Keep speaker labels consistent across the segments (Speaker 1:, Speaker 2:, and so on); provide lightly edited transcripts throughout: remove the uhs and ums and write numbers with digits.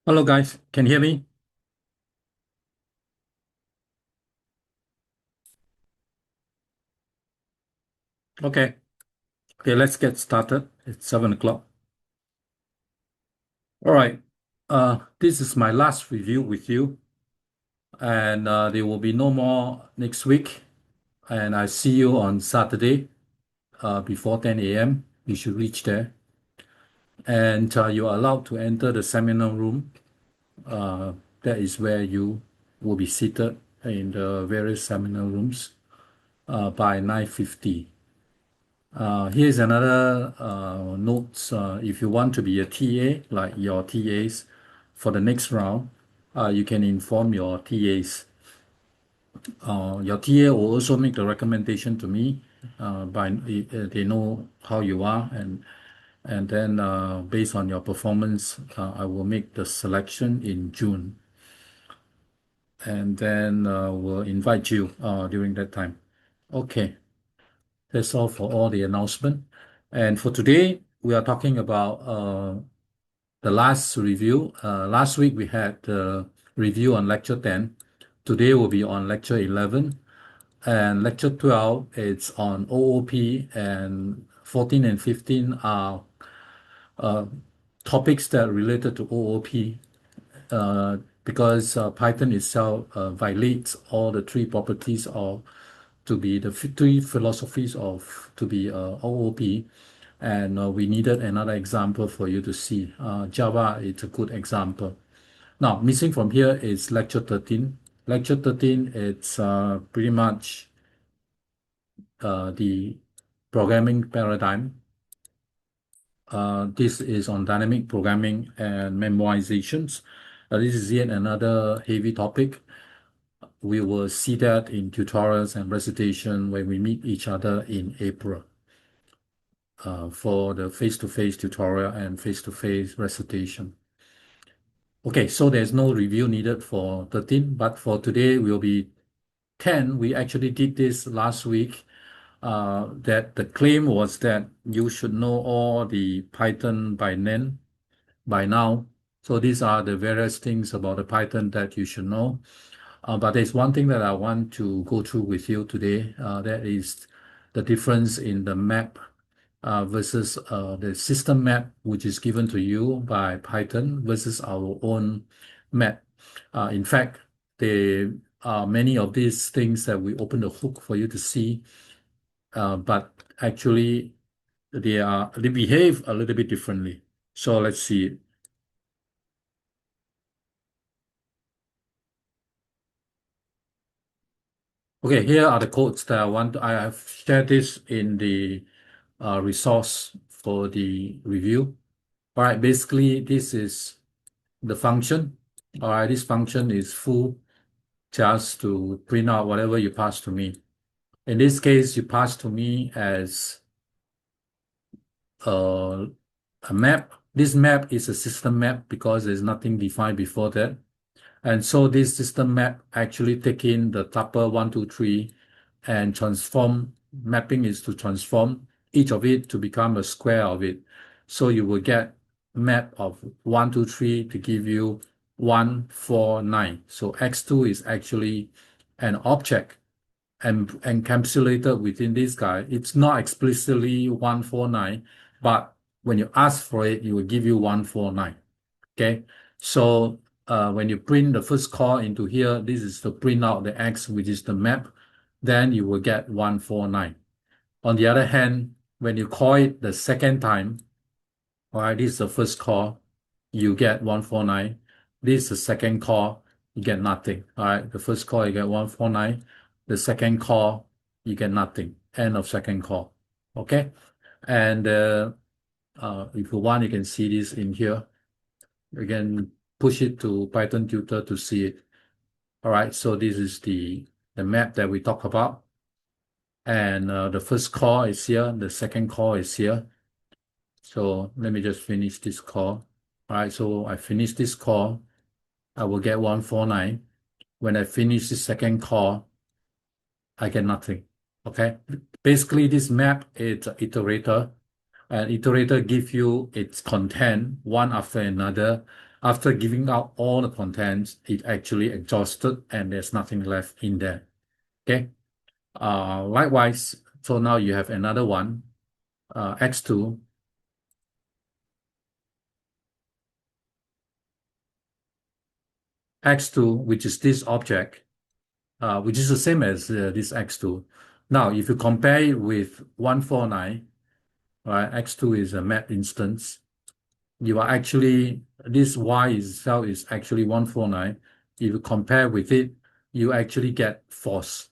Speaker 1: Hello guys, can you hear me? Okay. Okay, let's get started. It's 7 o'clock. All right. This is my last review with you, and there will be no more next week. And I see you on Saturday, before 10 a.m. You should reach there. And you are allowed to enter the seminar room. Uh, that is where you will be seated in the various seminar rooms by 9:50. Here's another notes. If you want to be a TA, like your TAs for the next round, you can inform your TAs. Your TA will also make the recommendation to me. They know how you are, and then based on your performance, I will make the selection in June, and then we'll invite you during that time. Okay. That's all for all the announcement. And for today, we are talking about the last review. Last week we had the review on lecture 10. Today will be on lecture 11. And lecture 12, it's on OOP, and 14 and 15 are uh, topics that are related to OOP, because Python itself violates all the three properties of to be the three philosophies of to be OOP, and we needed another example for you to see. Java is a good example. Now, missing from here is lecture 13. Lecture 13, it's pretty much the programming paradigm. This is on dynamic programming and memorizations. This is yet another heavy topic. We will see that in tutorials and recitation when we meet each other in April for the face-to-face tutorial and face-to-face recitation. Okay, so there's no review needed for 13, but for today will be 10. We actually did this last week. That the claim was that you should know all the Python by now. So these are the various things about the Python that you should know. But there's one thing that I want to go through with you today. That is the difference in the map versus the system map, which is given to you by Python versus our own map. In fact, there are many of these things that we open the hook for you to see, but actually they behave a little bit differently. So let's see. Okay, here are the codes that I want. I have shared this in the resource for the review. All right, basically this is the function. All right, this function is full just to print out whatever you pass to me. In this case, you pass to me as a map. This map is a system map because there's nothing defined before that. And so this system map actually take in the tuple 1, 2, 3 and transform. Mapping is to transform each of it to become a square of it. So you will get map of 1, 2, 3 to give you 1, 4, 9. So x2 is actually an object and encapsulated within this guy. It's not explicitly 149, but when you ask for it, it will give you 149. Okay, so when you print the first call into here, this is to print out the X, which is the map, then you will get 149. On the other hand, when you call it the second time, all right, this is the first call, you get 149. This is the second call, you get nothing. All right, the first call, you get 149. The second call, you get nothing. End of second call. Okay, and if you want, you can see this in here. You can push it to Python tutor to see it. All right, so this is the map that we talk about. And the first call is here, the second call is here. So let me just finish this call. All right, so I finish this call, I will get 149. When I finish the second call, I get nothing. Okay, basically this map is an iterator. An iterator gives you its content one after another. After giving out all the contents, it actually exhausted and there's nothing left in there. Okay. Likewise, so now you have another one, x2. x2, which is this object, which is the same as this x2. Now, if you compare it with 149, right, x2 is a map instance. You are actually, this y itself is actually 149. If you compare with it, you actually get false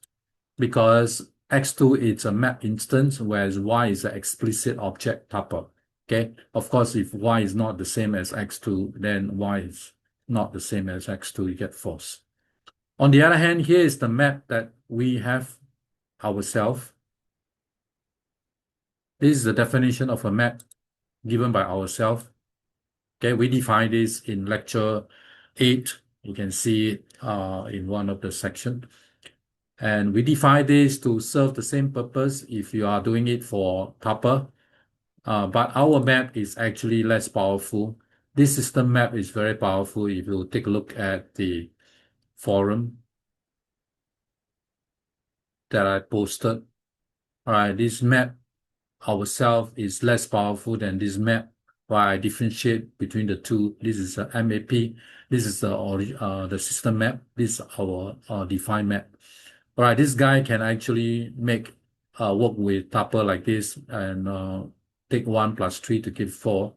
Speaker 1: because x2 is a map instance, whereas y is an explicit object tuple. Okay. Of course, if y is not the same as x2, then y is not the same as x2, you get false. On the other hand, here is the map that we have ourselves. This is the definition of a map given by ourselves. Okay, we define this in lecture 8. You can see it in one of the sections. And we define this to serve the same purpose if you are doing it for tuple. But our map is actually less powerful. This system map is very powerful if you take a look at the forum that I posted. All right, this map ourselves is less powerful than this map. Why I differentiate between the two. This is a MAP. This is the system map. This is our defined map. All right, this guy can actually make work with tuple like this and take 1 plus 3 to give 4,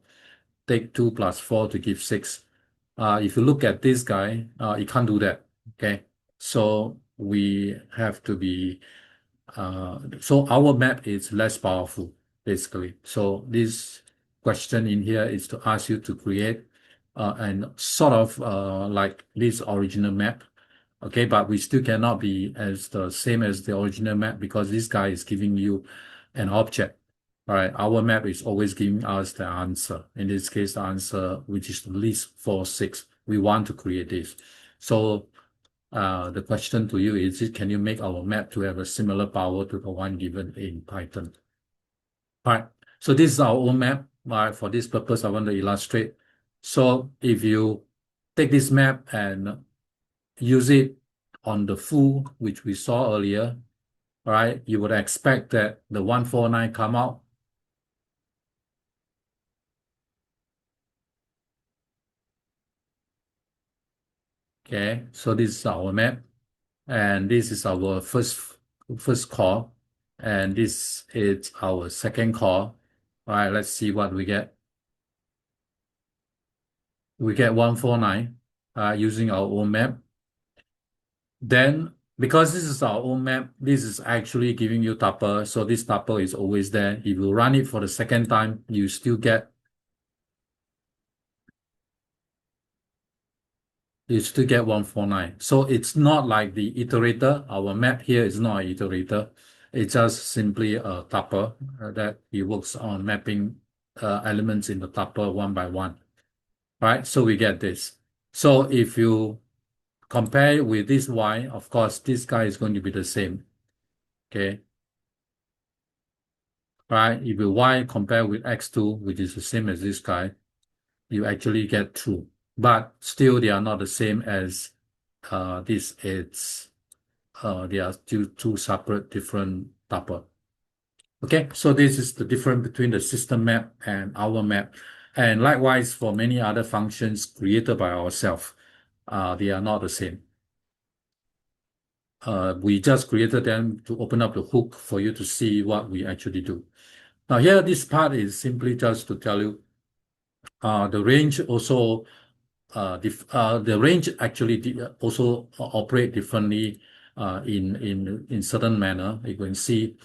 Speaker 1: take 2 plus 4 to give 6. If you look at this guy, it can't do that. Okay, so we have to be. So our map is less powerful, basically. So this question in here is to ask you to create and sort of like this original map. Okay, but we still cannot be as the same as the original map because this guy is giving you an object. All right, our map is always giving us the answer. In this case, the answer, which is the list 4, 6. We want to create this. So the question to you is, can you make our map to have a similar power to the one given in Python? All right, so this is our own map. All right, for this purpose, I want to illustrate. So if you take this map and use it on the foo, which we saw earlier, all right, you would expect that the 149 come out. Okay, so this is our map, and this is our first call, and this is our second call. All right, let's see what we get. We get 149 using our own map. Then, because this is our own map, this is actually giving you tuple, so this tuple is always there. If you run it for the second time, you still get 149. So it's not like the iterator. Our map here is not an iterator. It's just simply a tuple that it works on mapping elements in the tuple one by one. Right? So we get this. So if you compare with this y, of course, this guy is going to be the same. Okay. Right? If you y compare with x2, which is the same as this guy, you actually get true. But still, they are not the same as this. It's they are two separate different tuple. Okay, so this is the difference between the system map and our map. And likewise, for many other functions created by ourselves, they are not the same. We just created them to open up the hook for you to see what we actually do. Now here, this part is simply just to tell you the range also the range actually also operate differently in certain manner. You can see.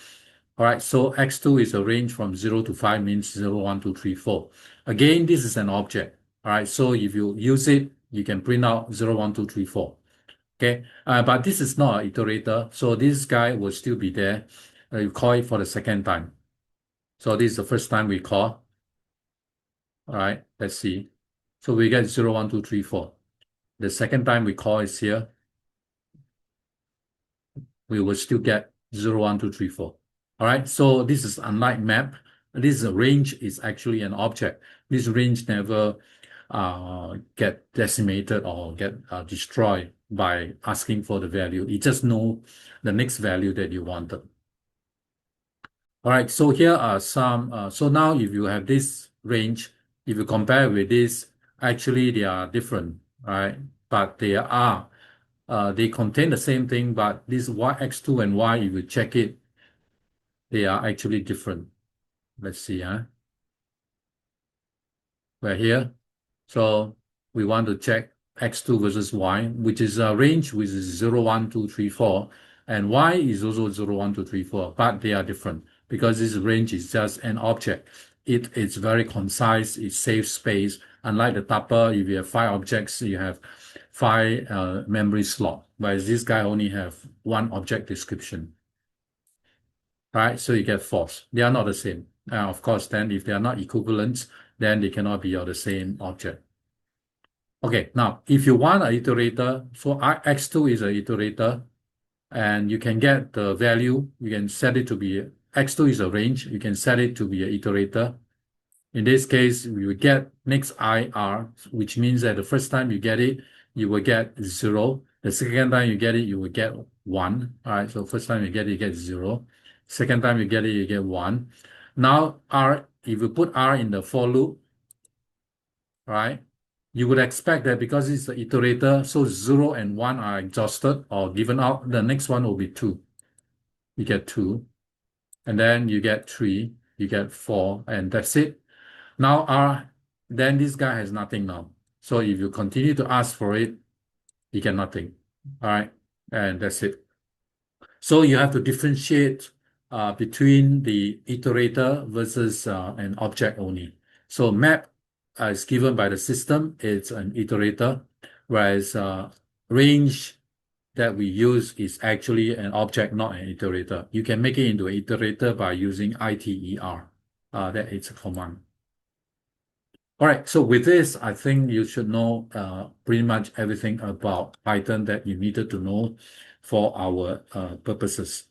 Speaker 1: All right, so x2 is a range from 0 to 5 means 0, 1, 2, 3, 4. Again, this is an object. All right, so if you use it, you can print out 0, 1, 2, 3, 4. Okay, but this is not an iterator, so this guy will still be there. You call it for the second time. So this is the first time we call. All right, let's see. So we get 0, 1, 2, 3, 4. The second time we call is here. We will still get 0, 1, 2, 3, 4. All right, so this is unlike map. This range is actually an object. This range never get decimated or get destroyed by asking for the value. It just know the next value that you wanted. All right, so here are some, so now if you have this range, if you compare with this, actually they are different, right? But they contain the same thing, but this x2 and y, if you check it, they are actually different. Let's see, we're here. So we want to check x2 versus y, which is a range which is 0, 1, 2, 3, 4, and y is also 0, 1, 2, 3, 4, but they are different because this range is just an object. It's very concise, it saves space. Unlike the tuple, if you have 5 objects, you have 5 memory slot, whereas this guy only have 1 object description. Right, so you get false. They are not the same. Of course, then if they are not equivalent, then they cannot be of the same object. Okay, now if you want an iterator, so x2 is an iterator, and you can get the value, you can set it to be, x2 is a range, you can set it to be an iterator. In this case, we will get next IR, which means that the first time you get it, you will get 0. The second time you get it, you will get 1. All right, so first time you get it, you get 0. Second time you get it, you get 1. Now, if you put R in the for loop, right, you would expect that because it's the iterator, so 0 and 1 are exhausted or given out, the next one will be 2. You get 2. And then you get 3, you get 4, and that's it. Now then this guy has nothing now. So if you continue to ask for it, you get nothing. All right, and that's it. So you have to differentiate between the iterator versus an object only. So map is given by the system, it's an iterator, whereas range that we use is actually an object, not an iterator. You can make it into an iterator by using iter. That is a command. All right, so with this, I think you should know pretty much everything about Python that you needed to know for our purposes.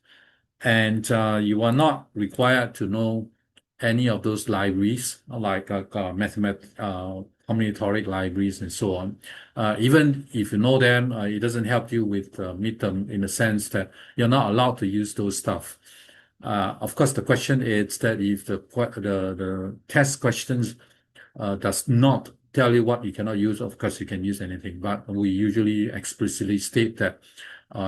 Speaker 1: And you are not required to know any of those libraries like combinatoric libraries and so on. Even if you know them, it doesn't help you with midterm in the sense that you're not allowed to use those stuff. Of course, the question is that if the test questions does not tell you what you cannot use, of course you can use anything, but we usually explicitly state that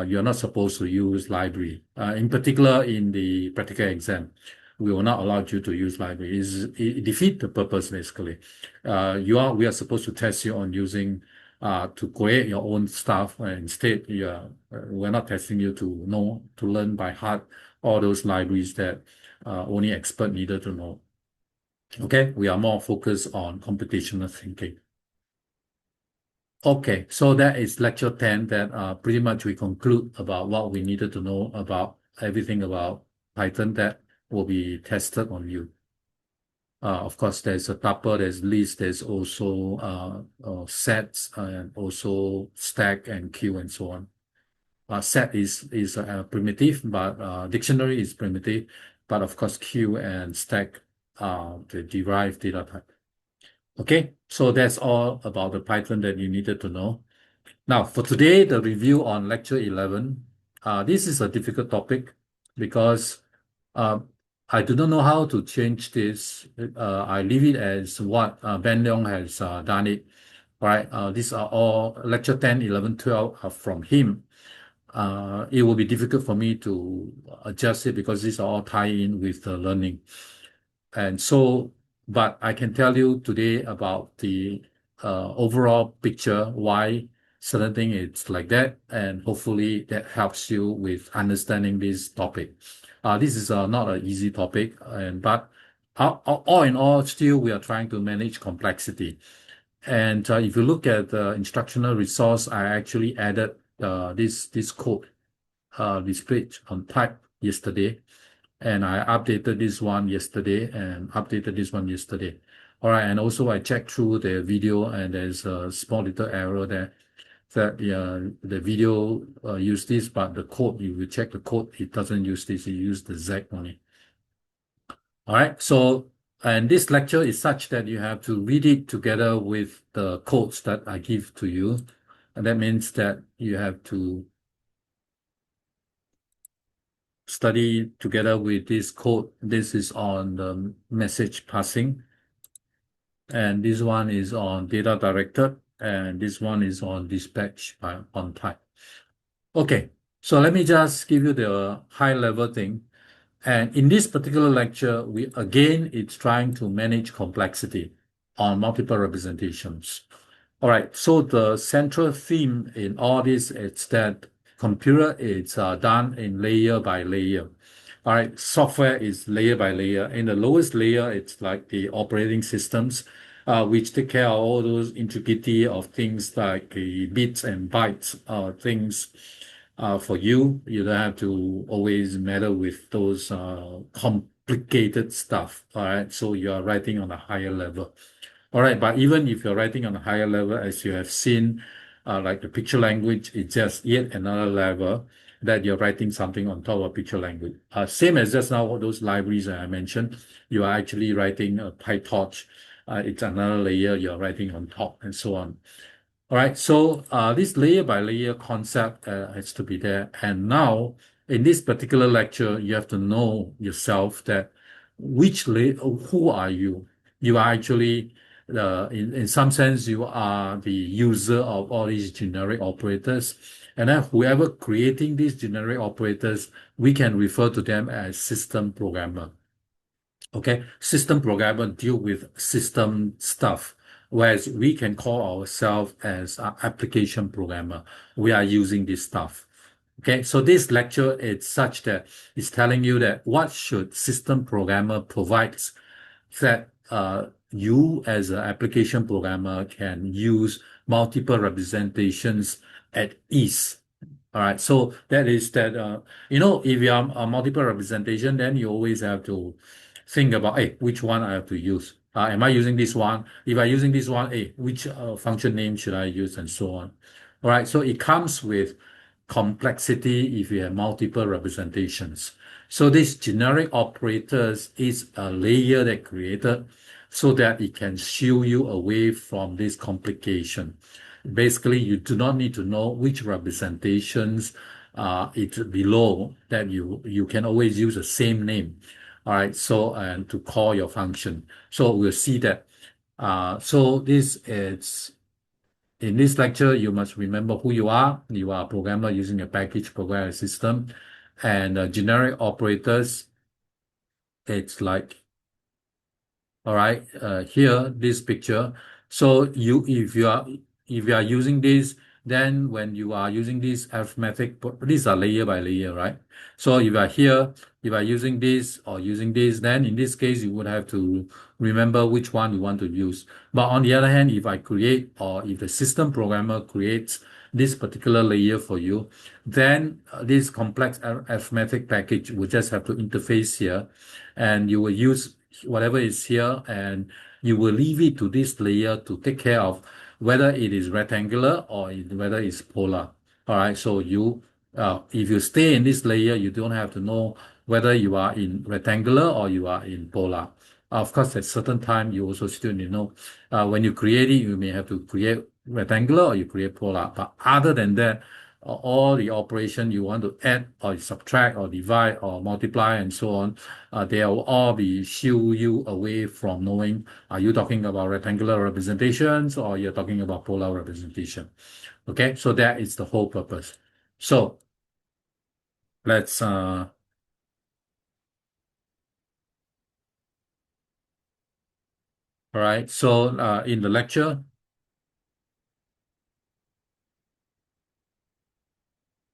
Speaker 1: you're not supposed to use library. In particular, in the practical exam, we will not allow you to use library. It defeats the purpose, basically. We are supposed to test you on using to create your own stuff. Instead, we're not testing you to learn by heart all those libraries that only expert needed to know. Okay, we are more focused on computational thinking. Okay, so that is lecture 10 that pretty much we conclude about what we needed to know about everything about Python that will be tested on you. Of course, there's a tuple, there's list, there's also sets, and also stack and queue and so on. Set is primitive, but dictionary is primitive, but of course queue and stack the derived data type. Okay, so that's all about the Python that you needed to know. Now, for today, the review on lecture 11. This is a difficult topic because I do not know how to change this. I leave it as what Ben Leong has done it. Right, these are all lecture 10, 11, 12 are from him. It will be difficult for me to adjust it because these are all tie in with the learning. And so, but I can tell you today about the overall picture, why certain thing is like that, and hopefully that helps you with understanding this topic. This is not an easy topic, but all in all, still we are trying to manage complexity. And if you look at the instructional resource, I actually added this code displayed on type yesterday. And I updated this one yesterday and updated this one yesterday. All right, and also I checked through the video and there's a small little error there that the video used this, but the code, if you check the code, it doesn't use this, it uses the Z only. All right, so And this lecture is such that you have to read it together with the codes that I give to you. And that means that you have to study together with this code. This is on the message passing. And this one is on data directed. And this one is on dispatch on time. Okay, so let me just give you the high level thing. And in this particular lecture, it's trying to manage complexity on multiple representations. All right, so the central theme in all this is that computer is done in layer by layer. All right, software is layer by layer. In the lowest layer, it's like the operating systems, which take care of all those intricate of things like the bits and bytes, things for you. You don't have to always meddle with those complicated stuff. All right, so you are writing on a higher level. All right, but even if you're writing on a higher level, as you have seen, like the picture language, it's just yet another level that you're writing something on top of picture language. Same as just now, those libraries that I mentioned, you are actually writing a PyTorch. It's another layer you're writing on top and so on. All right, so this layer by layer concept has to be there. And now, in this particular lecture, you have to know yourself that which layer, who are you? You are actually, in some sense, you are the user of all these generic operators. And then whoever creating these generic operators, we can refer to them as system programmer. Okay, system programmer deal with system stuff, whereas we can call ourselves as an application programmer. We are using this stuff. Okay, so this lecture is such that it's telling you that what should system programmer provides that you as an application programmer can use multiple representations at ease. All right, so that is that, if you are a multiple representation, then you always have to think about, hey, which one I have to use? Am I using this one? If I'm using this one, hey, which function name should I use and so on? All right, so it comes with complexity if you have multiple representations. So this generic operators is a layer that created so that it can shield you away from this complication. Basically, you do not need to know which representations it's below that you can always use the same name. All right, so and to call your function. So we'll see that. So this is in this lecture, you must remember who you are. You are a programmer using a package programming system, and generic operators. It's like, all right, here this picture. So if you are using this, then when you are using this arithmetic, these are layer by layer, right? So if you are here, if you are using this or using this, then in this case you would have to remember which one you want to use. But on the other hand, if I create or if the system programmer creates this particular layer for you, then this complex arithmetic package will just have to interface here, and you will use whatever is here, and you will leave it to this layer to take care of whether it is rectangular or whether it's polar. All right, so if you stay in this layer, you don't have to know whether you are in rectangular or you are in polar. Of course, at certain time, you also still need to know when you create it, you may have to create rectangular or you create polar. But other than that, all the operation you want to add or subtract or divide or multiply and so on, they will all be shield you away from knowing, are you talking about rectangular representations or you're talking about polar representation? Okay, so that is the whole purpose. So let's all right, so in the lecture,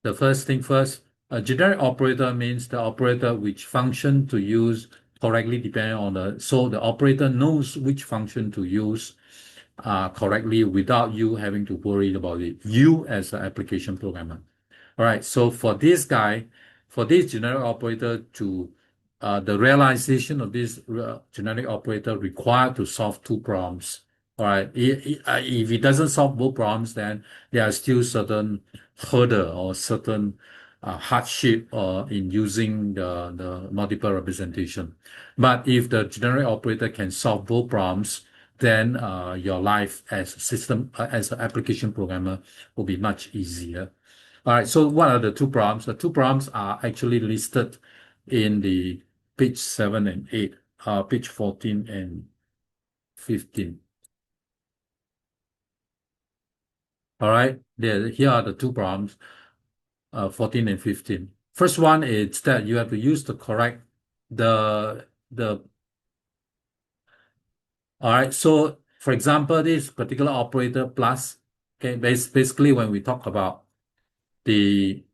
Speaker 1: the first thing first, a generic operator means the operator which function to use correctly depending on so the operator knows which function to use correctly without you having to worry about it, you as an application programmer. All right, so for this generic operator the realization of this generic operator required to solve two problems. All right, if it doesn't solve both problems, then there are still certain hurdle or certain hardship in using the multiple representation. But if the generic operator can solve both problems, then your life as as an application programmer will be much easier. All right, so what are the two problems? The two problems are actually listed in the page 7 and 8, page 14 and 15. All right, here are the two problems, 14 and 15. First one is that you have to use the correct, the all right, so for example, this particular operator plus, okay, basically when we talk about the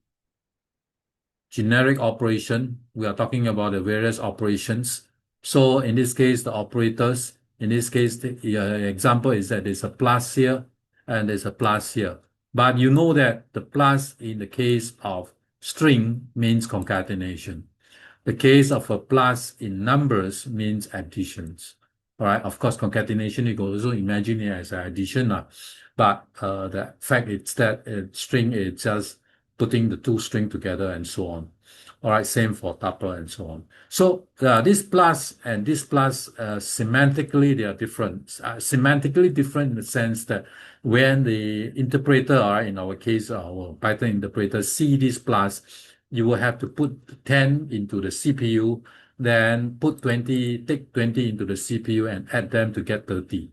Speaker 1: generic operation, we are talking about the various operations. So in this case, the operators, in this case, the example is that there's a plus here and there's a plus here. But you know that the plus in the case of string means concatenation. The case of a plus in numbers means additions. All right. Of course, concatenation, you can also imagine it as an addition. But the fact is that string is just putting the two string together and so on. All right. Same for tuple and so on. So this plus and this plus, semantically, they are different. Semantically different in the sense that when the interpreter, all right, in our case, our Python interpreter, see this plus, you will have to put 10 into the CPU, then put 20, take 20 into the CPU and add them to get 30.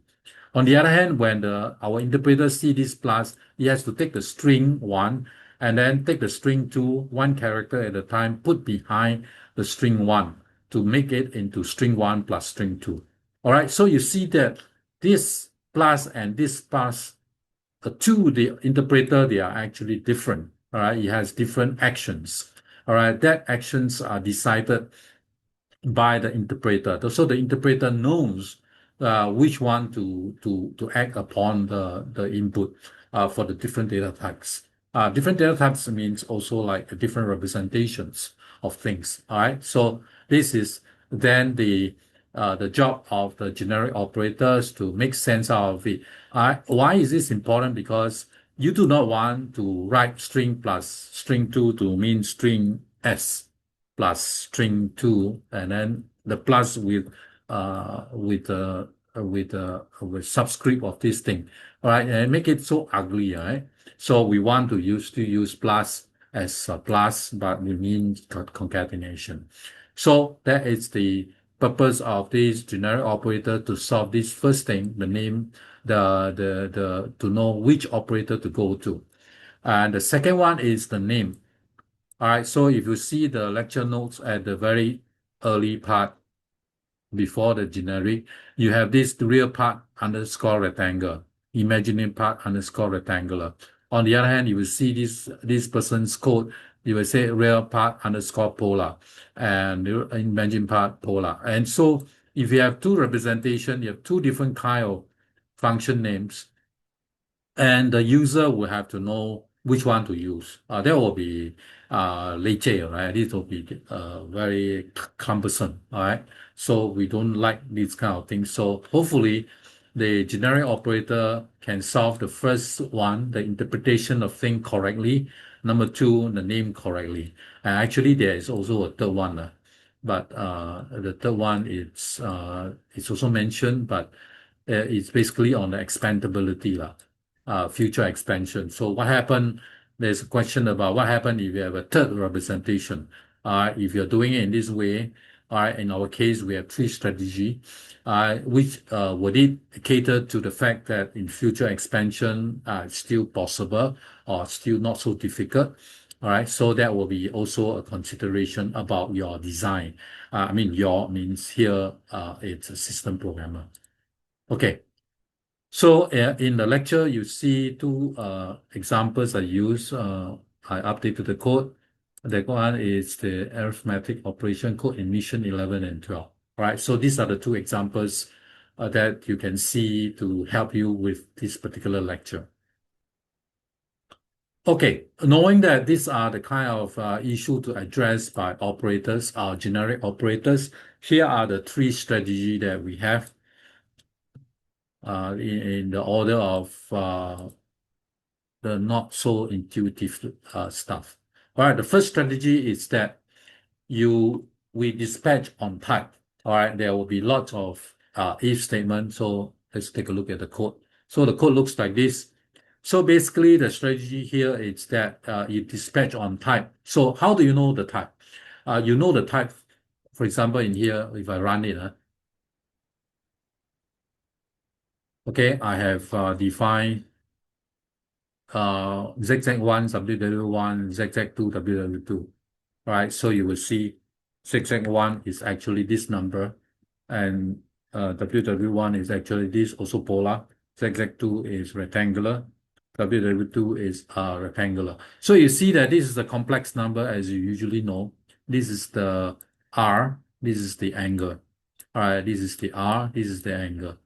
Speaker 1: On the other hand, when our interpreter see this plus, he has to take the string 1 and then take the string 2, one character at a time, put behind the string 1 to make it into string 1 plus string 2. All right, so you see that this plus and this plus, to the interpreter, they are actually different. All right, it has different actions. All right, that actions are decided by the interpreter. So the interpreter knows which one to act upon the input for the different data types. Different data types means also like different representations of things. All right, so this is then the job of the generic operators to make sense out of it. Why is this important? Because you do not want to write string plus string 2 to mean string s plus string 2 and then the plus with subscript of this thing. All right, and make it so ugly, right? So we want to use plus as a plus, but we mean concatenation. So that is the purpose of this generic operator, to solve this first thing, the name, to know which operator to go to. And the second one is the name. All right, so if you see the lecture notes at the very early part before the generic, you have this real part underscore rectangle, imaginary part underscore rectangular. On the other hand, you will see this person's code, you will say real part underscore polar and imaginary part polar. And so if you have two representation, you have two different kind of function names, and the user will have to know which one to use. That will be leceh, right? This will be very cumbersome, all right? So we don't like these kind of things. So hopefully the generic operator can solve the first one, the interpretation of thing correctly. Number two, the name correctly. And actually there is also a third one. But the third one it's also mentioned, but it's basically on the expandability, future expansion. So what happened? There's a question about what happened if you have a third representation. If you're doing it in this way, all right, in our case, we have three strategy, which would it cater to the fact that in future expansion, it's still possible or still not so difficult. All right, so that will be also a consideration about your design. I mean, your means here, it's a system programmer. Okay. So in the lecture, you see two examples I use. I updated the code. The one is the arithmetic operation code in mission 11 and 12. All right, so these are the two examples that you can see to help you with this particular lecture. Okay, knowing that these are the kind of issue to address by operators, generic operators, here are the three strategy that we have in the order of the not so intuitive stuff. All right, the first strategy is that we dispatch on type. All right, there will be lots of if statements. So let's take a look at the code. So the code looks like this. So basically, the strategy here is that you dispatch on type. So how do you know the type? You know the type, for example, in here, if I run it, okay, I have defined ZZ1, WW1, ZZ2, WW2. Right? So you will see ZZ1 is actually this number, and WW1 is actually this, also polar. ZZ2 is rectangular. WW2 is rectangular. So you see that this is a complex number, as you usually know. This is the R, this is the angle. All right, this is the R, this is the angle.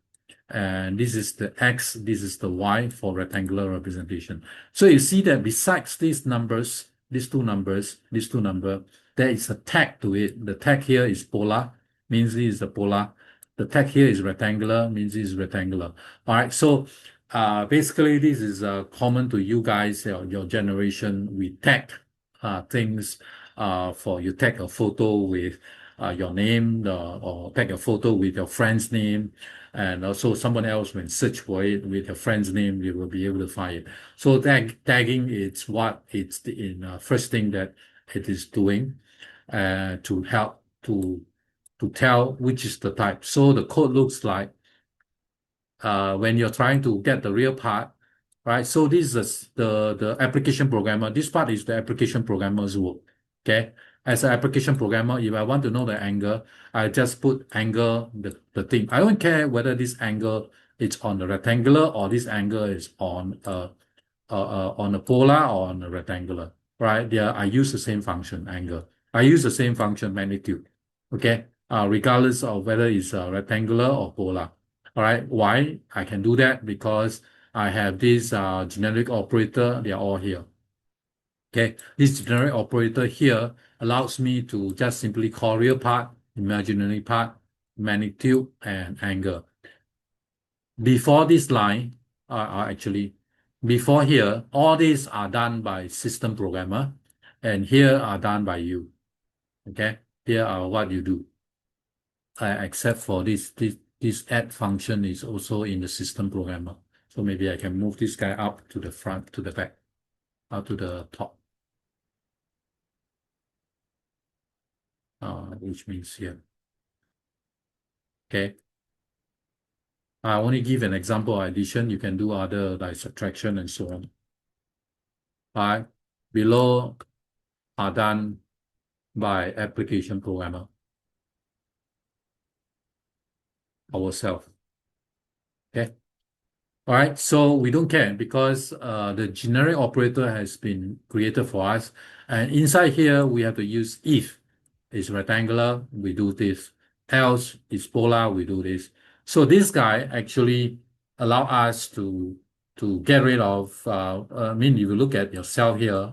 Speaker 1: And this is the X, this is the Y for rectangular representation. So you see that besides these numbers, these two numbers, there is a tag to it. The tag here is polar, means this is the polar. The tag here is rectangular, means this is rectangular. All right, so basically this is common to you guys, your generation. We tag things for you tag a photo with your name, or tag a photo with your friend's name, and also someone else when search for it with your friend's name, you will be able to find it. So tagging is what it's the first thing that it is doing to help to tell which is the type. So the code looks like when you're trying to get the real part, right? So this is the application programmer. This part is the application programmer's work. Okay. As an application programmer, if I want to know the angle, I just put angle the thing. I don't care whether this angle is on the rectangular or this angle is on a polar or on a rectangular, right? There I use the same function angle. I use the same function magnitude. Okay. Regardless of whether it's rectangular or polar. All right. Why I can do that? Because I have this generic operator. They are all here. Okay. This generic operator here allows me to just simply call real part, imaginary part, magnitude, and angle. Before this line, actually, before here, all these are done by system programmer, and here are done by you. Okay. Here are what you do. Except for this add function is also in the system programmer. So maybe I can move this guy up to the front, to the back, to the top, which means here. Okay. I only give an example of addition. You can do other like subtraction and so on. All right. Below are done by application programmer ourselves. Okay. All right, so we don't care because the generic operator has been created for us. And inside here, we have to use if it's rectangular, we do this. Else it's polar, we do this. So this guy actually allow us to get rid of, I mean, if you look at yourself here,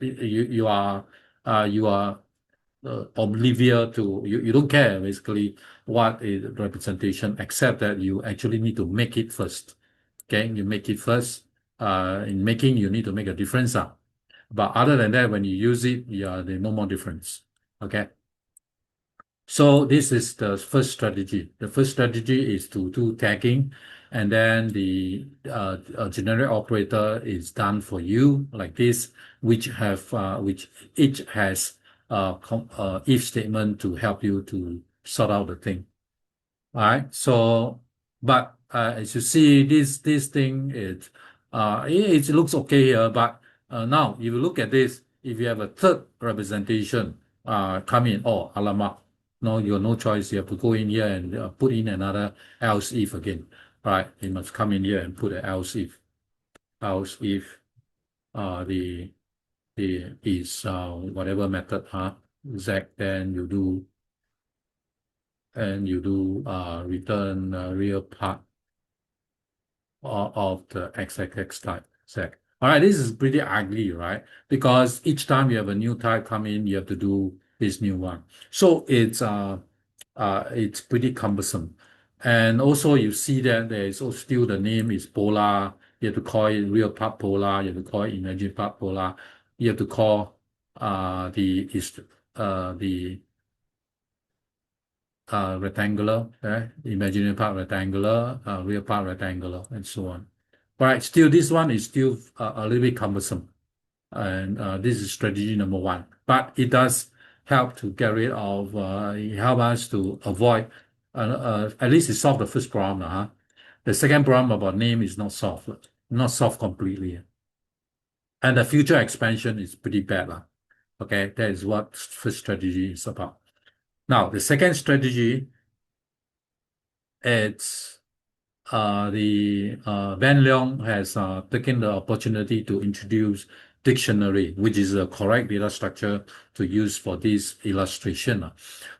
Speaker 1: you are oblivious to, you don't care basically what is representation, except that you actually need to make it first. Okay, you make it first. In making, you need to make a difference. But other than that, when you use it, there's no more difference. Okay. So this is the first strategy. The first strategy is to do tagging, and then the generic operator is done for you like this, which each has if statement to help you to sort out the thing. All right. So, but as you see, this thing it looks okay here. But now, if you look at this, if you have a third representation come in, oh alamak, no, you have no choice. You have to go in here and put in another else if again. All right. You must come in here and put an else if the is whatever method z, then you do return real part of the XXX type z. All right, this is pretty ugly, right? Because each time you have a new type come in, you have to do this new one. So it's pretty cumbersome. And also you see that there is also still the name is polar. You have to call it real part polar. You have to call it imaginary part polar. you have to call the rectangular, imaginary part rectangular, real part rectangular, and so on. Right, still this one is still a little bit cumbersome, and this is strategy number one. But it does help to get rid of, help us to avoid, at least it solved the first problem, huh? The second problem about name is not solved completely, and the future expansion is pretty bad, Okay, that is what first strategy is about. Now, the second strategy, it's Ben Leong has taken the opportunity to introduce dictionary, which is the correct data structure to use for this illustration.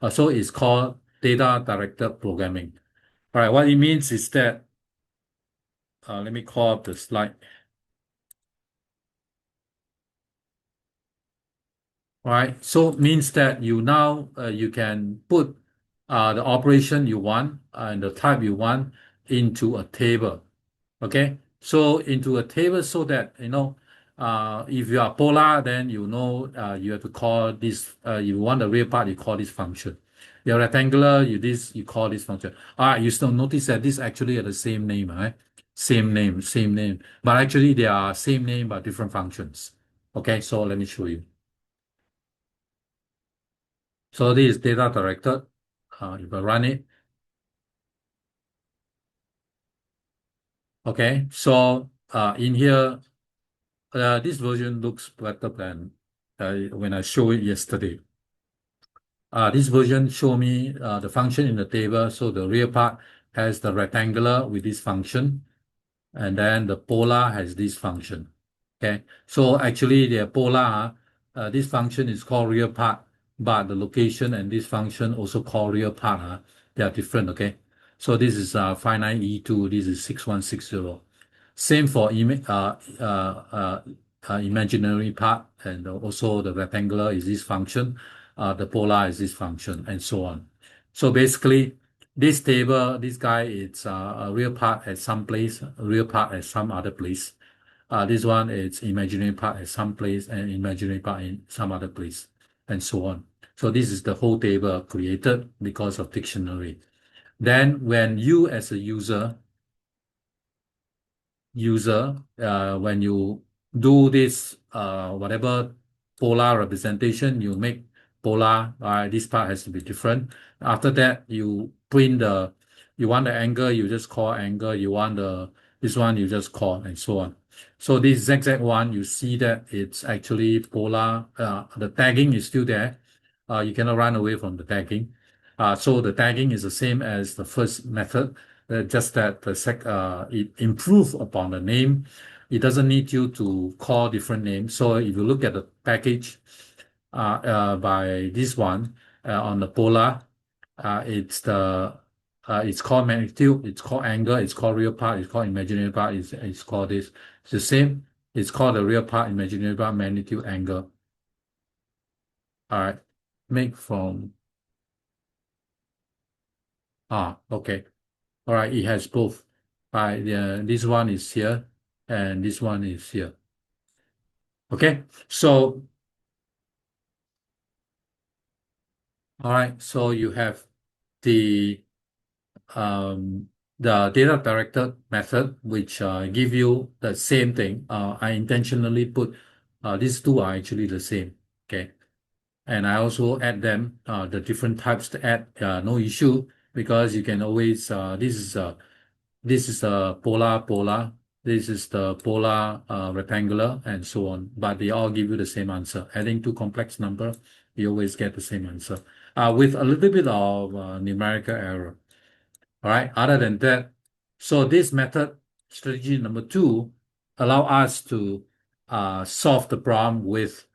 Speaker 1: So it's called data-directed programming. All right, what it means is that, let me call up the slide. All right, so it means that you now you can put the operation you want and the type you want into a table. Okay, so into a table so that if you are polar, then you have to call this. You want the real part, you call this function. You're rectangular, you call this function. You still notice that this actually are the same name, right? Same name, same name, but actually they are same name but different functions. Okay, so let me show you. So this is data directed. If I run it, okay. So in here, this version looks better than when I showed it yesterday. This version show me the function in the table. So the real part has the rectangular with this function, and then the polar has this function. Okay, so actually the polar, this function is called real part, but the location and this function also called real part. They are different. Okay, so this is 59E2, this is 6160. Same for imaginary part, and also the rectangular is this function, the polar is this function, and so on. So basically, this table, this guy, it's a real part at some place, a real part at some other place. This one is imaginary part at some place and imaginary part in some other place, and so on. So this is the whole table created because of dictionary. Then when you as a user, when you do this, whatever polar representation, you make polar, this part has to be different. After that, you want the angle, you just call angle, you want this one, you just call, and so on. So this zigzag one, you see that it's actually polar, the tagging is still there. You cannot run away from the tagging. So the tagging is the same as the first method, just that it improve upon the name. It doesn't need you to call different names. So if you look at the package by this one on the polar, it's called magnitude, it's called angle, it's called real part, it's called imaginary part, it's called this. It's the same. It's called the real part, imaginary part, magnitude, angle. All right, make from okay. All right, it has both. This one is here and this one is here. Okay, so all right, so you have the data directed method, which give you the same thing. I intentionally put these two are actually the same. Okay, and I also add them the different types to add. No issue, because you can always this is the polar, this is the polar rectangular, and so on. But they all give you the same answer. Adding two complex number, you always get the same answer with a little bit of numerical error. All right. Other than that, so this method, strategy number two, allow us to solve the problem with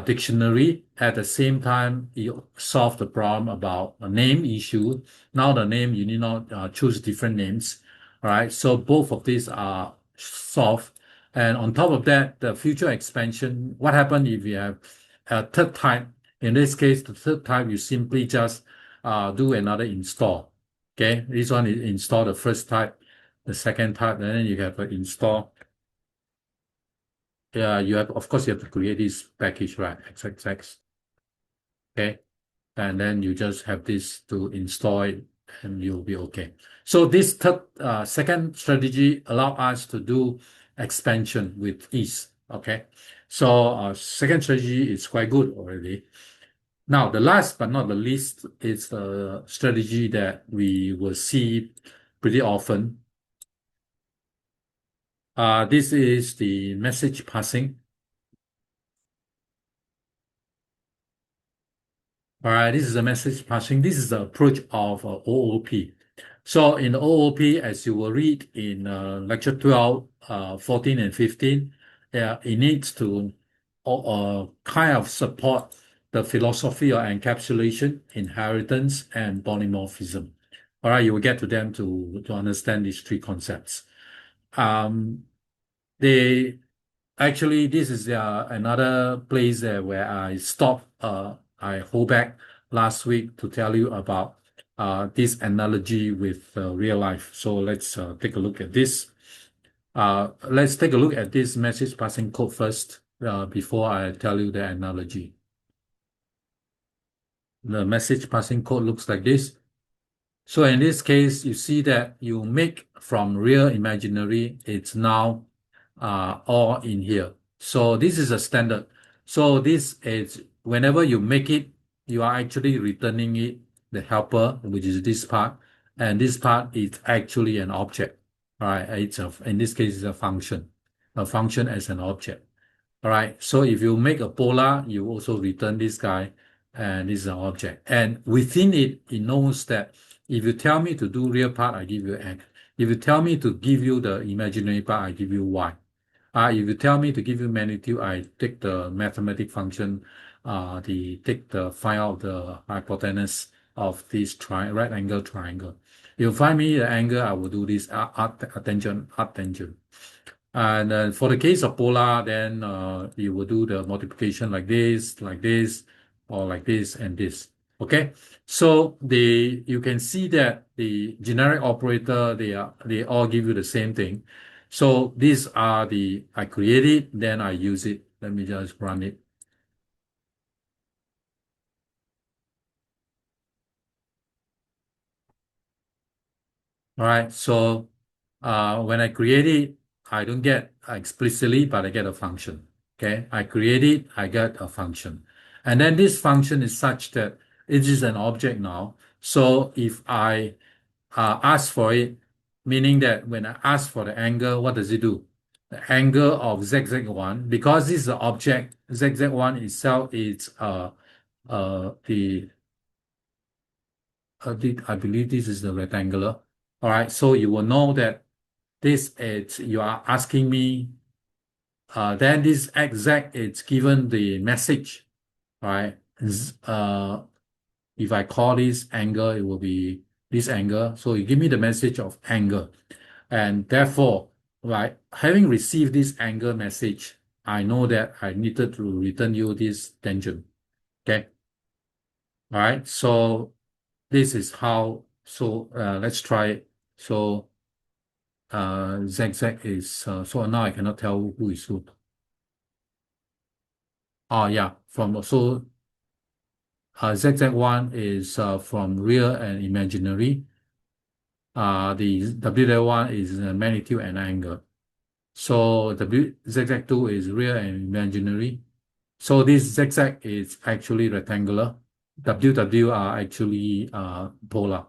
Speaker 1: dictionary. At the same time, you solve the problem about a name issue. Now the name, you need not choose different names. All right. So both of these are solved. And on top of that, the future expansion, what happens if you have a third type? In this case, the third type, you simply just do another install. Okay, this one is install the first type, the second type, and then you have to install yeah, of course you have to create this package, right? XXX. Okay. And then you just have this to install it and you'll be okay. So this second strategy allow us to do expansion with ease. Okay. So second strategy is quite good already. Now, the last but not the least is a strategy that we will see pretty often. This is the message passing. All right, this is the message passing. This is the approach of OOP. So in OOP, as you will read in lecture 12, 14, and 15, it needs to kind of support the philosophy of encapsulation, inheritance, and polymorphism. All right, you will get to them to understand these three concepts. They Actually, this is another place where I stopped. I hold back last week to tell you about this analogy with real life. So let's take a look at this. Let's take a look at this message passing code first before I tell you the analogy. The message passing code looks like this. So in this case, you see that you make from real imaginary, it's now all in here. So this is a standard. So this is whenever you make it, you are actually returning it, the helper, which is this part, and this part is actually an object. All right, in this case, it's a function as an object. All right, so if you make a polar, you also return this guy, and this is an object. And within it, it knows that if you tell me to do real part, I give you X. If you tell me to give you the imaginary part, I give you Y. If you tell me to give you magnitude, I take the mathematic function, take the find out the hypotenuse of this right angle triangle. You find me the angle, I will do this tangent. And for the case of polar, then you will do the multiplication like this, or like this and this. Okay, so you can see that the generic operator they all give you the same thing. So these are I create it, then I use it. Let me just run it. All right, so when I create it, I don't get explicitly, but I get a function. Okay, I create it, I get a function. And then this function is such that it is an object now. So if I ask for it, meaning that when I ask for the angle, what does it do? The angle of ZZ1, because this is an object, ZZ1 itself is I believe this is the rectangular. All right, so you will know that this is, you are asking me, then this exact is given the message, right? If I call this angle, it will be this angle. So you give me the message of angle. And therefore, right, having received this angle message, I know that I needed to return you this tangent. Okay. All right. So this is how, so let's try it. So ZZ is, so now I cannot tell who is who. Oh yeah, so ZZ1 is from real and imaginary. The WZ1 is magnitude and angle. So ZZ2 is real and imaginary. So this ZZ is actually rectangular. WW are actually polar.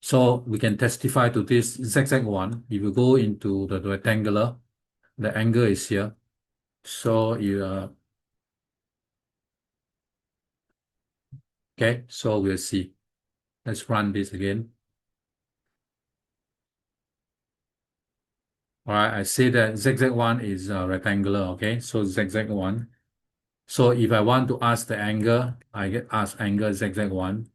Speaker 1: So we can testify to this ZZ1. If you go into the rectangular, the angle is here. So okay, so we'll see. Let's run this again. All right, I say that ZZ1 is rectangular, okay? So ZZ1. So if I want to ask the angle, I get ask angle ZZ1.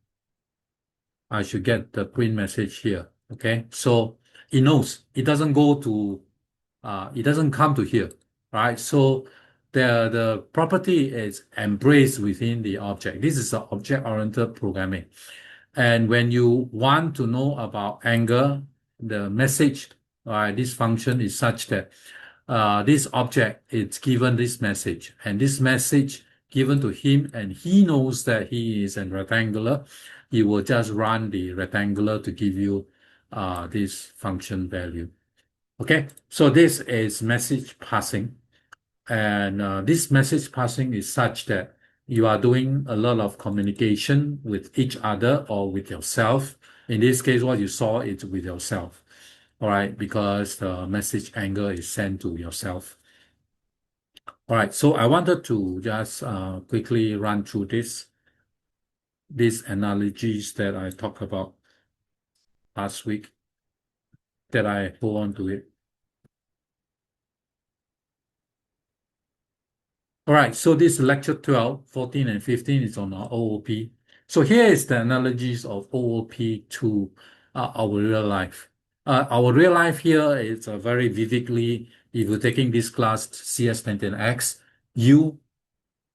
Speaker 1: I should get the print message here, okay? So it knows it doesn't it doesn't come to here, right? So the property is embraced within the object. This is object-oriented programming. And when you want to know about angle, the message, this function is such that this object is given this message, and this message given to him, and he knows that he is a rectangular, he will just run the rectangular to give you this function value. Okay, so this is message passing, and this message passing is such that you are doing a lot of communication with each other or with yourself. In this case, what you saw is with yourself. All right, because the message angle is sent to yourself. All right, so I wanted to just quickly run through these analogies that I talked about last week, that I go on to it. All right, so this lecture 12, 14, and 15 is on our OOP. So here is the analogies of OOP to our real life. Our real life here is very vividly, if you're taking this class CS1010X, you,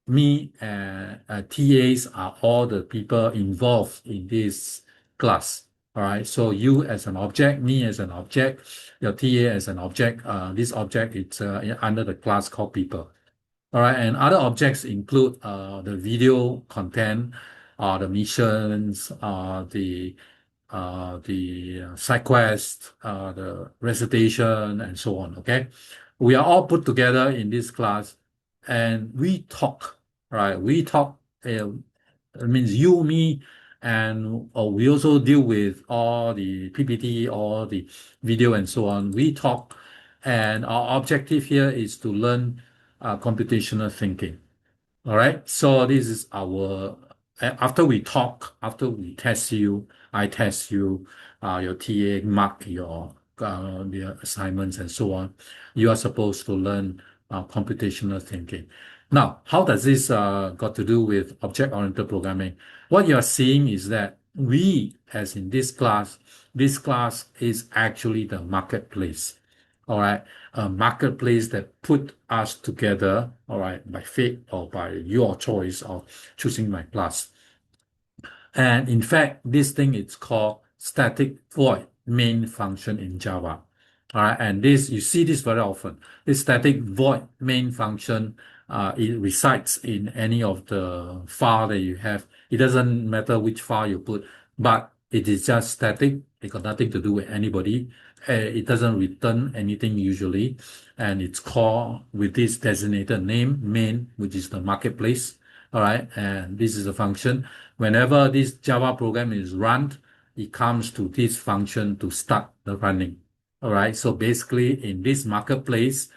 Speaker 1: me, and TAs are all the people involved in this class. All right, so you as an object, me as an object, your TA as an object. This object is under the class called people. All right, and other objects include the video content, the missions, the side quest, the recitation, and so on. Okay, we are all put together in this class, and we talk. Right, we talk. It means you, me, and we also deal with all the PPT, all the video, and so on. We talk, and our objective here is to learn computational thinking. All right. So this is our, after we talk, after we test you, I test you, your TA mark your assignments and so on. You are supposed to learn computational thinking. Now, how does this got to do with object-oriented programming? What you are seeing is that we, as in this class is actually the marketplace. All right, a marketplace that put us together, all right, by fate or by your choice of choosing my class. And in fact, this thing is called static void main function in Java. All right, and this, you see this very often. This static void main function, it resides in any of the file that you have. It doesn't matter which file you put, but it is just static. It got nothing to do with anybody. It doesn't return anything usually, and it's called with this designated name, main, which is the marketplace. All right, and this is a function. Whenever this Java program is run, it comes to this function to start the running. All right, so basically in this marketplace,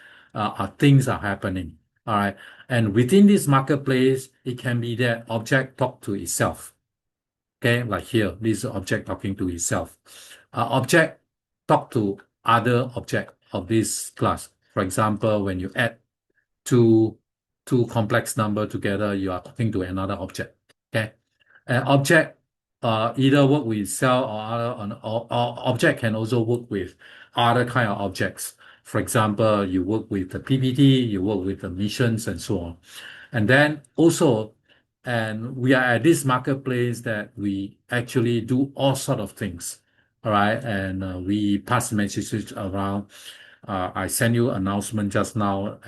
Speaker 1: things are happening. All right, and within this marketplace, it can be that object talk to itself. Okay, like here, this object talking to itself. Object talk to other object of this class. For example, when you add two complex number together, you are talking to another object. Okay, an object either work with cell or other, or object can also work with other kind of objects. For example, you work with the PPT, you work with the missions, and so on. And then also, and we are at this marketplace that we actually do all sort of things. All right, and we pass messages around. I sent you announcement just now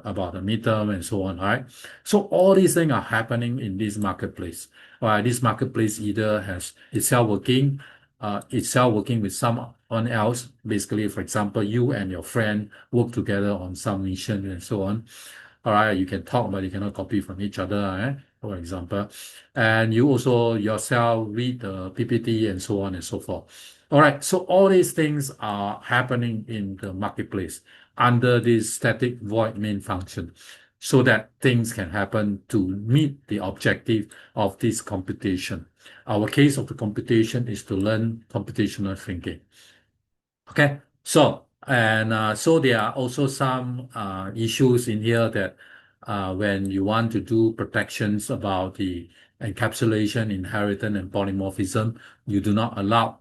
Speaker 1: about the midterm and so on. All right, so all these things are happening in this marketplace. All right, this marketplace either has itself working with someone else. Basically, for example, you and your friend work together on some mission and so on. All right, you can talk, but you cannot copy from each other, for example. And you also yourself read the PPT and so on and so forth. All right, so all these things are happening in the marketplace under this static void main function, so that things can happen to meet the objective of this computation. Our case of the computation is to learn computational thinking. Okay, so so there are also some issues in here that when you want to do protections about the encapsulation, inheritance, and polymorphism, you do not allow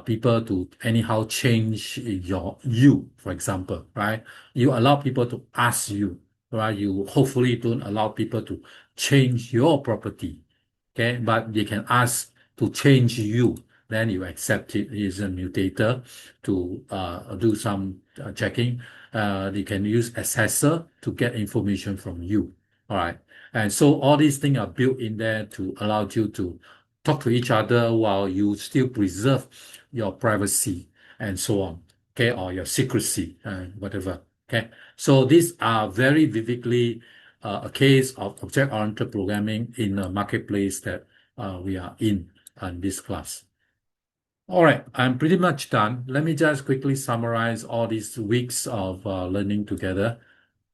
Speaker 1: people to anyhow change you, for example, right? You allow people to ask you, right? You hopefully don't allow people to change your property, okay? But they can ask to change you. Then you accept it as a mutator to do some checking. You can use assessor to get information from you. All right. And so all these things are built in there to allow you to talk to each other while you still preserve your privacy and so on. Okay. Or your secrecy, whatever. Okay. So these are very vividly a case of object-oriented programming in a marketplace that we are in this class. All right, I'm pretty much done. Let me just quickly summarize all these weeks of learning together.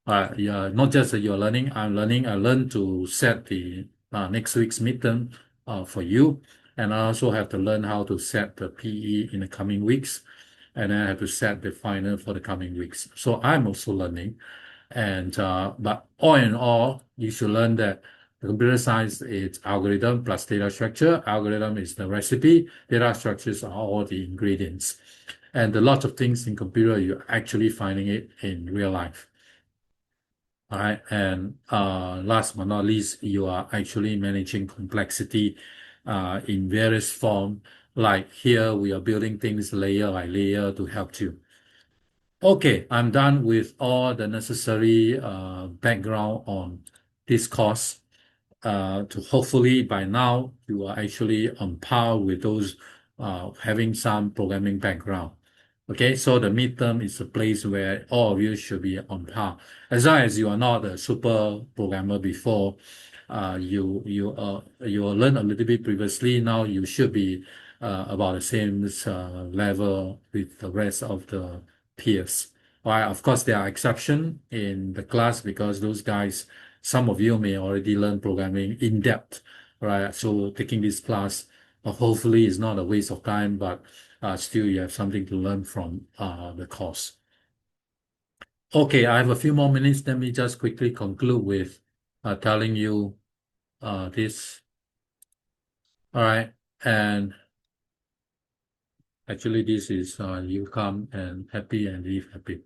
Speaker 1: Yeah, not just that you're learning, I'm learning. I learned to set the next week's midterm for you. And I also have to learn how to set the PE in the coming weeks. And then I have to set the final for the coming weeks. So I'm also learning. And but all in all, you should learn that the computer science is algorithm plus data structure. Algorithm is the recipe. Data structures are all the ingredients. And a lot of things in computer, you're actually finding it in real life. All right. And last but not least, you are actually managing complexity in various form. Like here, we are building things layer by layer to help you. Okay, I'm done with all the necessary background on this course. To hopefully by now you are actually on par with those having some programming background. Okay, so the midterm is a place where all of you should be on par. As long as you are not a super programmer before, you will learn a little bit previously. Now you should be about the same level with the rest of the peers. Right, of course, there are exceptions in the class because those guys, some of you may already learn programming in depth, right? So taking this class, hopefully, is not a waste of time, but still you have something to learn from the course. Okay, I have a few more minutes. Let me just quickly conclude with telling you this. All right, and actually, this is you come and happy and leave happy.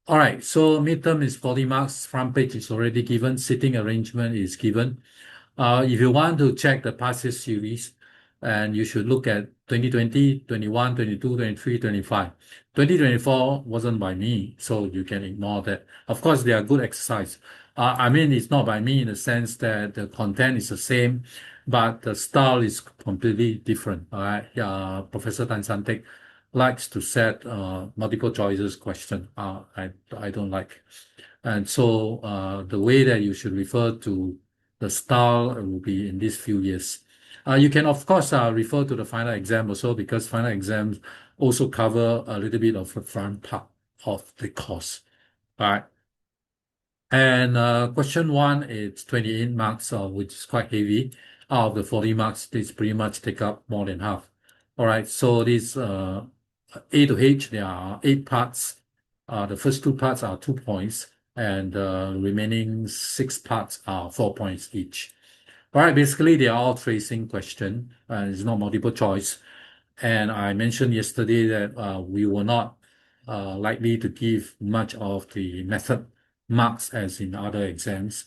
Speaker 1: All right, so midterm is 40 marks. Front page is already given. Sitting arrangement is given. If you want to check the past year series, and you should look at 2020, 21, 22, 23, 25. 2024 wasn't by me, so you can ignore that. Of course, they are good exercise. I mean, it's not by me in the sense that the content is the same, but the style is completely different. All right, Professor Tan Santek likes to set multiple choices question. I don't like, and so the way that you should refer to the style will be in these few years. You can of course refer to the final exam also because final exams also cover a little bit of the front part of the course. All right. And question one is 28 marks, which is quite heavy. Out of the 40 marks, this pretty much take up more than half. All right, so this A to H, there are 8 parts. The first 2 parts are 2 points, and the remaining 6 parts are 4 points each. All right, basically they are all tracing question, and it's not multiple choice. And I mentioned yesterday that we were not likely to give much of the method marks as in other exams,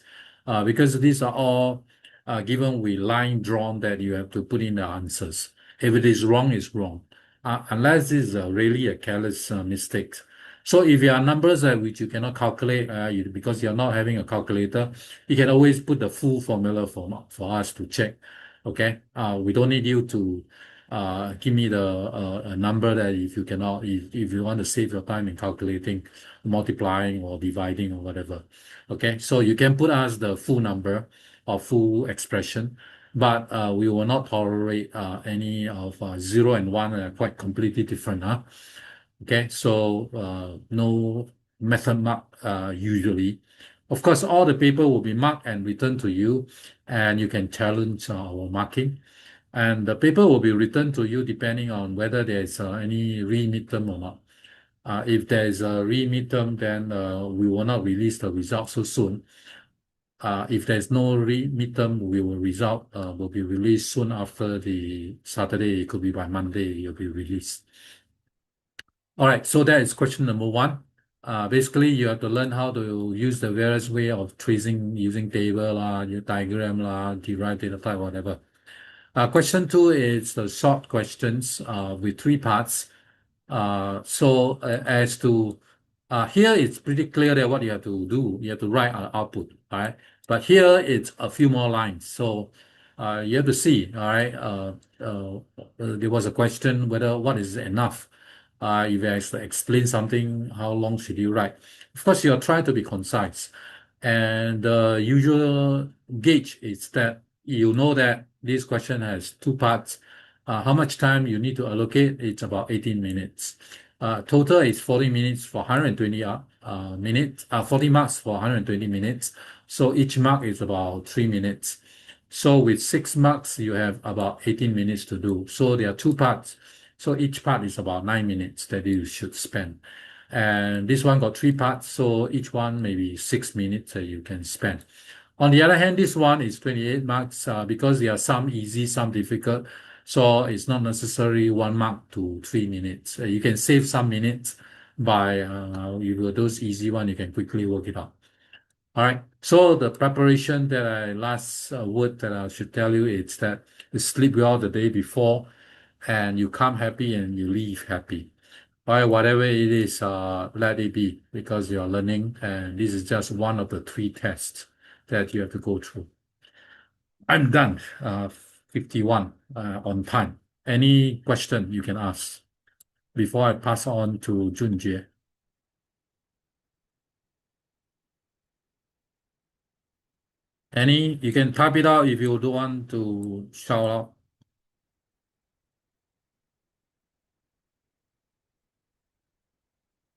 Speaker 1: because these are all given with line drawn that you have to put in the answers. If it is wrong, it's wrong, unless it's really a careless mistake. So if you are numbers which you cannot calculate because you're not having a calculator, you can always put the full formula for us to check. Okay, we don't need you to give me the a number that if you cannot, if you want to save your time in calculating, multiplying or dividing or whatever. Okay, so you can put us the full number or full expression, but we will not tolerate any of 0 and 1 are quite completely different. Okay, so no method mark usually. Of course, all the paper will be marked and returned to you, and you can challenge our marking. And the paper will be returned to you depending on whether there's any re-midterm or not. If there is a re-midterm, then we will not release the results so soon. If there's no midterm, will be released soon after the Saturday. It could be by Monday. It'll be released. All right. So that is question number 1. Basically, you have to learn how to use the various way of tracing using table your diagram derived data type, whatever. Question 2 is the short questions with 3 parts. So as to Here it's pretty clear that what you have to do, you have to write an output, all right? But here it's a few more lines. So you have to see, all right? There was a question whether what is enough. If you have to explain something, how long should you write? Of course, you're trying to be concise. And the usual gauge is that you know that this question has two parts. How much time you need to allocate? It's about 18 minutes. Total is 40 minutes for 120 minutes, 40 marks for 120 minutes. So each mark is about 3 minutes. So with 6 marks, you have about 18 minutes to do. So there are two parts. So each part is about 9 minutes that you should spend. And this one got three parts, so each one maybe 6 minutes that you can spend. On the other hand, this one is 28 marks because there are some easy, some difficult. So it's not necessarily 1 mark to 3 minutes. You can save some minutes by with those easy one, you can quickly work it out. All right. So the preparation that last word that I should tell you is that you sleep well the day before and you come happy and you leave happy. All right, whatever it is, let it be because you're learning and this is just one of the three tests that you have to go through. I'm done. 51 on time. Any question you can ask before I pass on to Junjie? Any? You can type it out if you don't want to shout out.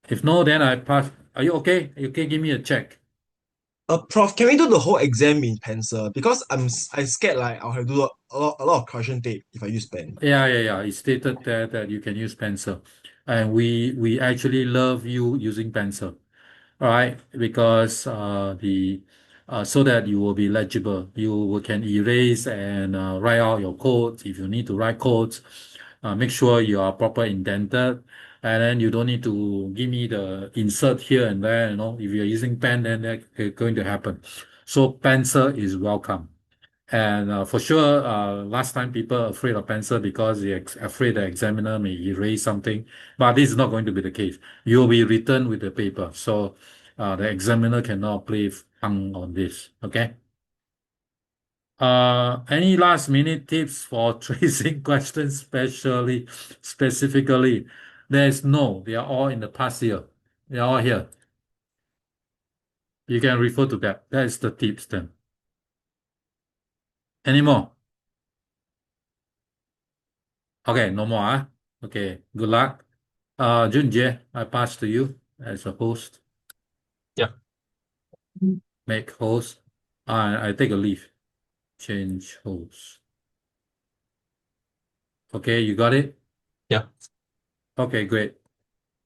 Speaker 1: If no, then I pass. Are you okay? You can give me a check.
Speaker 2: Prof, can we do the whole exam in pencil? Because I scared like I'll have to do a lot of correction tape if I use pen.
Speaker 1: Yeah. It stated there that you can use pencil, and we actually love you using pencil. All right, because the so that you will be legible. Can erase and write out your codes if you need to write codes. Make sure you are proper indented, and then you don't need to give me the insert here and there. If you're using pen, then that's going to happen. So pencil is welcome. And for sure, last time people are afraid of pencil because they're afraid the examiner may erase something. But this is not going to be the case. You will be written with the paper. So the examiner cannot play fun on this. Okay. Any last minute tips for tracing questions specifically? There's no. They are all in the past year. They are all here. You can refer to that. That is the tips then. Any more? Okay, no more. Okay, good luck. Junjie, I pass to you as a host.
Speaker 2: Yeah,
Speaker 1: Make host. I take a leave. Change host. Okay, you got it?
Speaker 2: yeah.
Speaker 1: Okay, great.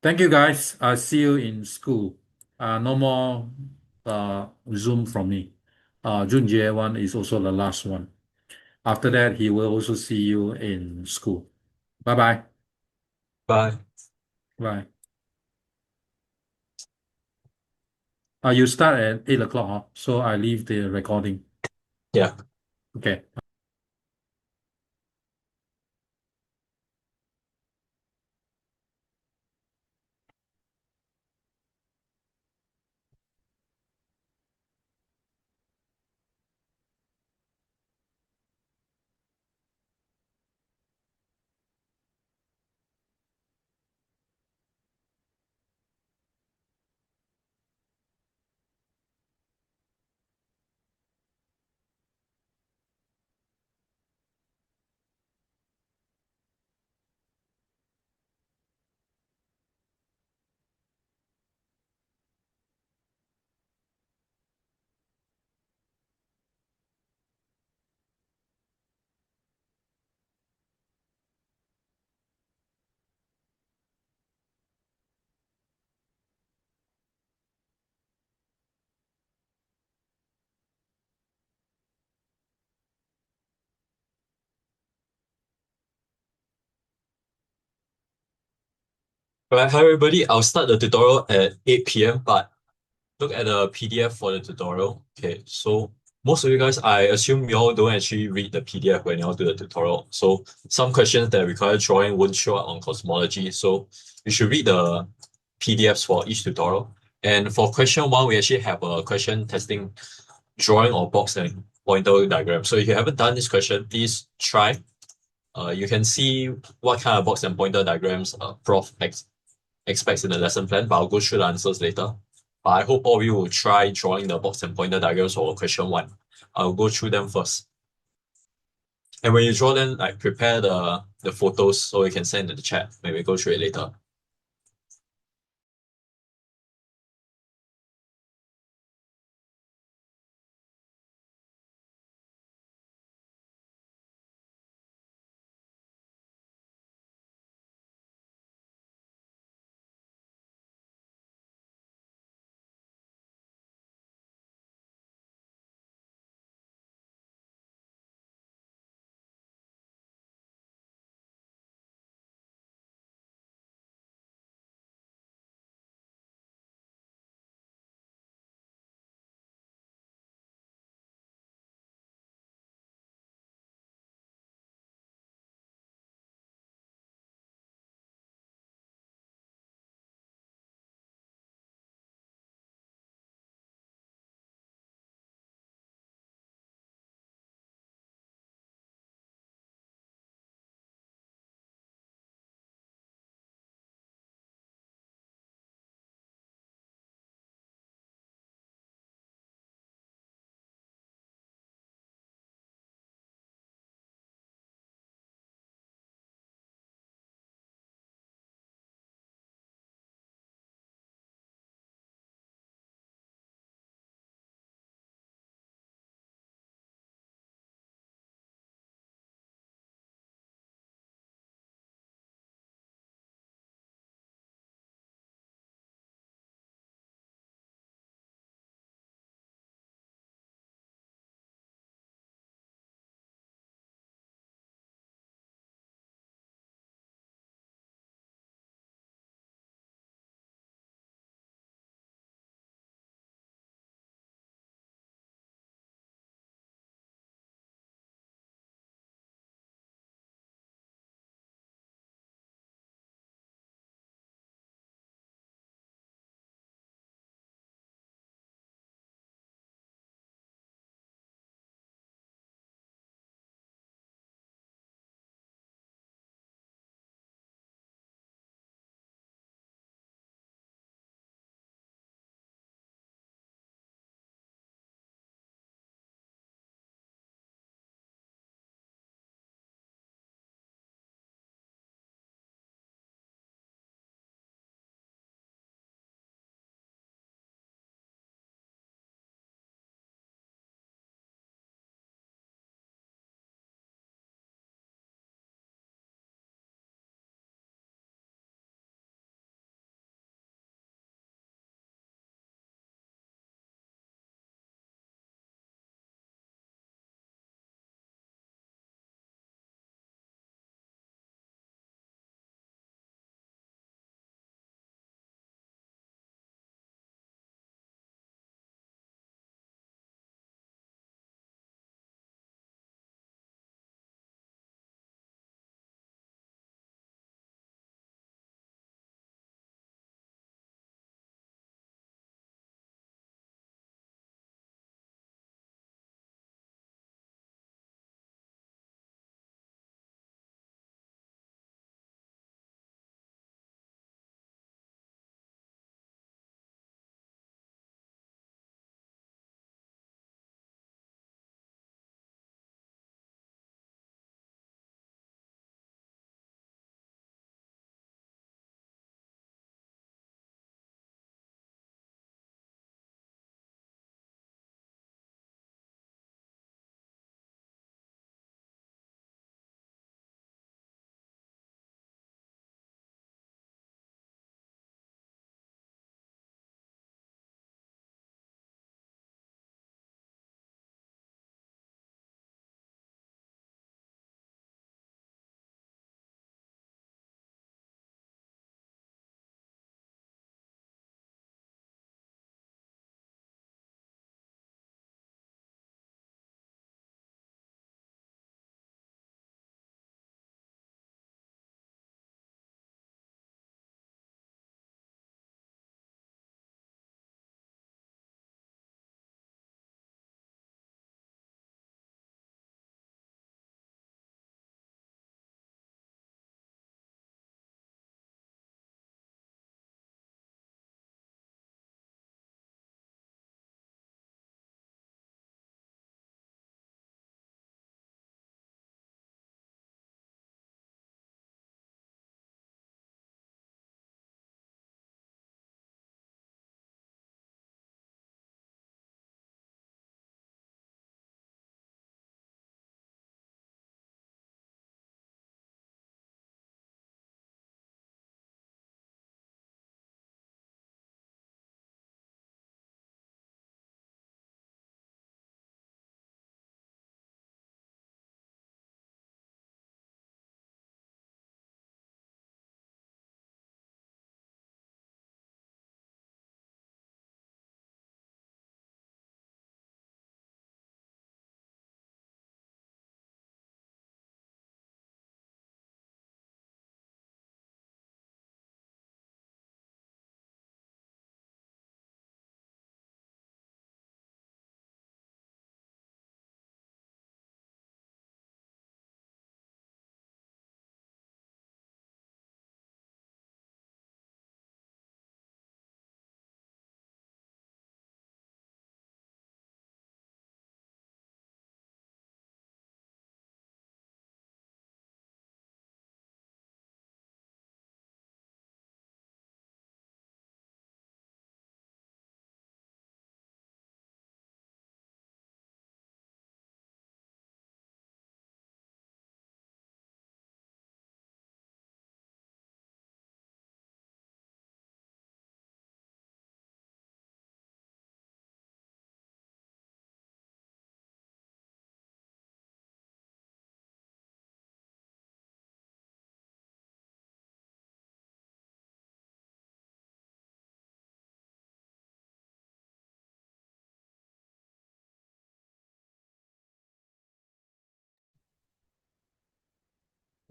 Speaker 1: Thank you guys. I'll see you in school. No more Zoom from me. Junjie one is also the last one. After that, he will also see you in school. Bye-bye.
Speaker 2: Bye.
Speaker 1: Bye. You start at 8 o'clock, huh? So I leave the recording.
Speaker 2: Yeah.
Speaker 1: Okay.
Speaker 2: Alright, hi everybody. I'll start the tutorial at 8 p.m. but look at the PDF for the tutorial. Okay, so most of you guys, I assume you all don't actually read the PDF when you all do the tutorial. So some questions that require drawing won't show up on cosmology. So you should read the PDFs for each tutorial. And for question one, we actually have a question testing drawing of box and pointer diagram. So if you haven't done this question, please try. You can see what kind of box and pointer diagrams Prof expects in the lesson plan, but I'll go through the answers later. But I hope all of you will try drawing the box and pointer diagrams for question one. I'll go through them first. And when you draw them, like prepare the photos so you can send in the chat when we go through it later.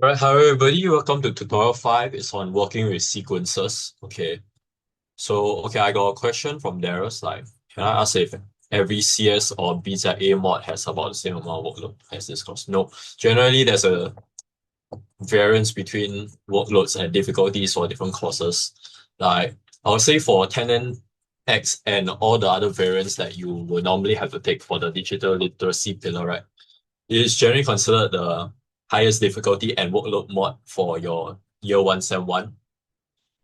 Speaker 2: Alright, hello everybody, welcome to tutorial 5. It's on working with sequences. Okay. So, I got a question from Darius, like, can I ask if every CS or BZA mod has about the same amount of workload as this course? No. Generally, there's a variance between workloads and difficulties for different courses. Like, I would say for 1010X and all the other variants that you would normally have to take for the digital literacy pillar, right? It is generally considered the highest difficulty and workload mod for your year 1 sem 1,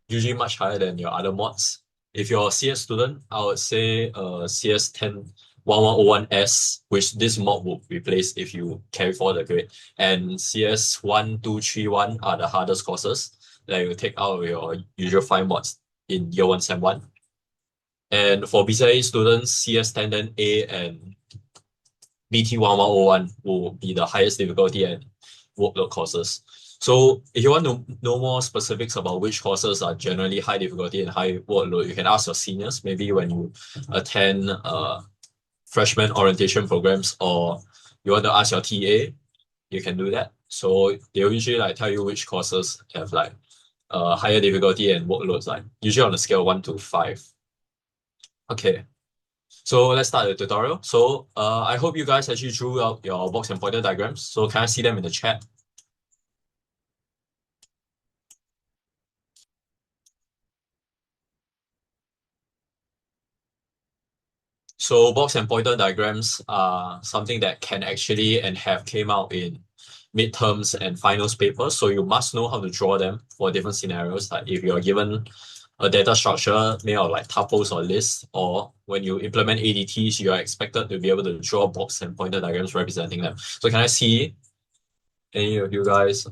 Speaker 2: usually much higher than your other mods. If you're a CS student, I would say CS101101S, which this mod would replace if you carry forward the grade, and CS1231 are the hardest courses that you take out of your usual 5 mods in year 1 sem 1. And for BCA students, CS1010A and BT1101 will be the highest difficulty and workload courses. So if you want to know more specifics about which courses are generally high difficulty and high workload, you can ask your seniors, maybe when you attend freshman orientation programs, or you want to ask your TA, you can do that. So they'll usually like tell you which courses have like higher difficulty and workloads, like usually on a scale 1 to 5. Okay. So let's start the tutorial. So I hope you guys actually drew out your box and pointer diagrams. So can I see them in the chat? So box and pointer diagrams are something that can actually and have came out in midterms and finals papers. So you must know how to draw them for different scenarios. Like if you're given a data structure made of like tuples or lists, or when you implement ADTs, you are expected to be able to draw box and pointer diagrams representing them. So can I see any of you guys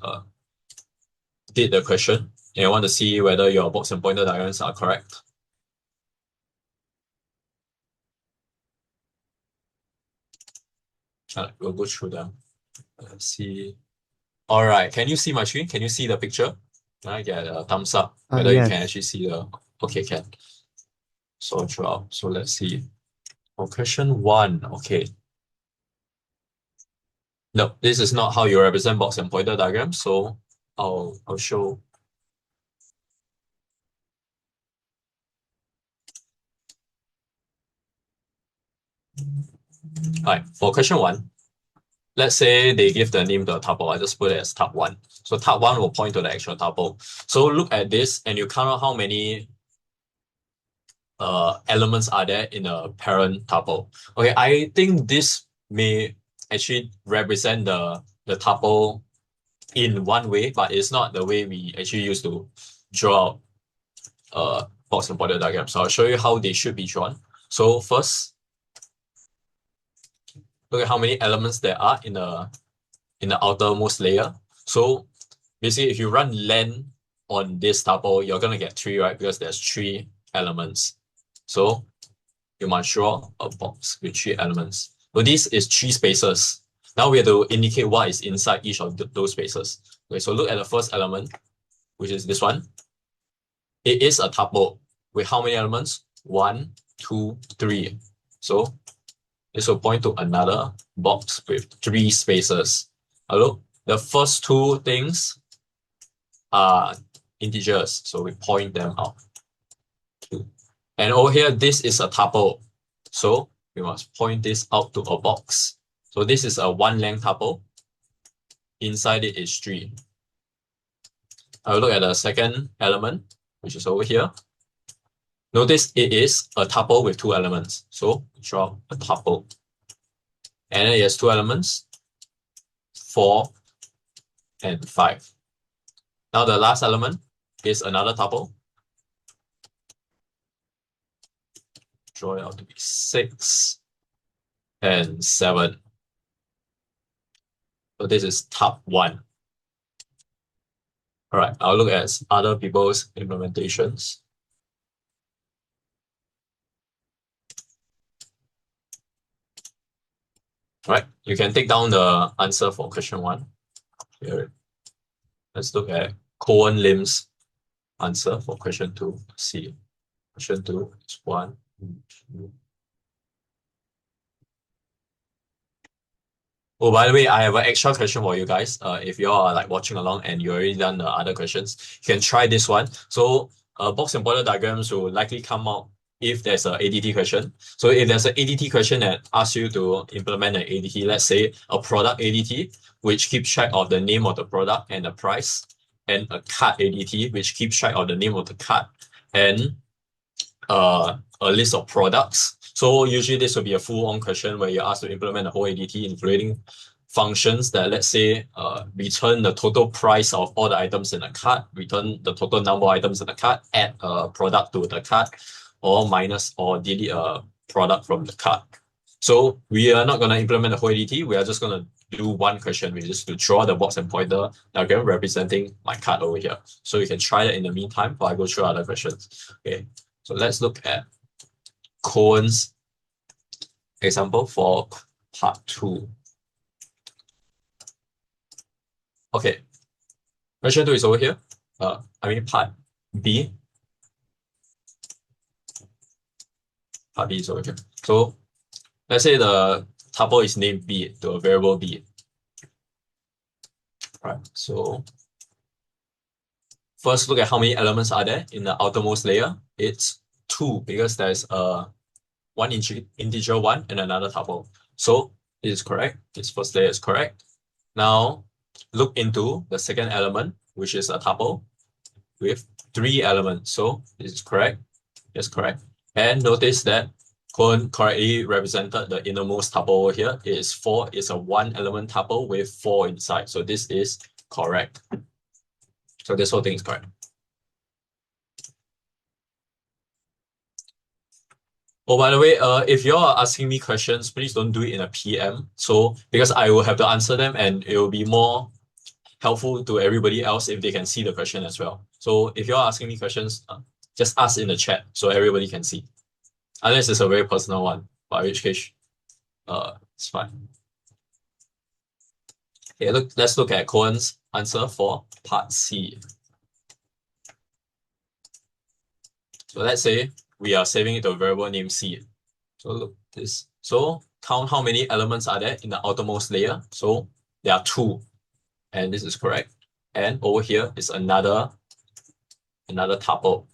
Speaker 2: did the question and I want to see whether your box and pointer diagrams are correct? We'll go through them. Let's see. All right, can you see my screen? Can you see the picture? Can I get a thumbs up whether you can
Speaker 3: Yes.
Speaker 2: actually see the... Okay, can. So throughout. So let's see. For question 1, okay. No, this is not how you represent box and pointer diagrams. So I'll show. All right, for question 1, let's say they give the name to a tuple. I just put it as tup1. So tup1 will point to the actual tuple. So look at this and you count out how many elements are there in a parent tuple. Okay, I think this may actually represent the tuple in one way, but it's not the way we actually used to draw out box and pointer diagram. So I'll show you how they should be drawn. So first, look at how many elements there are in the outermost layer. So basically, if you run len on this tuple, you're gonna get 3, right? Because there's 3 elements. So you must draw a box with 3 elements. So this is 3 spaces. Now we have to indicate what is inside each of those spaces. Okay, so look at the first element, which is this one. It is a tuple with how many elements? 1, 2, 3. So this will point to another box with 3 spaces. Look, the first 2 things are integers, so we point them out. 2. And over here, this is a tuple. So we must point this out to a box. So this is a 1 length tuple. Inside it is 3. I'll look at the second element, which is over here. Notice it is a tuple with 2 elements. So draw a tuple. And it has 2 elements, 4 and 5. Now the last element is another tuple. Draw it out to be 6 and 7. So this is tup1. All right, I'll look at other people's implementations. All right, you can take down the answer for question 1. Here. Let's look at Cohen Lim's answer for question 2. See, question 2 is 1, 2. Oh, by the way, I have an extra question for you guys. If you all are like watching along and you already done the other questions, you can try this one. So, box and border diagrams will likely come out if there's a ADT question. So, if there's an ADT question that asks you to implement an ADT, let's say a product ADT, which keeps track of the name of the product and the price, and a cart ADT, which keeps track of the name of the cart and a list of products. So usually this will be a full-on question where you're asked to implement a whole ADT, including functions that, let's say, return the total price of all the items in the cart, return the total number of items in the cart, add a product to the cart, or minus or delete a product from the cart. So we are not going to implement the whole ADT. We are just going to do one question, which is to draw the box and pointer diagram representing my cart over here. So you can try that in the meantime while I go through other questions. Okay. So let's look at Cohen's example for part 2. Okay, question 2 is over here. Part B. Part B is over here. So let's say the tuple is named B to a variable B. Right, so first look at how many elements are there in the outermost layer. It's 2 because there's one integer 1 and another tuple. So it is correct. This first layer is correct. Now look into the second element, which is a tuple with 3 elements. So this is correct. Yes, correct. And notice that Cohen correctly represented the innermost tuple over here. It is 4. It's a 1-element tuple with 4 inside. So this is correct. So this whole thing is correct. Oh, by the way, if you're asking me questions, please don't do it in a PM. So because I will have to answer them and it will be more helpful to everybody else if they can see the question as well. So if you're asking me questions, just ask in the chat so everybody can see. Unless it's a very personal one, by which case, it's fine. Okay, let's look at Cohen's answer for part C. So let's say we are saving it to a variable named C. So look this. So count how many elements are there in the outermost layer. So there are 2, and this is correct. And over here is another tuple.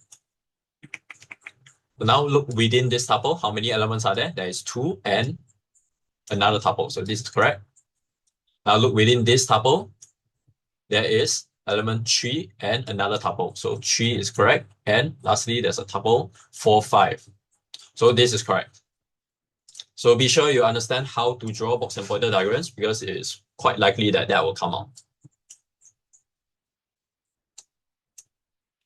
Speaker 2: So now look within this tuple, how many elements are there? There is 2 and another tuple. So this is correct. Now look within this tuple, there is element 3 and another tuple. So 3 is correct. And lastly, there's a tuple 4, 5. So this is correct. So be sure you understand how to draw box and pointer diagrams because it is quite likely that that will come out.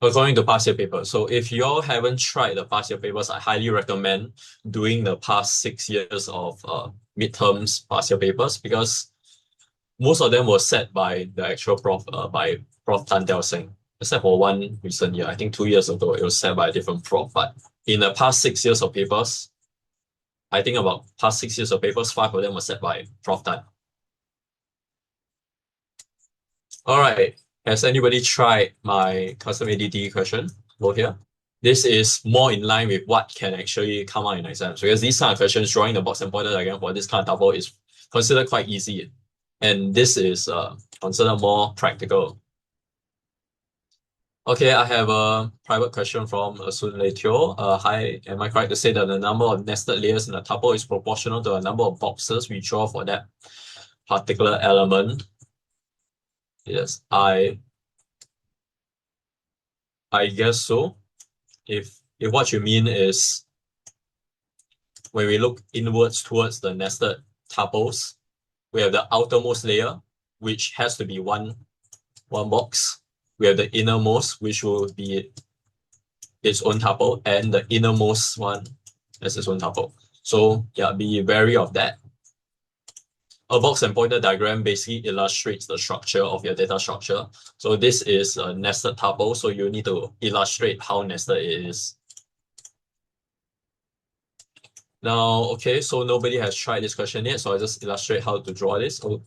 Speaker 2: According to past year papers. So if you all haven't tried the past year papers, I highly recommend doing the past 6 years of midterms past year papers because most of them were set by the actual prof, by Prof. Tan Teo Seng, except for one recent year. I think 2 years ago, it was set by a different prof. But in the past 6 years of papers, I think about past 6 years of papers, 5 of them were set by Prof. Tan. All right. Has anybody tried my custom ADT question over here? This is more in line with what can actually come out in exams because these kind of questions, drawing the box and pointer diagram for this kind of tuple is considered quite easy. And this is considered more practical. Okay, I have a private question from Sun Lei Teo. Hi, am I correct to say that the number of nested layers in a tuple is proportional to the number of boxes we draw for that particular element? Yes, I guess so. If what you mean is when we look inwards towards the nested tuples, we have the outermost layer, which has to be one box. We have the innermost, which will be its own tuple, and the innermost one has its own tuple. So yeah, be wary of that. A box and pointer diagram basically illustrates the structure of your data structure. So this is a nested tuple, so you need to illustrate how nested it is. Now, okay, so nobody has tried this question yet, so I'll just illustrate how to draw this. Oh.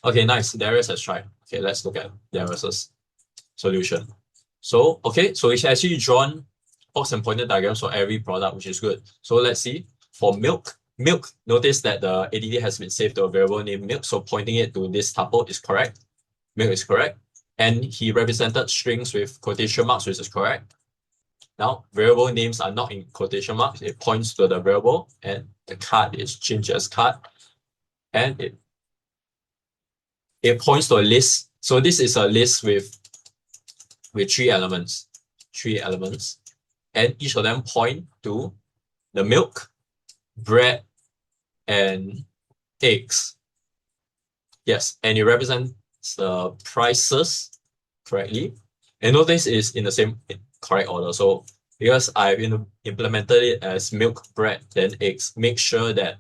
Speaker 2: Okay, nice. Darius has tried. Okay, let's look at Darius's solution. So, okay, so it's actually drawn box and pointer diagrams for every product, which is good. So let's see. For milk, milk, notice that the ADD has been saved to a variable named milk, so pointing it to this tuple is correct. Milk is correct. And he represented strings with quotation marks, which is correct. Now, variable names are not in quotation marks. It points to the variable, and the card is changed as card. And it points to a list. So this is a list with three elements. And each of them point to the milk, bread, and eggs. Yes, and it represents the prices correctly. And notice is in the same correct order. So because I've implemented it as milk, bread, then eggs, make sure that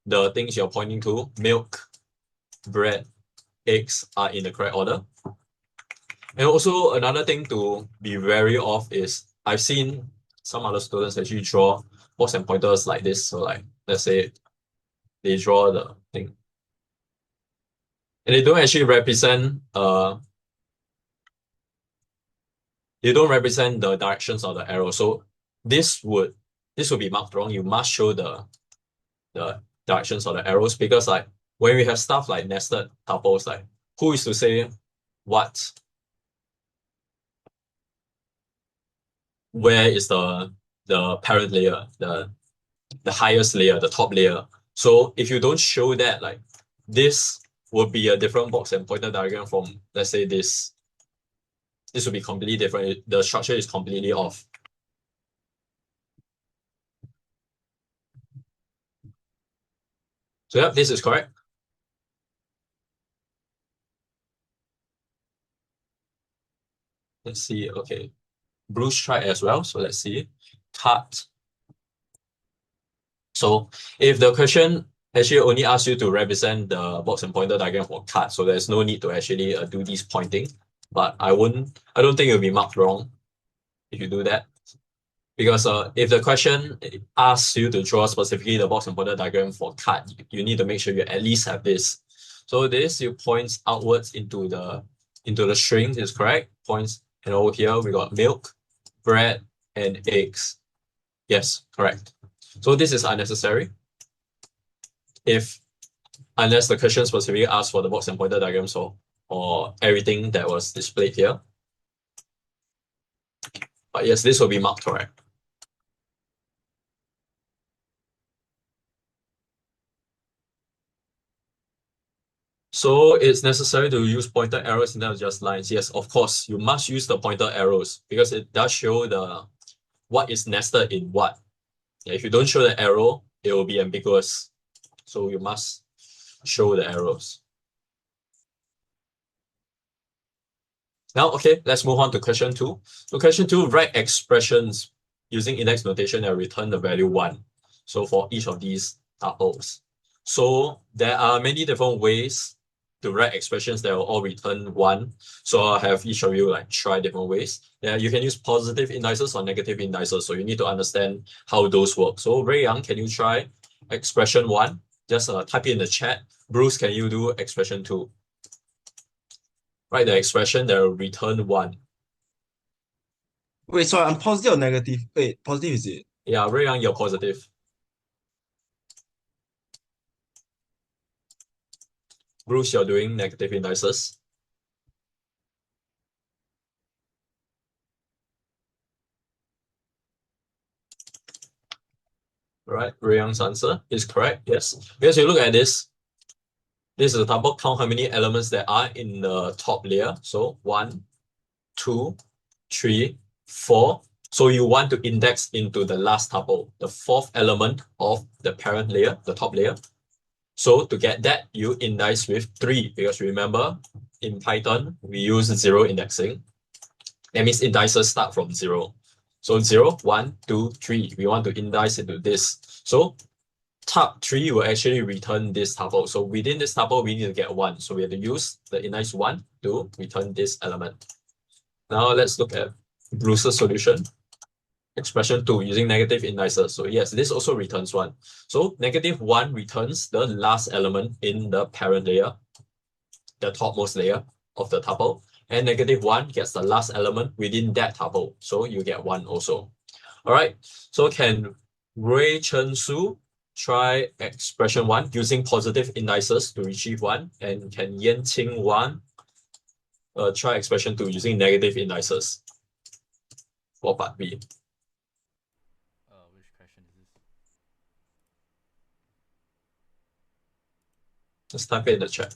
Speaker 2: the things you're pointing to, milk, bread, eggs, are in the correct order. And also another thing to be wary of is I've seen some other students actually draw box and pointers like this. So like, let's say they draw the thing. And they don't actually represent they don't represent the directions of the arrow. So this would be marked wrong. You must show the directions of the arrows, because like when we have stuff like nested tuples, like who is to say where is the parent layer, the highest layer, the top layer. So if you don't show that, like this would be a different box and pointer diagram from, let's say, this would be completely different. The structure is completely off. So yeah, this is correct. Let's see, okay. Bruce tried as well, so let's see. Cut. So if the question actually only asks you to represent the box and pointer diagram for cut, so there's no need to actually do this pointing. But I don't think it'll be marked wrong if you do that. Because if the question asks you to draw specifically the box and pointer diagram for cut, you need to make sure you at least have this. So this you points outwards into the string is correct. Points, and over here we got milk, bread, and eggs. Yes, correct. So this is unnecessary. Unless the question specifically asks for the box and pointer diagrams or everything that was displayed here. But yes, this will be marked correct. So it's necessary to use pointer arrows instead of just lines. Yes, of course, you must use the pointer arrows because it does show what is nested in what. If you don't show the arrow, it will be ambiguous. So you must show the arrows. Now, okay, let's move on to question 2. So question 2, write expressions using index notation and return the value 1. So for each of these tuples. So there are many different ways to write expressions that will all return 1. So I'll have each of you like try different ways. Yeah, you can use positive indices or negative indices. So you need to understand how those work. So Ray Young, can you try expression 1? Just type it in the chat. Bruce, can you do expression 2? Write the expression that will return 1.
Speaker 3: Wait, sorry, I'm positive or negative? Wait, positive is it?
Speaker 2: Yeah, Ray Young, you're positive. Bruce, you're doing negative indices. Right, Ray Young's answer is correct, yes. Because you look at this is a tuple, count how many elements there are in the top layer. So 1, 2, 3, 4. So you want to index into the last tuple, the fourth element of the parent layer, the top layer. So to get that, you index with 3, because remember, in Python, we use 0 indexing. That means indices start from 0. So 0, 1, 2, 3. We want to index into this. So tup 3 will actually return this tuple. So within this tuple, we need to get 1. So we have to use the index 1 to return this element. Now let's look at Bruce's solution. Expression 2 using negative indices. So yes, this also returns 1. So negative 1 returns the last element in the parent layer, the topmost layer of the tuple. And negative 1 gets the last element within that tuple. So you get 1 also. All right. So can Ray Chen Su try expression 1 using positive indices to retrieve 1, and can 验清 1 try expression 2 using negative indices for part B.
Speaker 4: Which question is this?
Speaker 2: Just type it in the chat.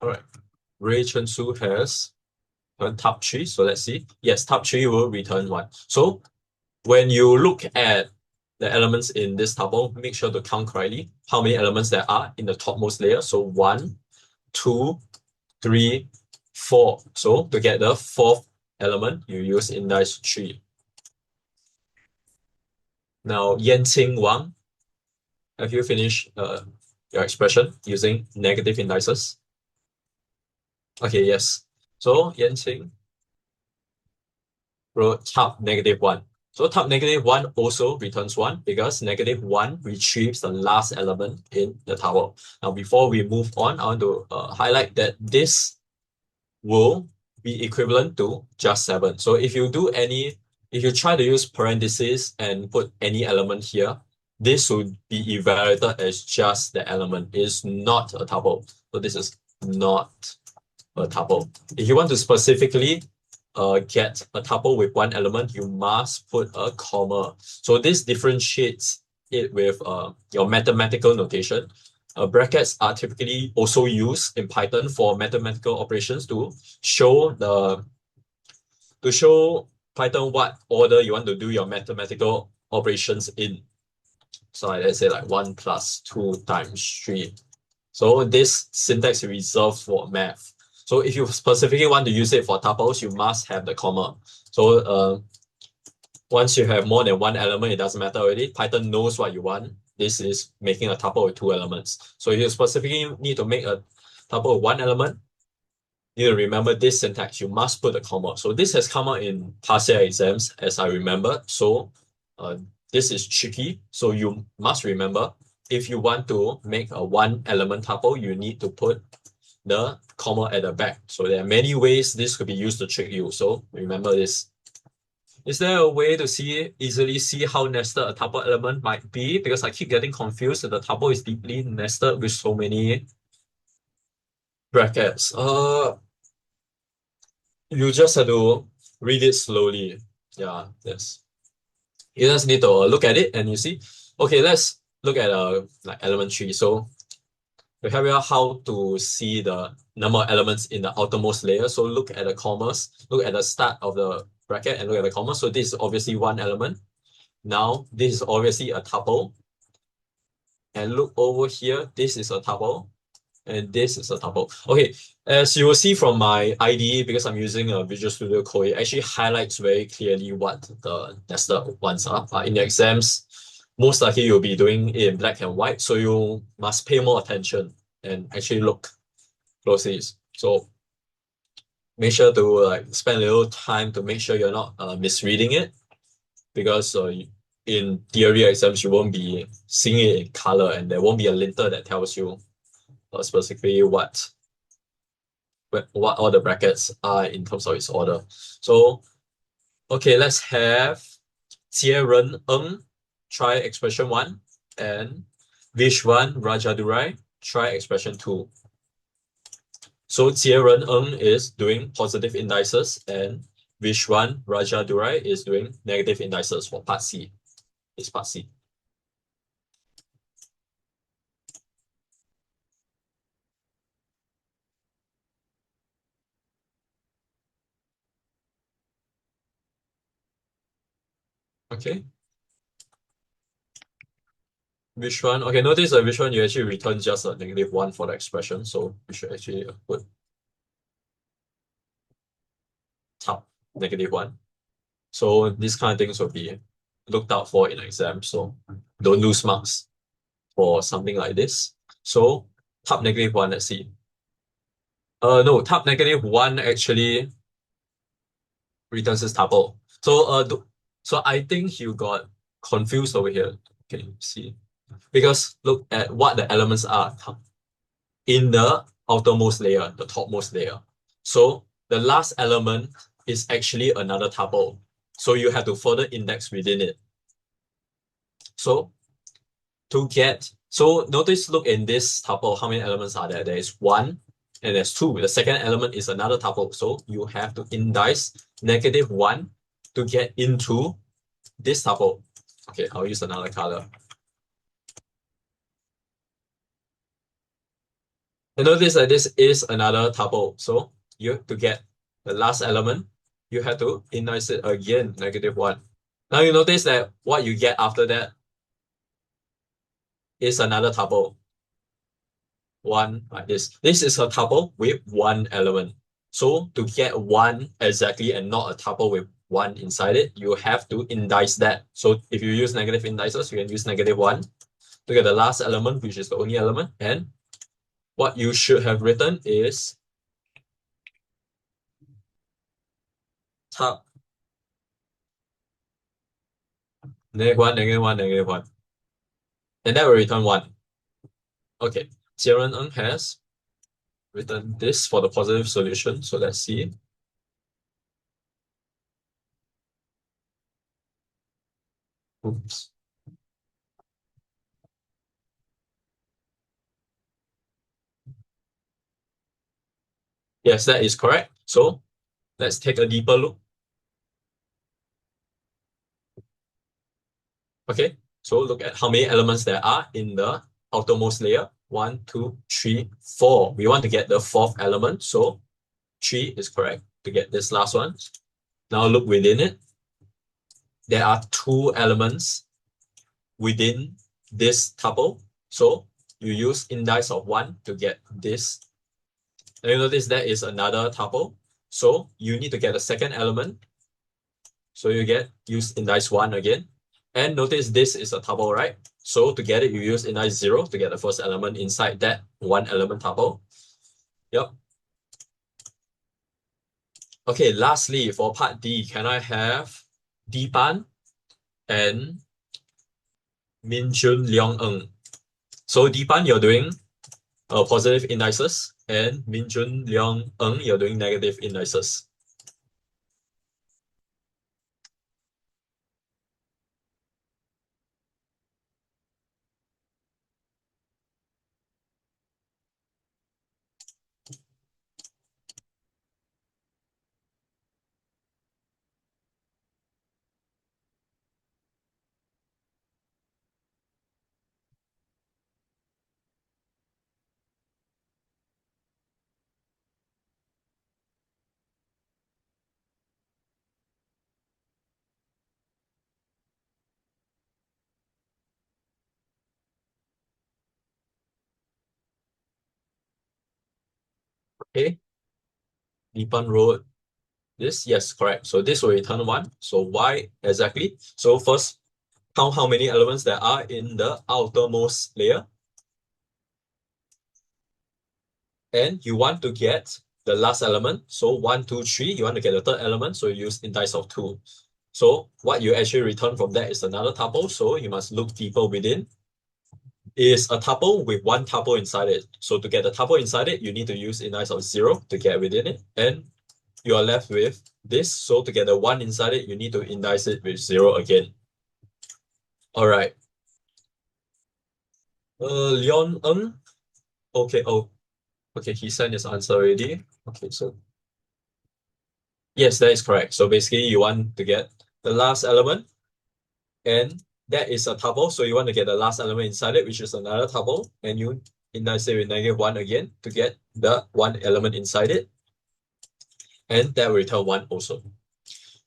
Speaker 2: All right. Ray Chen Su has top 3. So let's see. Yes, top 3 will return 1. So when you look at the elements in this tuple, make sure to count correctly how many elements there are in the topmost layer. So 1, 2, 3, 4. So to get the fourth element, you use index 3. Now, Yanqing Wang, have you finished your expression using negative indices? Okay, yes. So Yanqing wrote top -1. So top -1 also returns 1 because -1 retrieves the last element in the tuple. Now, before we move on, I want to highlight that this will be equivalent to just 7. So if you try to use parentheses and put any element here, this would be evaluated as just the element. It is not a tuple. So this is not a tuple. If you want to specifically get a tuple with one element, you must put a comma. So this differentiates it with your mathematical notation. Brackets are typically also used in Python for mathematical operations to show Python what order you want to do your mathematical operations in. So let's say like 1 plus 2 times 3. So this syntax is reserved for math. So if you specifically want to use it for tuples, you must have the comma. So once you have more than one element, it doesn't matter already. Python knows what you want. This is making a tuple with 2 elements. So if you specifically need to make a tuple with 1 element, you need to remember this syntax. You must put a comma. So this has come out in past year exams, as I remember. So this is tricky. So you must remember, if you want to make a 1 element tuple, you need to put the comma at the back. So there are many ways this could be used to trick you. So remember this. Is there a way to easily see how nested a tuple element might be? Because I keep getting confused that the tuple is deeply nested with so many brackets. You just have to read it slowly. Yeah, yes. You just need to look at it and you see. Okay, let's look at like element 3. So we have here how to see the number of elements in the outermost layer. So look at the commas, look at the start of the bracket and look at the comma. So this is obviously 1 element. Now this is obviously a tuple. And look over here, this is a tuple. And this is a tuple. Okay, as you will see from my IDE, because I'm using a Visual Studio Code, it actually highlights very clearly what the nested ones are. In the exams, most likely you'll be doing it in black and white, so you must pay more attention and actually look closely. So make sure to spend a little time to make sure you're not misreading it, because in theory exams you won't be seeing it in color and there won't be a linter that tells you specifically what all the brackets are in terms of its order. So okay, let's have Jie Ren Ng try expression 1 and Vishwan Rajadurai try expression 2. So Jie Ren Ng is doing positive indices and Vishwan Rajadurai is doing negative indices for part C. It's part C. Okay. Which one? Okay, notice that which one you actually return just a -1 for the expression, so we should actually put -1. So these kind of things will be looked out for in exam. So don't lose marks for something like this. So tab -1, let's see. No, tab -1 actually returns this tuple. So I think you got confused over here. Okay, see. Because look at what the elements are in the outermost layer, the topmost layer. So the last element is actually another tuple. So you have to further index within it. So notice, look in this tuple, how many elements are there? There is 1 and there's 2. The second element is another tuple. So you have to index -1 to get into this tuple. Okay, I'll use another color. And notice that this is another tuple. So to get the last element, you have to index it again, -1. Now you notice that what you get after that is another tuple. 1 like this. This is a tuple with 1 element. So to get 1 exactly and not a tuple with 1 inside it, you have to indice that. So if you use negative indices, you can use -1 to get the last element, which is the only element. And what you should have written is tab -1, -1, -1. And that will return 1. Okay, Jiren Ng has written this for the positive solution. So let's see. Oops. Yes, that is correct. So let's take a deeper look. Okay, so look at how many elements there are in the outermost layer. 1, 2, 3, 4. We want to get the 4th element. So 3 is correct to get this last one. Now look within it. There are 2 elements within this tuple. So you use index of 1 to get this. Now you notice that is another tuple. So you need to get the second element. So you use index 1 again. And notice this is a tuple, right? So to get it, you use index 0 to get the first element inside that 1 element tuple. Yep. Okay, lastly, for part D, can I have Dipan and Minjun Leong Ng? So Dipan, you're doing positive indices, and Minjun Leong Ng, you're doing negative indices. Okay, Dipan wrote this. Yes, correct. So this will return 1. So why exactly? So first, count how many elements there are in the outermost layer. And you want to get the last element. So 1, 2, 3, you want to get the third element. So you use indice of 2. So what you actually return from that is another tuple. So you must look deeper within. Is a tuple with 1 tuple inside it. So to get the tuple inside it, you need to use indice of 0 to get within it. And you are left with this. So to get the 1 inside it, you need to indice it with 0 again. All right. Leon Ng. Okay. Oh, okay. He sent his answer already. Okay. So yes, that is correct. So basically, you want to get the last element, and that is a tuple. So you want to get the last element inside it, which is another tuple, and you index it with -1 again to get the 1 element inside it, and that will return 1 also.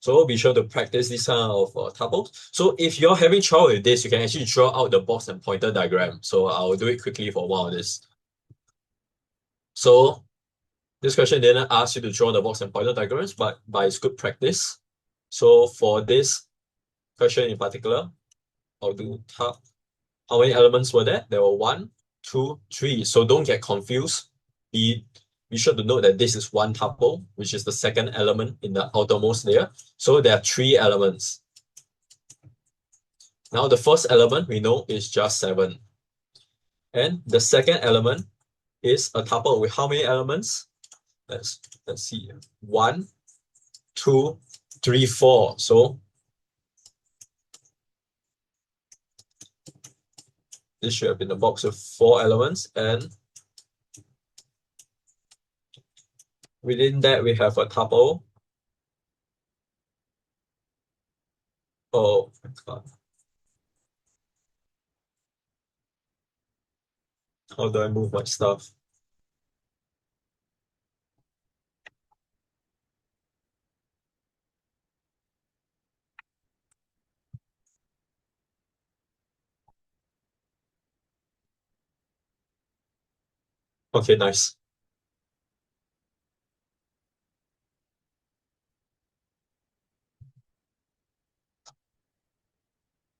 Speaker 2: So be sure to practice this kind of tuples. So if you're having trouble with this, you can actually draw out the box and pointer diagram. So I'll do it quickly for one of this. So This question didn't ask you to draw the box and pointer diagrams, but it's good practice. So for this question in particular, I'll do top. How many elements were there? There were 1, 2, 3. So don't get confused. Be sure to note that this is one tuple, which is the second element in the outermost layer. So there are 3 elements. Now the first element we know is just 7. And the second element is a tuple with how many elements? Let's see. 1, 2, 3, 4. So this should have been a box with 4 elements, and within that we have a tuple. Oh my God. How do I move my stuff? Okay, nice.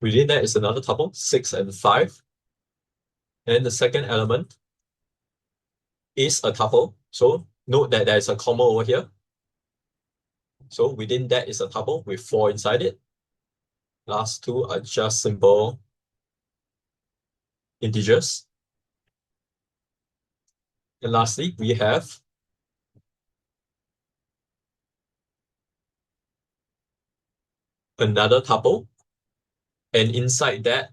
Speaker 2: Within that is another tuple, 6 and 5. And the second element is a tuple. So note that there is a comma over here. So within that is a tuple with 4 inside it. Last 2 are just simple integers. And lastly, we have another tuple. And inside that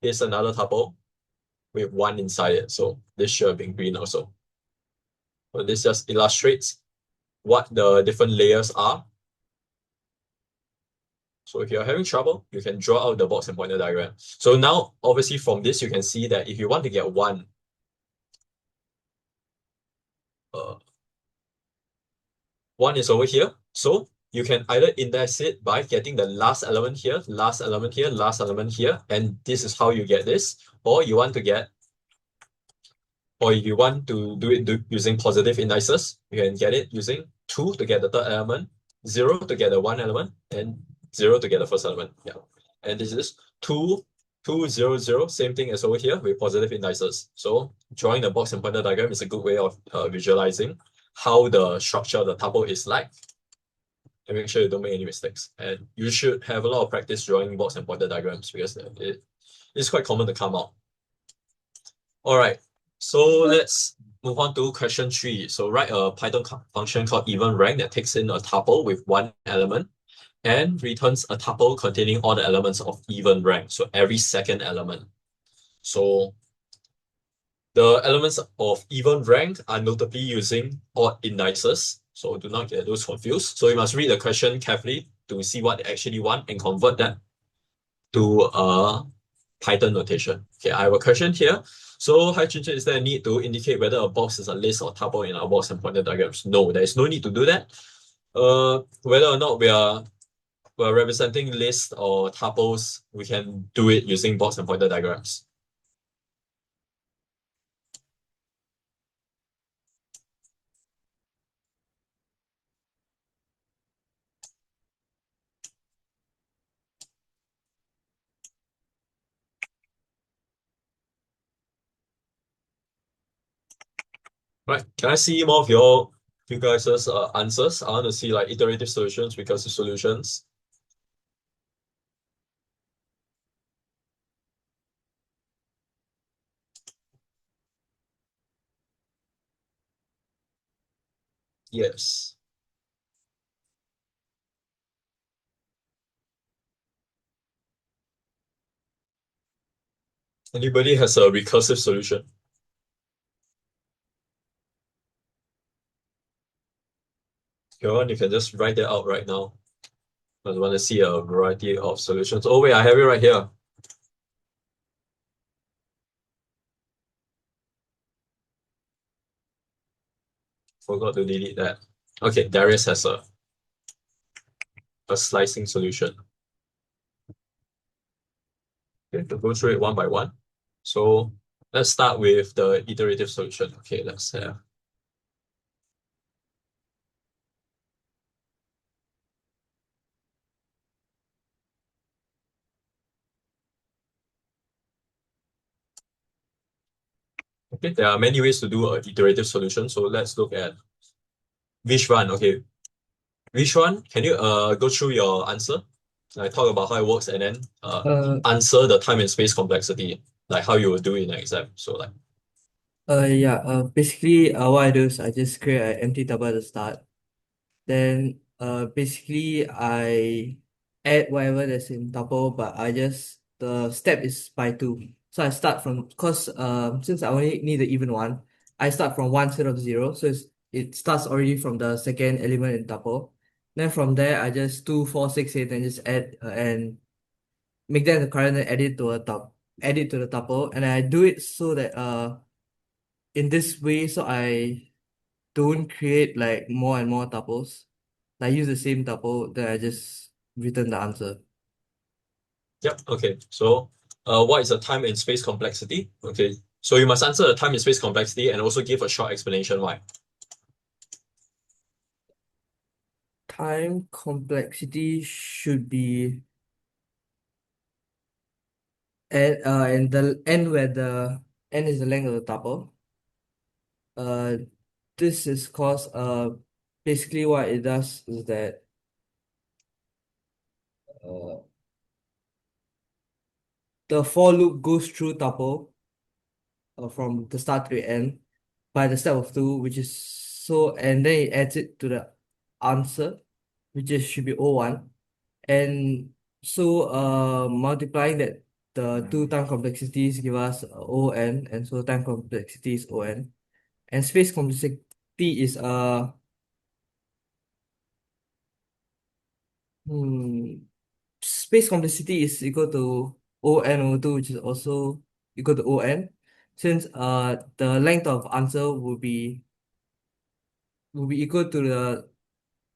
Speaker 2: is another tuple with 1 inside it. So this should have been green also. So this just illustrates what the different layers are. So if you're having trouble, you can draw out the box and pointer diagram. So now, obviously from this, you can see that if you want to get 1, 1 is over here. So you can either index it by getting the last element here, last element here, last element here, and this is how you get this. Or you want to get, or if you want to do it using positive indices, you can get it using 2 to get the third element, 0 to get the 1 element, and 0 to get the first element. Yeah. And this is 2, 2, 0, 0, same thing as over here with positive indices. So drawing the box and pointer diagram is a good way of visualizing how the structure of the tuple is like. And make sure you don't make any mistakes. And you should have a lot of practice drawing box and pointer diagrams because it's quite common to come out. All right, so let's move on to question 3. So write a Python function called even rank that takes in a tuple with 1 element and returns a tuple containing all the elements of even rank. So every second element. So the elements of even rank are notably using odd indices. So do not get those confused. So you must read the question carefully to see what they actually want and convert that to a Python notation. Okay, I have a question here. So, hi Chinchen, is there a need to indicate whether a box is a list or tuple in our box and pointer diagrams? No, there is no need to do that. Whether or not we're representing lists or tuples, we can do it using box and pointer diagrams. Right, can I see more of you guys' answers? I want to see like iterative solutions, recursive solutions. Yes. Anybody has a recursive solution? You can just write that out right now. I want to see a variety of solutions. Oh wait, I have it right here. Forgot to delete that. Okay, Darius has a slicing solution. Okay, to go through it one by one. So let's start with the iterative solution. Okay, let's have Okay, there are many ways to do an iterative solution. So let's look at which one. Okay, which one? Can you go through your answer? Like talk about how it works and then
Speaker 4: Uh,
Speaker 2: answer the time and space complexity, like how you will do it in an exam. So like
Speaker 4: yeah. Basically, what I do is I just create an empty tuple at the start. Then, basically, I add whatever that's in tuple, but the step is by two. So I start from, cause since I only need the even one, I start from one instead of zero. So it starts already from the second element in tuple. Then from there, I just 2, 4, 6, 8, and just add and make that the current and add it to the tuple. And I do it so that in this way, so I don't create like more and more tuples. I use the same tuple, then I just return the answer.
Speaker 2: yep, okay. So what is the time and space complexity? Okay. So you must answer the time and space complexity and also give a short explanation why.
Speaker 4: Time complexity should be and the n where the n is the length of the tuple. Uh, this is cause basically what it does is that uh the for loop goes through tuple from the start to the end by the step of two, which is so, and then it adds it to the answer, which is should be O1. And so multiplying that the two time complexities give us ON, and so time complexity is ON. And space complexity is hmm, space complexity is equal to ON over 2, which is also equal to ON, since the length of answer will be equal to the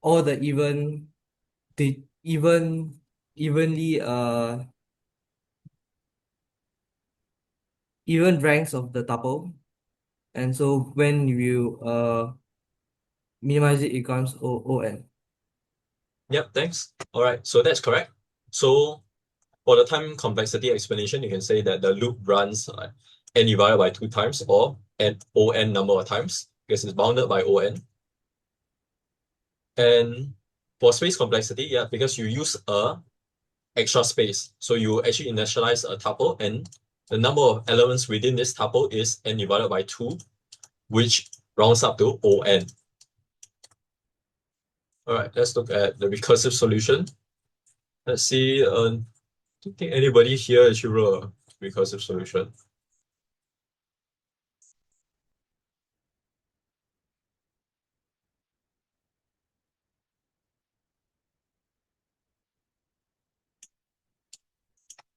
Speaker 4: all the evenly even ranks of the tuple. And so when you minimize it, it becomes ON.
Speaker 2: Yep, thanks. All right, so that's correct. So for the time complexity explanation, you can say that the loop runs n divided by 2 times or an on number of times because it's bounded by on. And for space complexity, yeah, because you use a extra space. So you actually initialize a tuple and the number of elements within this tuple is n divided by 2, which rounds up to on. All right, let's look at the recursive solution. Let's see, do you think anybody here actually wrote a recursive solution?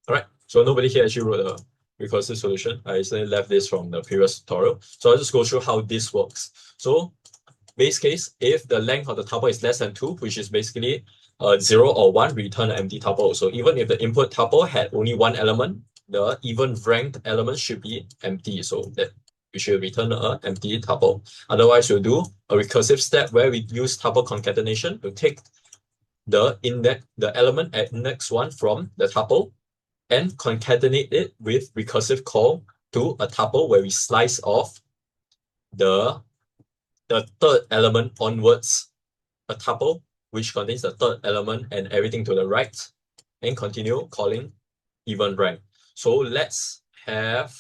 Speaker 2: All right, so nobody here actually wrote a recursive solution. I actually left this from the previous tutorial. So I'll just go through how this works. So base case, if the length of the tuple is less than 2, which is basically 0 or 1, return an empty tuple. So even if the input tuple had only one element, the even ranked element should be empty. So that we should return an empty tuple. Otherwise, we'll do a recursive step where we use tuple concatenation to take the element at index 1 from the tuple and concatenate it with recursive call to a tuple where we slice off the third element onwards, a tuple which contains the third element and everything to the right, and continue calling even rank. So let's have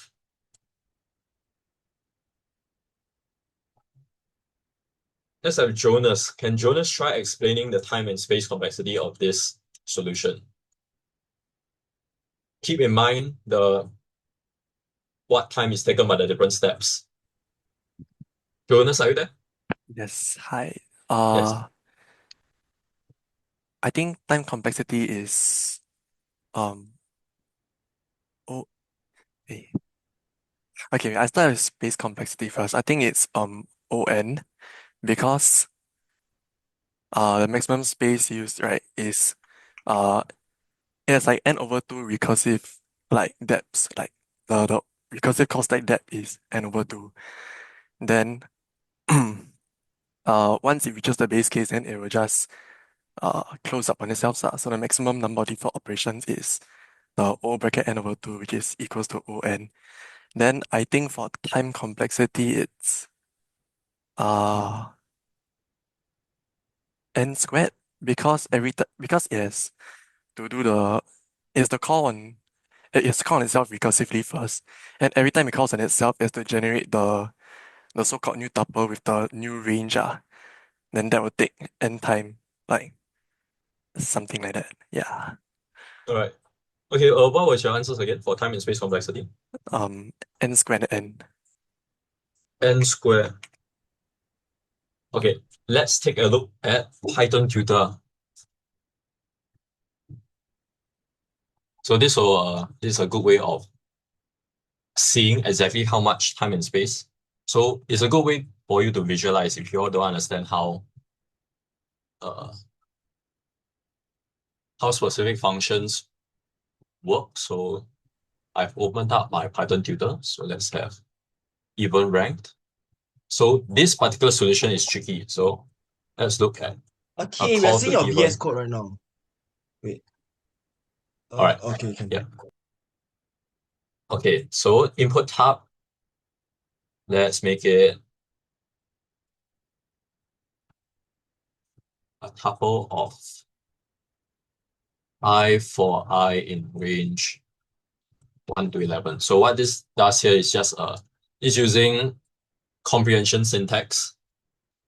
Speaker 2: Jonas. Can Jonas try explaining the time and space complexity of this solution? Keep in mind what time is taken by the different steps. Jonas, are you there?
Speaker 5: Yes, hi.
Speaker 2: Yes.
Speaker 5: I think time complexity is oh eh. Okay, I start with space complexity first. I think it's ON because the maximum space used, right, is uh it's like n over 2 recursive like depths, like the recursive call stack depth is n over 2. Then once it reaches the base case, then it will just close up on itself. So the maximum number of default operations is the O bracket n over 2, which is equals to ON. Then I think for time complexity, it's n squared because because it has to do it's the call on it's call on itself recursively first, and every time it calls on itself, it has to generate the so-called new tuple with the new range. Then that will take n time, like something like that. Yeah.
Speaker 2: All right. Okay, what was your answers again for time and space complexity?
Speaker 5: N squared n.
Speaker 2: N squared. Okay, let's take a look at Python tutor. So this is a good way of seeing exactly how much time and space. So it's a good way for you to visualize if you all don't understand how specific functions work. So I've opened up my Python tutor. So let's have even ranked. So this particular solution is tricky. So let's look at
Speaker 3: Okay, we are
Speaker 2: call
Speaker 3: seeing
Speaker 2: to
Speaker 3: your
Speaker 2: even.
Speaker 3: VS Code right now. Wait.
Speaker 2: All right.
Speaker 3: Okay, can.
Speaker 2: Yeah. Okay, so input tab. Let's make it a tuple of I for I in range 1 to 11. So what this does here is just it's using comprehension syntax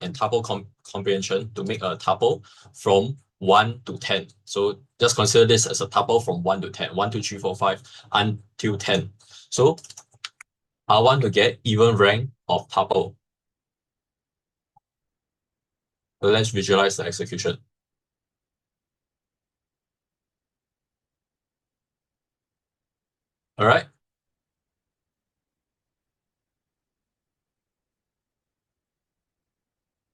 Speaker 2: and tuple comprehension to make a tuple from 1 to 10. So just consider this as a tuple from 1 to 10, 1, 2, 3, 4, 5 until 10. So I want to get even rank of tuple. So let's visualize the execution. All right.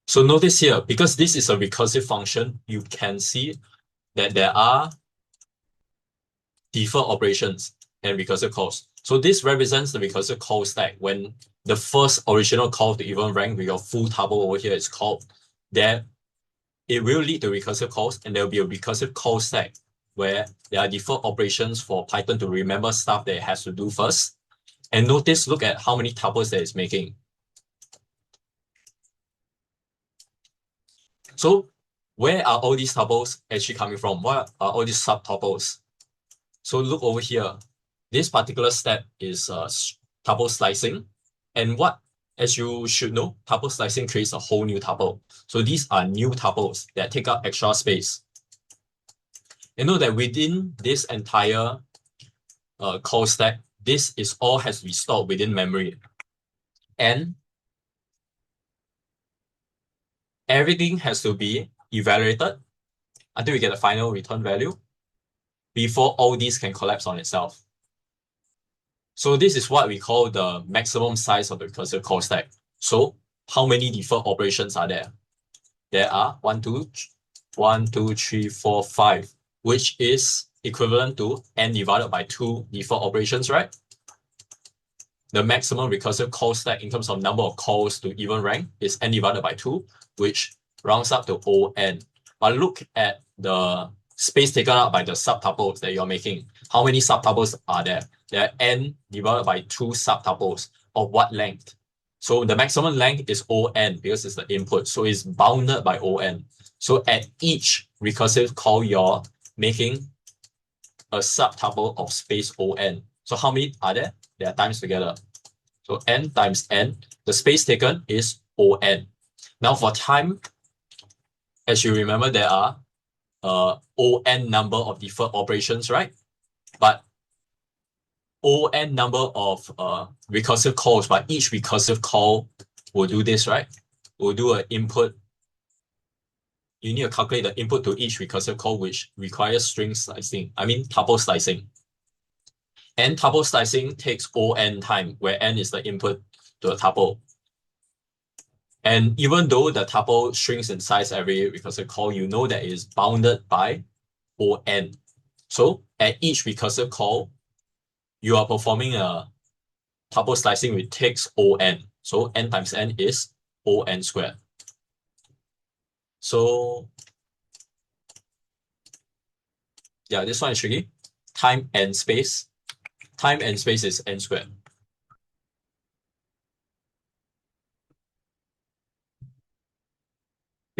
Speaker 2: So notice here, because this is a recursive function, you can see that there are defer operations and recursive calls. So this represents the recursive call stack. When the first original call to even rank with your full tuple over here is called, there it will lead to recursive calls, and there will be a recursive call stack where there are defer operations for Python to remember stuff that it has to do first. And notice, look at how many tuples that it's making. So where are all these tuples actually coming from? What are all these subtuples? So look over here. This particular step is tuple slicing. And what, as you should know, tuple slicing creates a whole new tuple. So these are new tuples that take up extra space. You know that within this entire call stack, this is all has to be stored within memory. And everything has to be evaluated until we get a final return value before all these can collapse on itself. So this is what we call the maximum size of the recursive call stack. So how many defer operations are there? There are 1, 2, 3, 4, 5, which is equivalent to n divided by 2 defer operations, right? The maximum recursive call stack in terms of number of calls to even rank is n divided by 2, which rounds up to O(n). But look at the space taken up by the subtuples that you're making. How many subtuples are there? There are n divided by 2 subtuples of what length? So the maximum length is O(n) because it's the input. So it's bounded by O(n). So at each recursive call, you're making a subtuple of space O(n). So how many are there? They are times together. So n times n, the space taken is O(n). Now for time, as you remember, there are O(n) number of deferred operations, right? But O(n) number of recursive calls, but each recursive call will do this, right? We'll do an input. You need to calculate the input to each recursive call, which requires string slicing. I mean tuple slicing. And tuple slicing takes O(n) time, where n is the input to a tuple. And even though the tuple shrinks in size every recursive call, you know that it is bounded by O(n). So at each recursive call, you are performing a tuple slicing which takes O(n). So n times n is O(n) squared. So yeah, this one is tricky. Time and space. Time and space is n squared.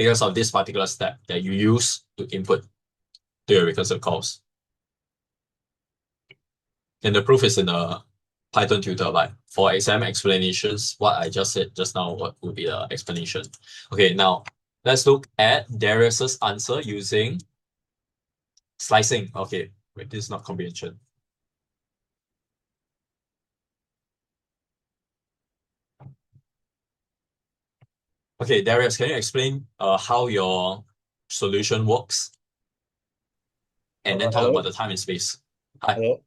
Speaker 2: because of this particular step that you use to input to your recursive calls. And the proof is in the Python tutor, but for exam explanations, what I just said just now, what would be the explanation? Okay, now let's look at Darius's answer using slicing. Okay, wait, this is not comprehension. Okay, Darius, can you explain how your solution works? And then talk
Speaker 6: Hello?
Speaker 2: about the time and space. Hi.
Speaker 6: Hello.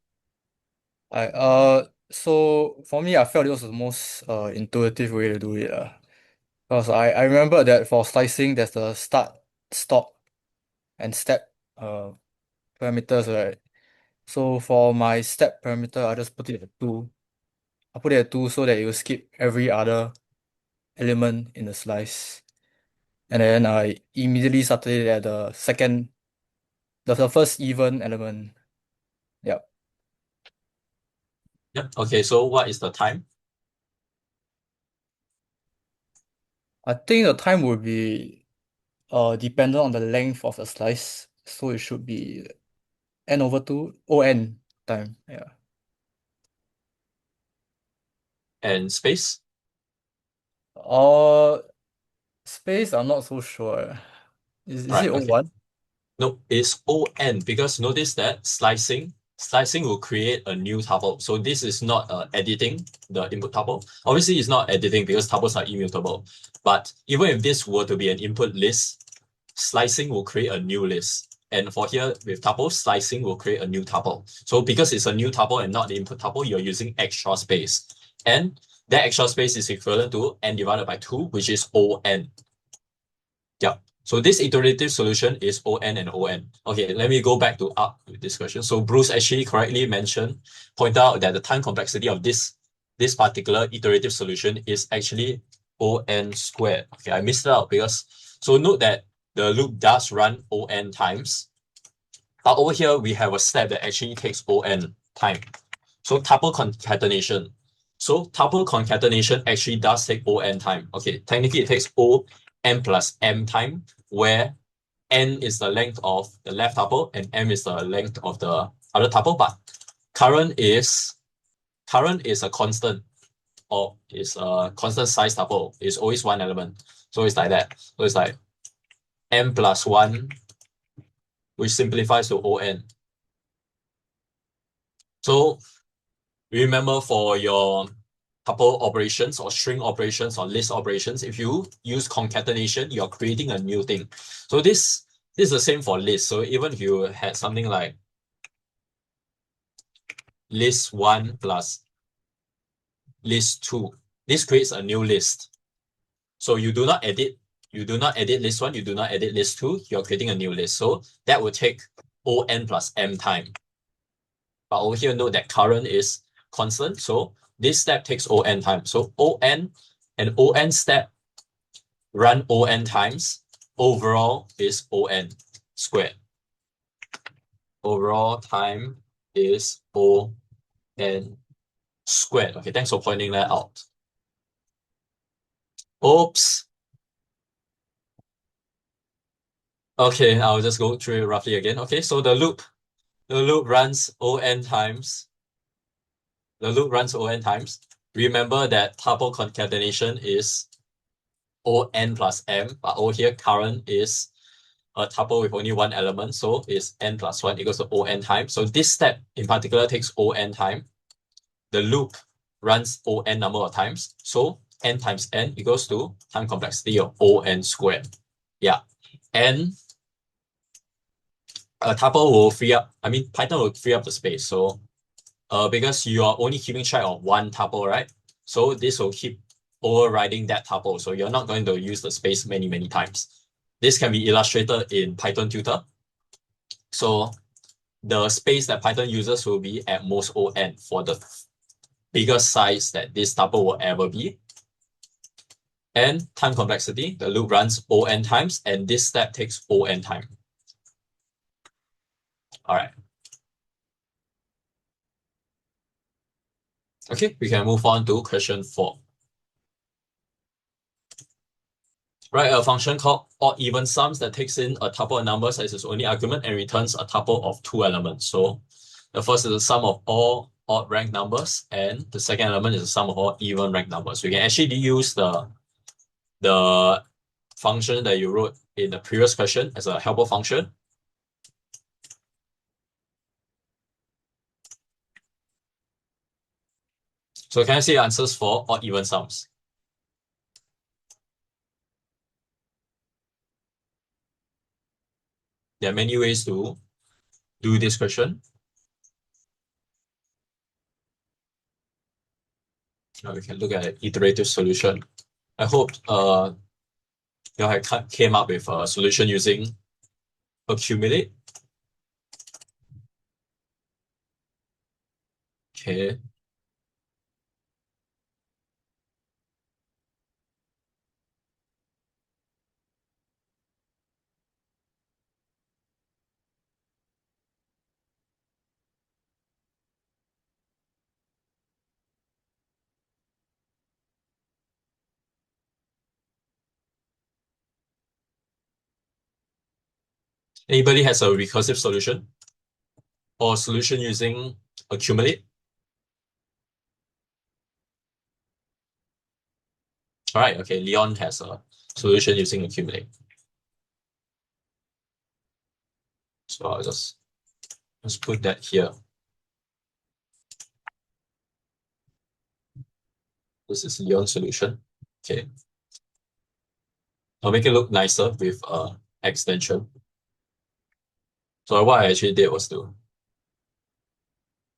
Speaker 6: Hi. So for me, I felt it was the most intuitive way to do it. Because I remember that for slicing, there's the start, stop, and step parameters, right? So for my step parameter, I just put it at 2. I put it at 2 so that it will skip every other element in the slice. And then I immediately started it at the first even element. Yep.
Speaker 2: Yep. Okay, so what is the time?
Speaker 6: I think the time would be dependent on the length of the slice. So it should be n/2 on time. Yeah.
Speaker 2: And space?
Speaker 6: Uh Space, I'm not so sure. Is
Speaker 2: Right,
Speaker 6: it
Speaker 2: okay.
Speaker 6: O1?
Speaker 2: No, it's on because notice that slicing will create a new tuple. So this is not editing the input tuple. Obviously, it's not editing because tuples are immutable. But even if this were to be an input list, slicing will create a new list. And for here, with tuples, slicing will create a new tuple. So because it's a new tuple and not the input tuple, you're using extra space. And that extra space is equivalent to n divided by 2, which is on. Yeah. So this iterative solution is on and on. Okay, let me go back to up with this question. So Bruce actually correctly point out that the time complexity of this particular iterative solution is actually on squared. Okay, I missed it out because, so note that the loop does run on times, but over here we have a step that actually takes on time. So tuple concatenation. So tuple concatenation actually does take on time. Okay, technically it takes on plus m time, where n is the length of the left tuple and m is the length of the other tuple, but current is a constant, or is a constant size tuple. It's always one element. So it's like that. So it's like m plus 1, which simplifies to on. So remember, for your tuple operations or string operations or list operations, if you use concatenation, you're creating a new thing. So this is the same for list. So even if you had something like list 1 plus list 2, this creates a new list. So you do not edit list 1, you do not edit list 2, you're creating a new list. So that will take on plus m time. But over here, note that current is constant. So this step takes on time. So on and on step run on times. Overall is on squared. Overall time is on squared. Okay, thanks for pointing that out. Oops. Okay, I'll just go through it roughly again. Okay, so the loop runs on times. The loop runs on times. Remember that tuple concatenation is on plus m, but over here current is a tuple with only one element, so it's n plus 1 equals to on time. So this step in particular takes on time. The loop runs on number of times, so n times n equals to time complexity of on squared. Yeah, and a tuple will Python will free up the space. So because you are only keeping track of one tuple, right? So this will keep overriding that tuple. So you're not going to use the space many, many times. This can be illustrated in Python tutor. So the space that Python uses will be at most on for the biggest size that this tuple will ever be. And time complexity, the loop runs on times, and this step takes on time. All right. Okay, we can move on to question 4. Write a function called odd even sums that takes in a tuple of numbers as its only argument and returns a tuple of 2 elements. So the first is the sum of all odd rank numbers, and the second element is the sum of all even rank numbers. We can actually use the function that you wrote in the previous question as a helper function. So can I see answers for odd even sums? There are many ways to do this question. Now we can look at an iterative solution. I hope you all came up with a solution using accumulate. Okay. Anybody has a recursive solution or solution using accumulate? All right, okay, Leon has a solution using accumulate. So I'll just put that here. This is Leon's solution. Okay. I'll make it look nicer with extension. So what I actually did was to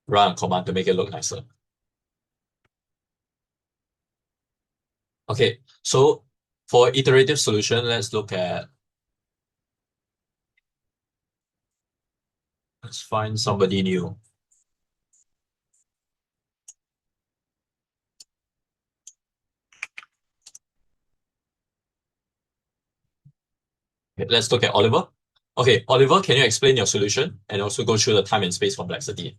Speaker 2: run a command to make it look nicer. Okay, so for iterative solution, let's find somebody new. Okay, let's look at Oliver. Okay, Oliver, can you explain your solution and also go through the time and space complexity?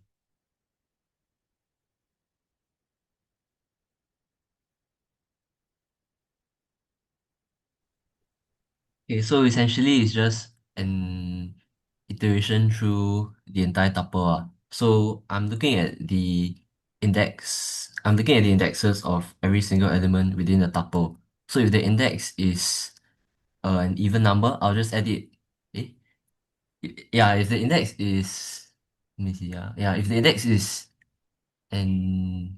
Speaker 7: Okay, so essentially it's just an iteration through the entire tuple. So I'm looking at the indexes of every single element within the tuple. So if the index is an even number, I'll just add it. Yeah, if the index is, let me see, yeah, if the index is an,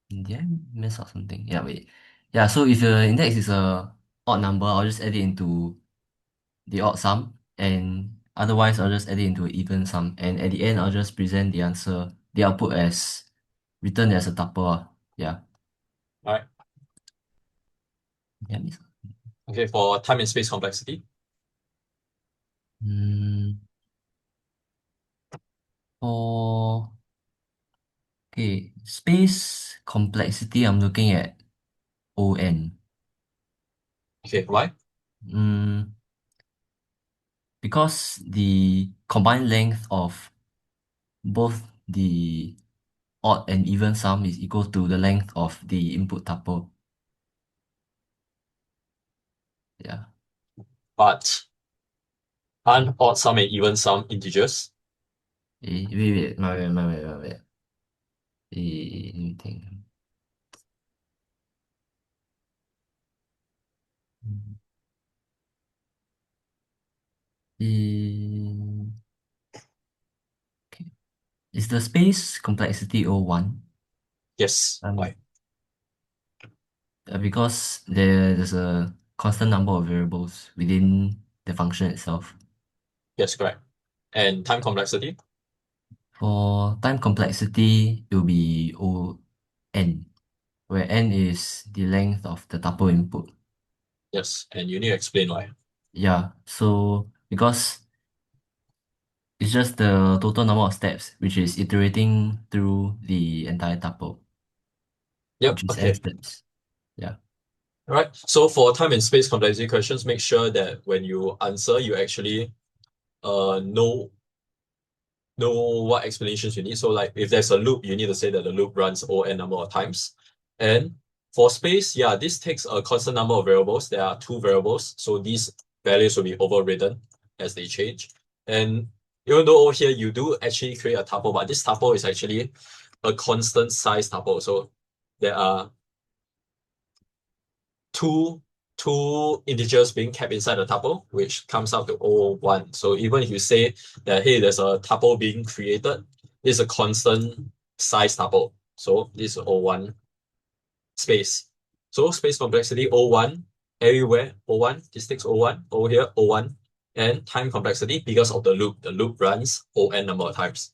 Speaker 7: did I mess up something? Yeah, wait. Yeah, so if the index is a odd number, I'll just add it into the odd sum, and otherwise I'll just add it into an even sum, and at the end I'll just present the answer, the output as written as a tuple. Yeah.
Speaker 2: All right.
Speaker 7: Yeah.
Speaker 2: Okay, for time and space complexity.
Speaker 7: For space complexity, I'm looking at ON.
Speaker 2: Okay, why?
Speaker 7: Because the combined length of both the odd and even sum is equal to the length of the input tuple. Yeah.
Speaker 2: But aren't odd sum and even sum integers?
Speaker 7: Wait, wait. Let me think. Okay. Is the space complexity O1?
Speaker 2: Yes. Why?
Speaker 7: Because there's a constant number of variables within the function itself.
Speaker 2: Yes, correct. And time complexity?
Speaker 7: For time complexity, it will be ON, where n is the length of the tuple input.
Speaker 2: Yes, and you need to explain why.
Speaker 7: Yeah, so because it's just the total number of steps, which is iterating through the entire tuple,
Speaker 2: Yep,
Speaker 7: which is n
Speaker 2: okay.
Speaker 7: steps. Yeah.
Speaker 2: All right. So for time and space complexity questions, make sure that when you answer, you actually know what explanations you need. So like if there's a loop, you need to say that the loop runs O n number of times. And For space, yeah, this takes a constant number of variables. There are two variables, so these values will be overridden as they change. And even though over here you do actually create a tuple, but this tuple is actually a constant size tuple. So there are two integers being kept inside the tuple, which comes out to O1. So even if you say that, hey, there's a tuple being created, it's a constant size tuple. So this is O1 space. So space complexity O1 everywhere, O1, this takes O1, over here, O1, and time complexity because of the loop. The loop runs On number of times.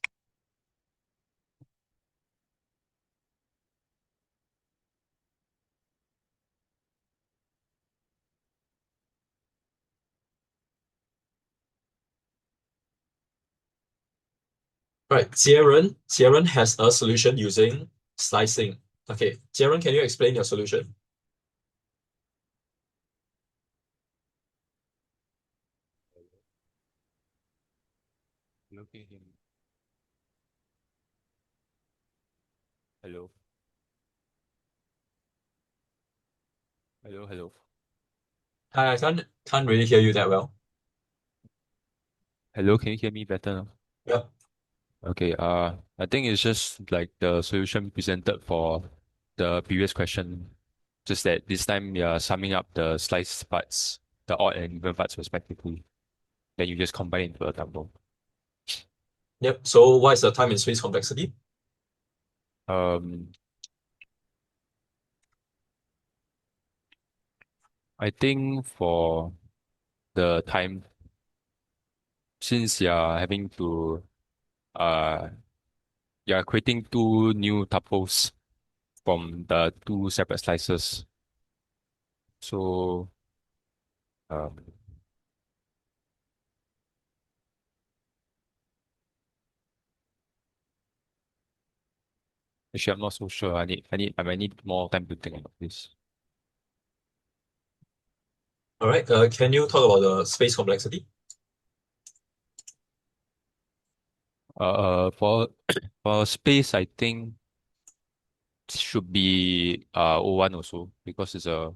Speaker 2: Right, Jieren has a solution using slicing. Okay, Jieren, can you explain your solution?
Speaker 8: Hello, can you hear me? Hello. Hello.
Speaker 2: Hi, I can't really hear you that well.
Speaker 8: Hello, can you hear me better now?
Speaker 2: Yep.
Speaker 8: Okay, I think it's just like the solution presented for the previous question, just that this time you're summing up the sliced parts, the odd and even parts respectively. Then you just combine into a tuple.
Speaker 2: Yep. So what is the time and space complexity?
Speaker 8: I think for the time, since you're having to uh you're creating two new tuples from the two separate slices. So um actually I'm not so sure. I might need more time to think about this.
Speaker 2: All right. Can you talk about the space complexity?
Speaker 8: For for space, I think should be O1 also because you're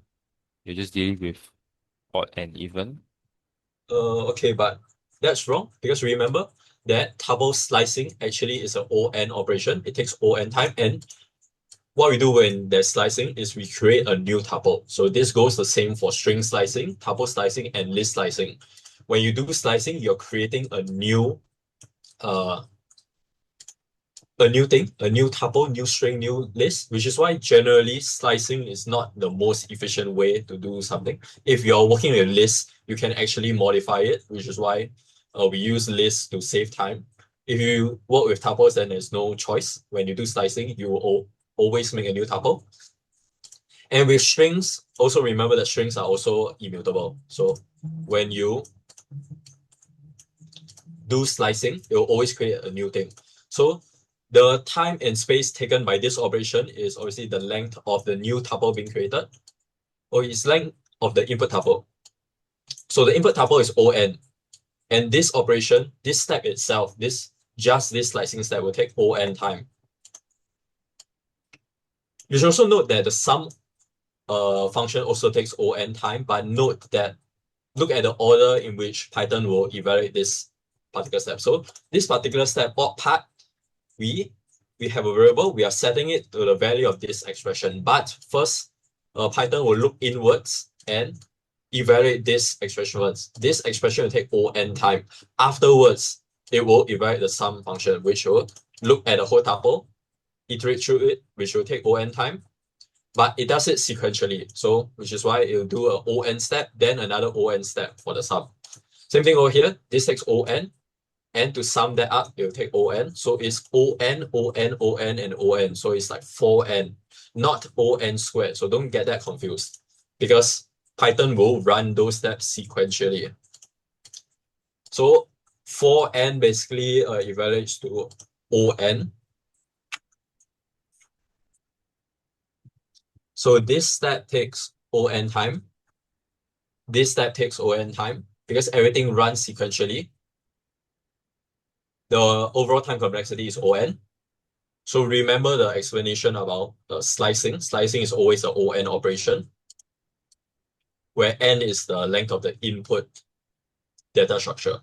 Speaker 8: just dealing with odd and even.
Speaker 2: Okay, but that's wrong because remember that tuple slicing actually is an ON operation. It takes ON time, and what we do when there's slicing is we create a new tuple. So this goes the same for string slicing, tuple slicing, and list slicing. When you do slicing, you're creating a new thing, a new tuple, new string, new list, which is why generally slicing is not the most efficient way to do something. If you're working with lists, you can actually modify it, which is why we use lists to save time. If you work with tuples, then there's no choice. When you do slicing, you will always make a new tuple. And with strings, also remember that strings are also immutable. So when you do slicing, it will always create a new thing. So the time and space taken by this operation is obviously the length of the new tuple being created, or its length of the input tuple. So the input tuple is ON, and this operation, this step itself, this slicing step will take ON time. You should also note that the sum function also takes ON time, but note that look at the order in which Python will evaluate this particular step. So this particular step, odd part, we have a variable, we are setting it to the value of this expression. But first, Python will look inwards and evaluate this expression once. This expression will take ON time. Afterwards, it will evaluate the sum function, which will look at the whole tuple, iterate through it, which will take ON time. But it does it sequentially. So, which is why it will do a ON step, then another ON step for the sum. Same thing over here. This takes ON. And to sum that up, it will take ON. So it's ON, ON, ON, and ON. So it's like 4N, not ON squared. So don't get that confused because Python will run those steps sequentially. So 4N basically evaluates to ON. So this step takes ON time. This step takes ON time because everything runs sequentially. The overall time complexity is ON. So remember the explanation about slicing. Slicing is always an ON operation, where n is the length of the input data structure.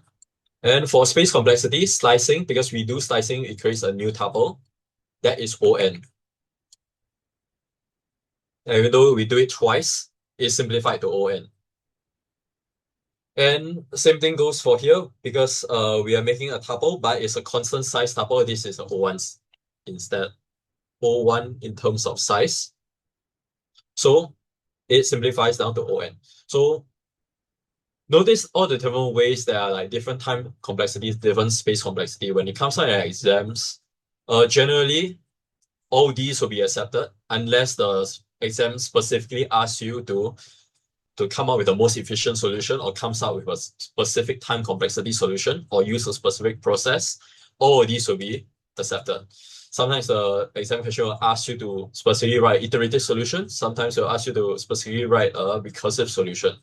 Speaker 2: And for space complexity, slicing, because we do slicing, it creates a new tuple. That is ON. And even though we do it twice, it's simplified to ON. And same thing goes for here, because we are making a tuple, but it's a constant size tuple. This is a O1 instead. O1 in terms of size. So it simplifies down to ON. So notice all the different ways there are like different time complexities, different space complexity. When it comes out in exams, generally all these will be accepted unless the exam specifically asks you to come up with the most efficient solution or comes out with a specific time complexity solution or use a specific process. All of these will be accepted. Sometimes the exam question will ask you to specifically write iterative solution. Sometimes it will ask you to specifically write a recursive solution.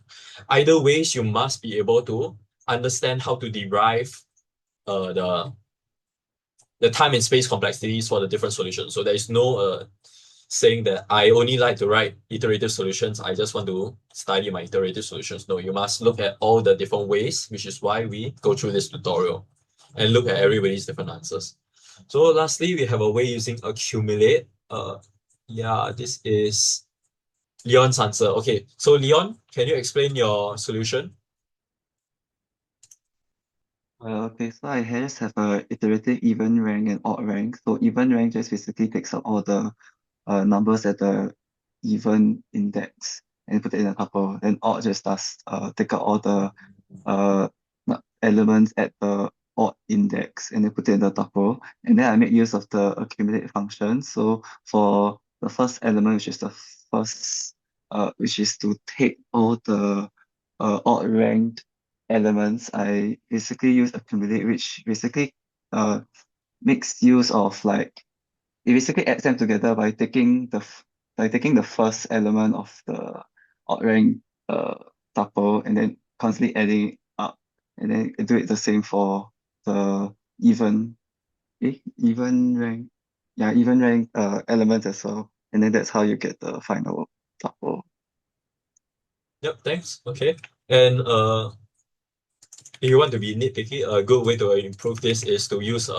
Speaker 2: Either ways, you must be able to understand how to derive the time and space complexities for the different solutions. So there is no saying that I only like to write iterative solutions. I just want to study my iterative solutions. No, you must look at all the different ways, which is why we go through this tutorial and look at everybody's different answers. So lastly, we have a way using accumulate. Yeah, this is Leon's answer. Okay, so Leon, can you explain your solution?
Speaker 9: Okay, so I just have a iterative even rank and odd rank. So even rank just basically takes up all the numbers at the even index and put it in a tuple. Then odd just does take out all the elements at the odd index and then put it in the tuple. And then I make use of the accumulate function. So for the first element, which is the first, which is to take all the odd ranked elements, I basically use accumulate, which basically makes use of like it basically adds them together by taking the first element of the odd rank tuple and then constantly adding it up, and then do it the same for the even rank elements as well, and then that's how you get the final tuple.
Speaker 2: Yep, thanks. Okay. And if you want to be nitpicky, a good way to improve this is to use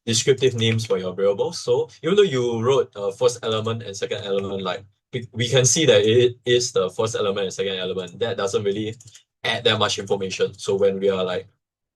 Speaker 2: descriptive names for your variables. So even though you wrote first element and second element, like we can see that it is the first element and second element. That doesn't really add that much information. So when we are like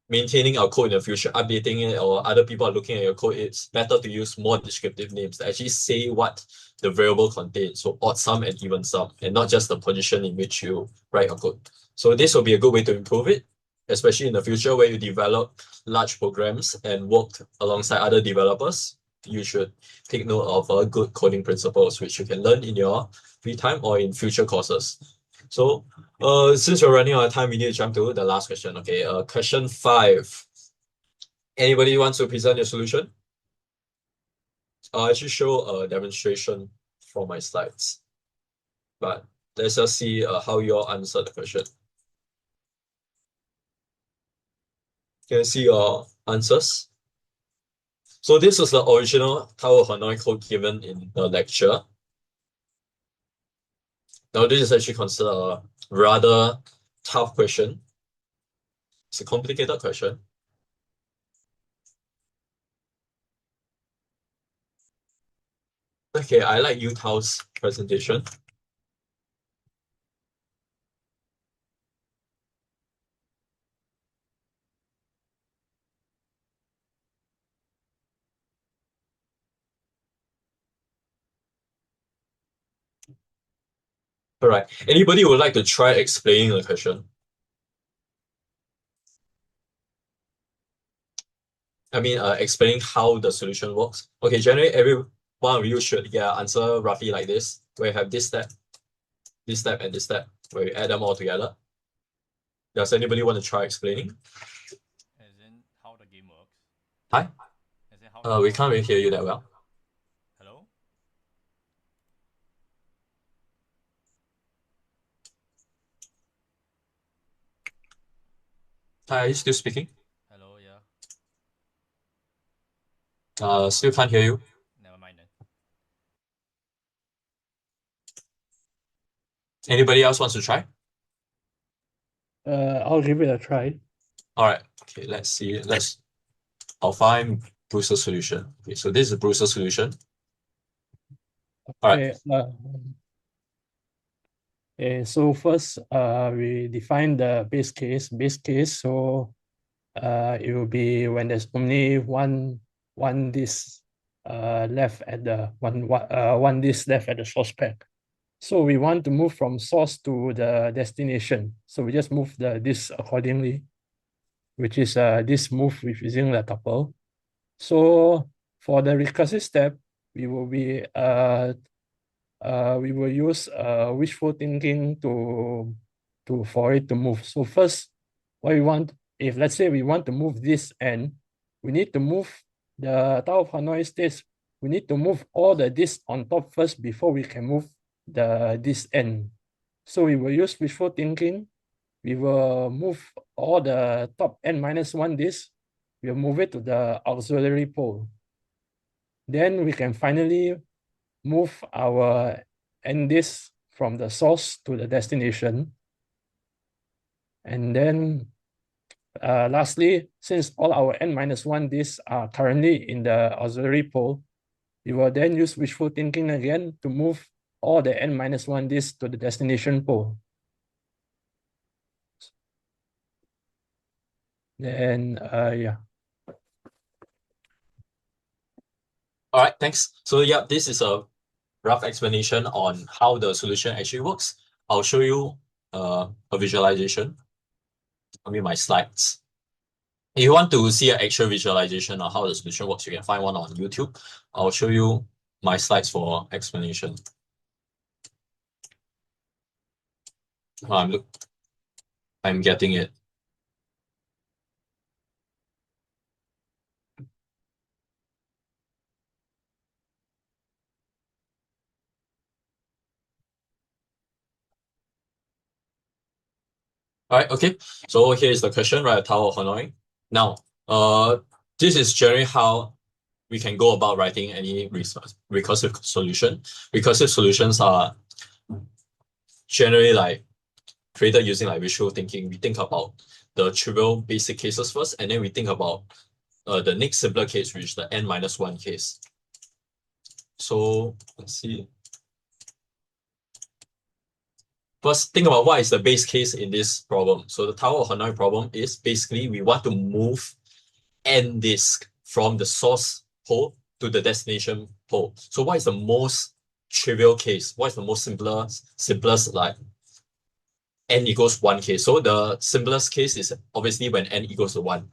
Speaker 2: maintaining our code in the future, updating it, or other people are looking at your code, it's better to use more descriptive names that actually say what the variable contains. So odd sum and even sum, and not just the position in which you write your code. So this will be a good way to improve it, especially in the future where you develop large programs and work alongside other developers. You should take note of good coding principles, which you can learn in your free time or in future courses. So since we're running out of time, we need to jump to the last question. Okay, question 5. Anybody wants to present your solution? I'll actually show a demonstration from my slides. But let's just see how you all answer the question. Can you see your answers? So this is the original Tower of Hanoi code given in the lecture. Now this is actually considered a rather tough question. It's a complicated question. Okay, I like Tao's presentation. All right. Anybody would like to try explaining the question? I mean, explaining how the solution works. Okay, generally every one of you should get an answer roughly like this, where you have this step, and this step, where you add them all together. Does anybody want to try explaining?
Speaker 10: As in how the game works.
Speaker 2: Hi?
Speaker 10: As in how
Speaker 2: we can't really hear you that well.
Speaker 10: Hello?
Speaker 2: Hi, are you still speaking?
Speaker 10: Hello, yeah.
Speaker 2: Still can't hear you. Anybody else wants to try?
Speaker 11: I'll give it a try.
Speaker 2: All right. Okay, let's see. I'll find Bruce's solution. Okay, so this is Bruce's solution. All right.
Speaker 11: Okay, so first we define the base case. So it will be when there's only one disk left at the one disk left at the source pack. So we want to move from source to the destination. So we just move the disk accordingly, which is this move with using the tuple. So for the recursive step, we will use wishful thinking for it to move. So first, what we want, if let's say we want to move this n, we need to move the Tower of Hanoi states, we need to move all the disks on top first before we can move this n. So we will use wishful thinking. We will move all the top n-1 disks. We'll move it to the auxiliary pole. Then we can finally move our n disk from the source to the destination. And then lastly, since all our n-1 disks are currently in the auxiliary pole, we will then use wishful thinking again to move all the n-1 disks to the destination pole. Then, yeah.
Speaker 2: All right, thanks. So yeah, this is a rough explanation on how the solution actually works. I'll show you a visualization. My slides. If you want to see an actual visualization of how the solution works, you can find one on YouTube. I'll show you my slides for explanation. I'm getting it. All right, okay. So here's the question, right? Tower of Hanoi. Now, this is generally how we can go about writing any recursive solution. Recursive solutions are generally like created using like visual thinking. We think about the trivial basic cases first, and then we think about the next simpler case, which is the n-1 case. So let's see. First, think about what is the base case in this problem. So the Tower of Hanoi problem is basically we want to move n disk from the source pole to the destination pole. So what is the most trivial case? What is the most simplest like n equals 1 case? So the simplest case is obviously when n equals to 1.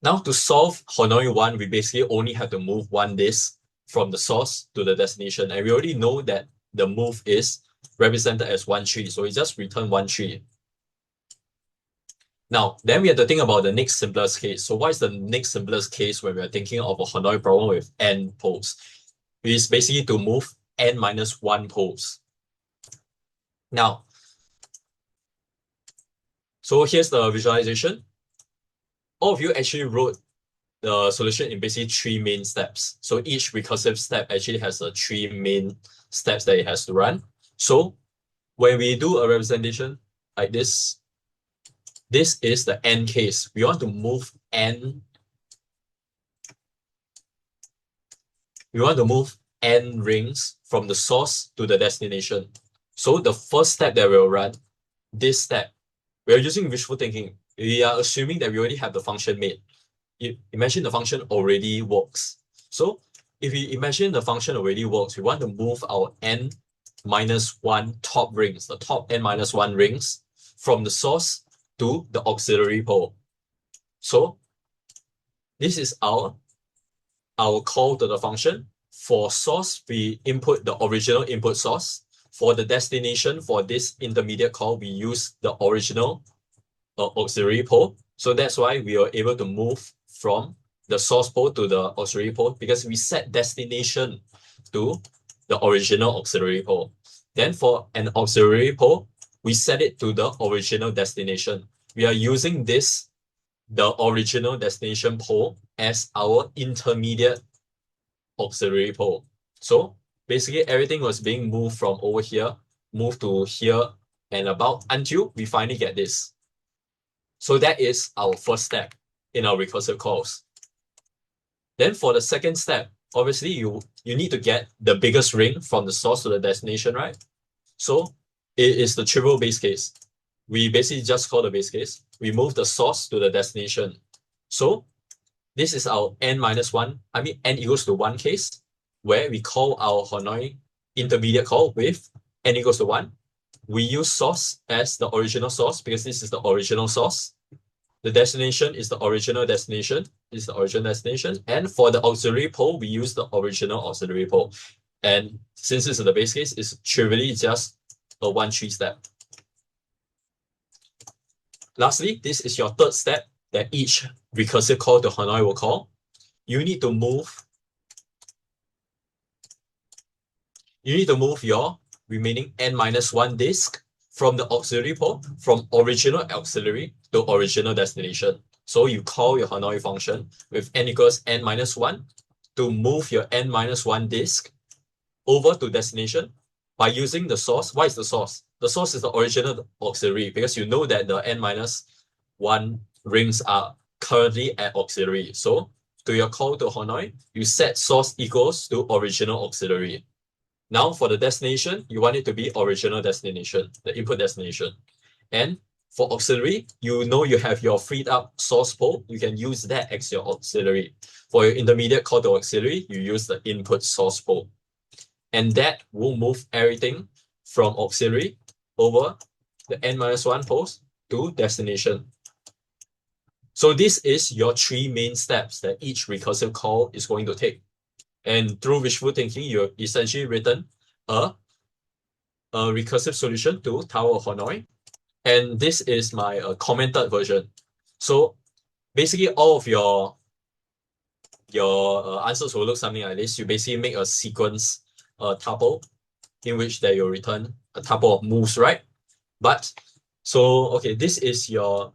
Speaker 2: Now to solve Hanoi 1, we basically only have to move one disk from the source to the destination. And we already know that the move is represented as 1 tree. So we just return 1 tree. Now, then we have to think about the next simplest case. So what is the next simplest case when we are thinking of a Hanoi problem with n poles? It is basically to move n-1 poles. Now, so here's the visualization. All of you actually wrote the solution in basically 3 main steps. So each recursive step actually has 3 main steps that it has to run. So when we do a representation like this, this is the n case. We want to move n. We want to move n rings from the source to the destination. So the first step that we'll run, this step, we're using wishful thinking. We are assuming that we already have the function made. Imagine the function already works. So if we imagine the function already works, we want to move our n-1 top rings, the top n-1 rings from the source to the auxiliary pole. So this is our call to the function. For source, we input the original input source. For the destination, for this intermediate call, we use the original auxiliary pole. So that's why we are able to move from the source pole to the auxiliary pole, because we set destination to the original auxiliary pole. Then for an auxiliary pole, we set it to the original destination. We are using this, the original destination pole, as our intermediate auxiliary pole. So basically everything was being moved from over here move to here and about until we finally get this. So that is our first step in our recursive calls. Then for the second step, obviously you need to get the biggest ring from the source to the destination, right? So it is the trivial base case. We basically just call the base case. We move the source to the destination. So this is our n minus 1, n equals to 1 case, where we call our Hanoi intermediate call with n equals to 1. We use source as the original source because this is the original source. The destination is the original destination. This is the original destination. And for the auxiliary pole, we use the original auxiliary pole. And since this is the base case, it's trivially just a 1-tree step. Lastly, this is your third step that each recursive call to Hanoi will call. You need to move your remaining n minus 1 disk from the auxiliary pole, from original auxiliary to original destination. So you call your Hanoi function with n equals n minus 1 to move your n minus 1 disk over to destination by using the source. What is the source? The source is the original auxiliary because you know that the n minus 1 rings are currently at auxiliary. So to your call to Hanoi, you set source equals to original auxiliary. Now for the destination, you want it to be original destination, the input destination. And for auxiliary, you know you have your freed up source pole. You can use that as your auxiliary. For your intermediate call to auxiliary, you use the input source pole. And that will move everything from auxiliary over the n minus 1 poles to destination. So this is your 3 main steps that each recursive call is going to take. And through wishful thinking, you've essentially written a recursive solution to Tower of Hanoi. And this is my commented version. So basically all of your answers will look something like this. You basically make a sequence tuple in which that you return a tuple of moves, right? But so okay, this is your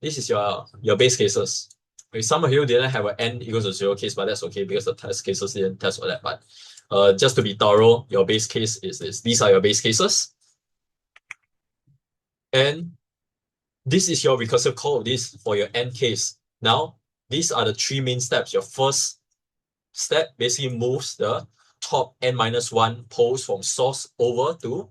Speaker 2: base cases. Okay, some of you didn't have an n equals to 0 case, but that's okay because the test cases didn't test for that. But just to be thorough, your base case is this. These are your base cases. And this is your recursive call of this for your n case. Now, these are the 3 main steps. Your first step basically moves the top n minus 1 poles from source over to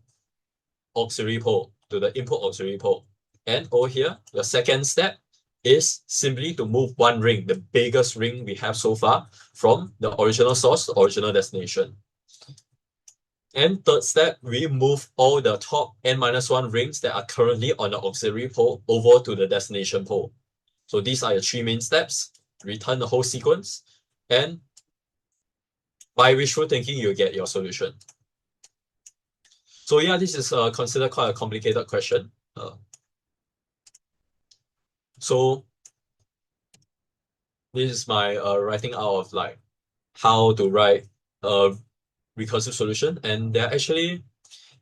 Speaker 2: auxiliary pole, to the input auxiliary pole. And over here, the second step is simply to move 1 ring, the biggest ring we have so far, from the original source to original destination. And third step, we move all the top n minus 1 rings that are currently on the auxiliary pole over to the destination pole. So these are your 3 main steps. Return the whole sequence, and by wishful thinking, you get your solution. So yeah, this is considered quite a complicated question. So this is my writing out of like how to write a recursive solution, and there actually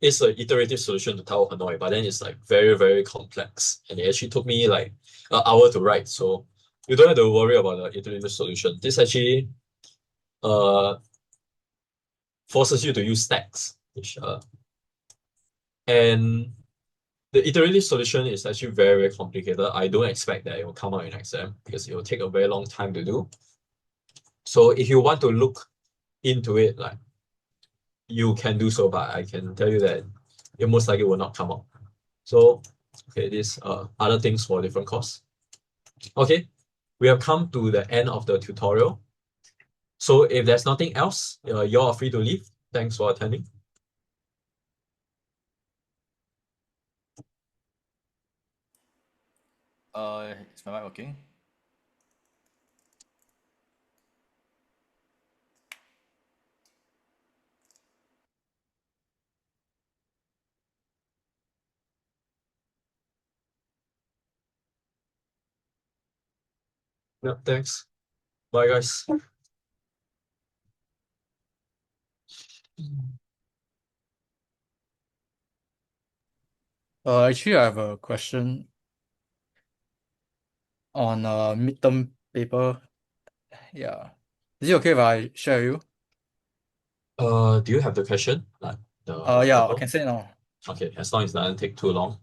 Speaker 2: is an iterative solution to Tower of Hanoi, but then it's like very, very complex, and it actually took me like an hour to write. So you don't have to worry about the iterative solution. This actually forces you to use stacks, which and the iterative solution is actually very, very complicated. I don't expect that it will come out in exam because it will take a very long time to do. So if you want to look into it, like you can do so, but I can tell you that it most likely will not come out. So okay, these other things for different course. Okay, we have come to the end of the tutorial. So if there's nothing else, you are free to leave. Thanks for attending.
Speaker 10: Is my mic working?
Speaker 2: Yeah, thanks. Bye, guys.
Speaker 6: Actually, I have a question on a midterm paper. Yeah. Is it okay if I share with you?
Speaker 2: Do you have the question? Like the
Speaker 6: Yeah, I
Speaker 2: example?
Speaker 6: can say it now.
Speaker 2: Okay, as long as it doesn't take too long.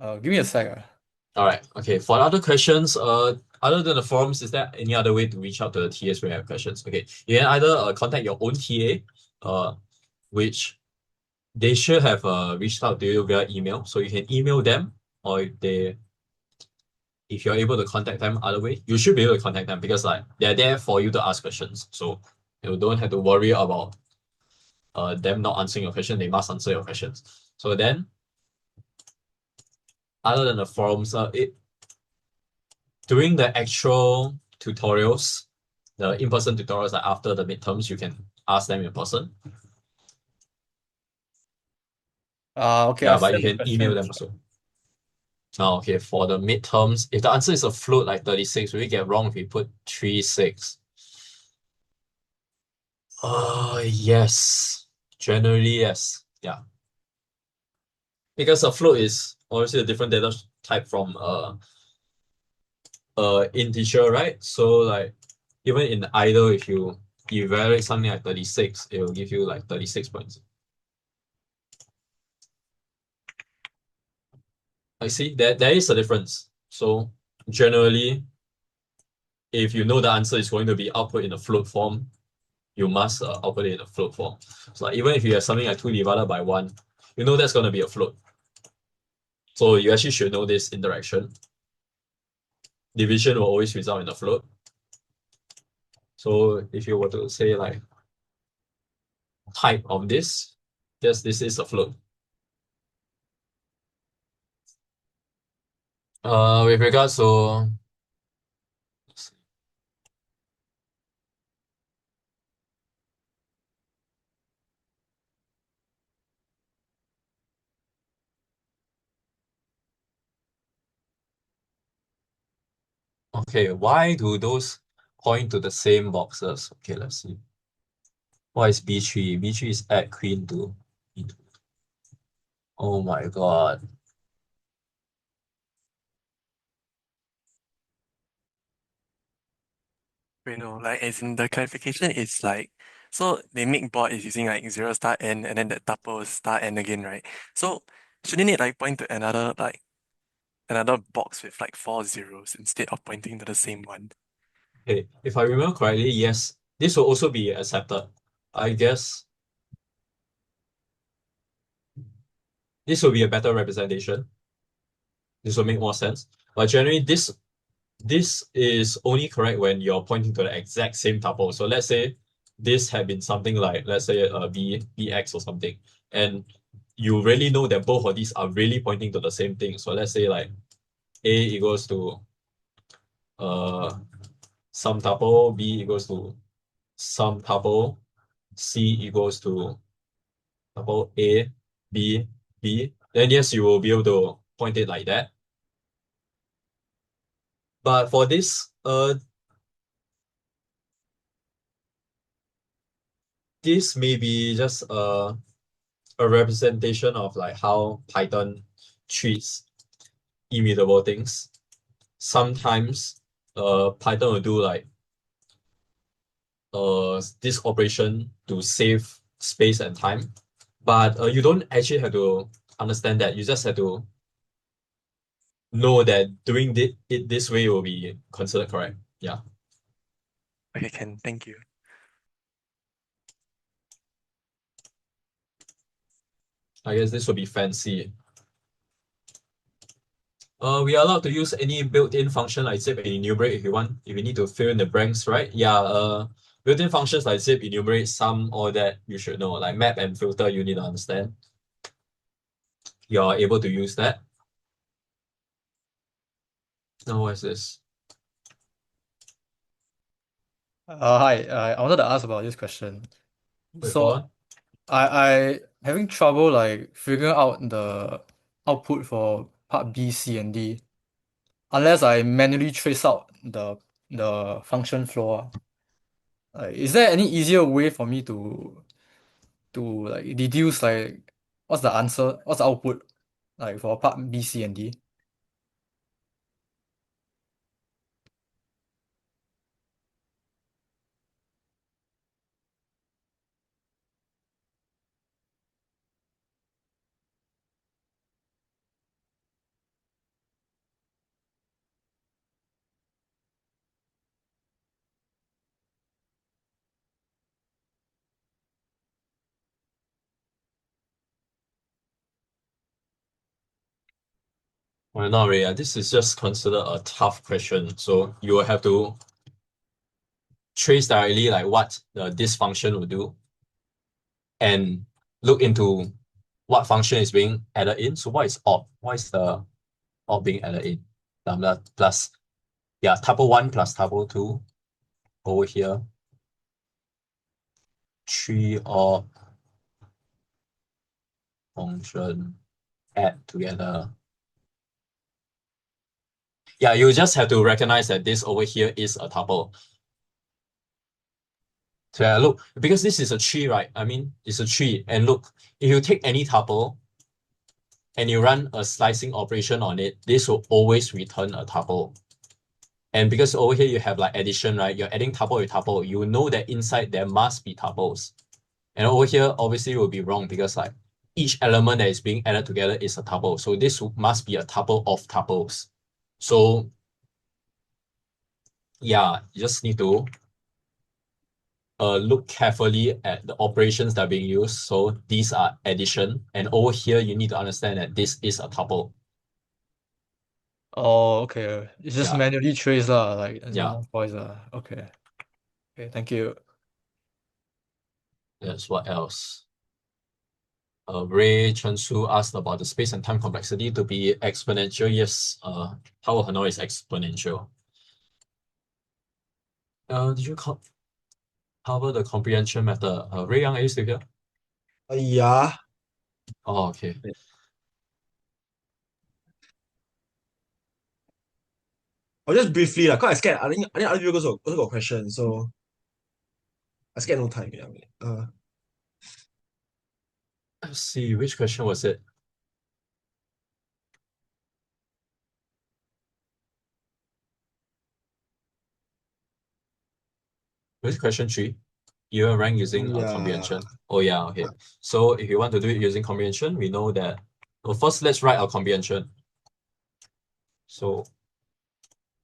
Speaker 6: Give me a sec.
Speaker 2: All right. Okay. For other questions, other than the forums, is there any other way to reach out to the TAs when you have questions? Okay, you can either contact your own TA, which they should have reached out to you via email. So you can email them, or if you're able to contact them other way, you should be able to contact them because like they're there for you to ask questions. So you don't have to worry about them not answering your question. They must answer your questions. So then, other than the forums, during the actual tutorials, the in-person tutorials, like after the midterms, you can ask them in person.
Speaker 6: Okay,
Speaker 2: Yeah,
Speaker 6: I
Speaker 2: but you
Speaker 6: sent the
Speaker 2: can email
Speaker 6: question.
Speaker 2: them also. Okay, for the midterms, if the answer is a float like 36, will we get wrong if we put 36? Yes. Generally, yes. Yeah. Because a float is obviously a different data type from integer, right? So like even in idle, if you evaluate something like 36, it will give you like 36 points. I see that there is a difference. So generally, if you know the answer is going to be output in a float form, you must output it in a float form. So like, even if you have something like 2 divided by 1, you know that's going to be a float. So you actually should know this interaction. Division will always result in a float. So if you were to say like type of this, yes, this is a float. With regards to okay, why do those point to the same boxes? Okay, let's see. What is B3? B3 is add queen to E2. Oh my god.
Speaker 5: Wait, no, like as in the clarification is like, so they make board is using like 0 star n and then the tuple is star n again, right? So shouldn't it like point to another box with like 4 zeros instead of pointing to the same one?
Speaker 2: Okay, if I remember correctly, yes, this will also be accepted. I guess this will be a better representation. This will make more sense. But generally, this is only correct when you're pointing to the exact same tuple. So let's say this had been something like, let's say bx or something, and you really know that both of these are really pointing to the same thing. So let's say like a equals to some tuple, b equals to some tuple, c equals to tuple a, b, b, then yes, you will be able to point it like that. But for this, this may be just a representation of like how Python treats immutable things. Sometimes Python will do like this operation to save space and time. But you don't actually have to understand that. You just have to know that doing it this way will be considered correct. Yeah.
Speaker 5: Okay, thank you.
Speaker 2: I guess this will be fancy. We are allowed to use any built-in function like zip and enumerate if you want. If you need to fill in the blanks, right? Yeah, built-in functions like zip, enumerate, sum, all that you should know. Like map and filter, you need to understand. You're able to use that. Now what is this?
Speaker 6: Hi, I wanted to ask about this question.
Speaker 2: Wait,
Speaker 6: So
Speaker 2: hold on.
Speaker 6: I having trouble like figuring out the output for part B, C, and D unless I manually trace out the function flow. Like, is there any easier way for me to like deduce like what's the answer, what's the output like for part B, C, and D?
Speaker 2: Well, not really. This is just considered a tough question. So you will have to trace directly like what this function will do and look into what function is being added in. So what is odd? What is the odd being added in? Lambda plus, yeah, tuple 1 plus tuple 2 over here. 3 odd function add together. Yeah, you just have to recognize that this over here is a tuple. So yeah, look, because this is a tree, right? I mean, it's a tree. And look, if you take any tuple and you run a slicing operation on it, this will always return a tuple. And because over here you have like addition, right? You're adding tuple with tuple. You know that inside there must be tuples. And over here, obviously, it will be wrong because like each element that is being added together is a tuple. So this must be a tuple of tuples. So yeah, you just need to look carefully at the operations that are being used. So these are addition. And over here, you need to understand that this is a tuple.
Speaker 6: Oh, okay. It's just
Speaker 2: Yeah.
Speaker 6: manually trace lah, like
Speaker 2: Yeah.
Speaker 6: no voice lah. Okay. Okay, thank you.
Speaker 2: That's what else. Ray Chen-Su asked about the space and time complexity to be exponential. Yes, Tower of Hanoi is exponential. Did you cover the comprehension method? Ray Yang, are you still here?
Speaker 3: Yeah.
Speaker 2: Oh, okay.
Speaker 3: I'll just briefly, like, cause I scared. I think other people also got questions, so I scared no time. Yeah.
Speaker 2: Let's see, which question was it? Which question 3? Even rank using
Speaker 3: Yeah.
Speaker 2: comprehension. Oh yeah, okay. So if you want to do it using comprehension, we know that. Well, first, let's write our comprehension. So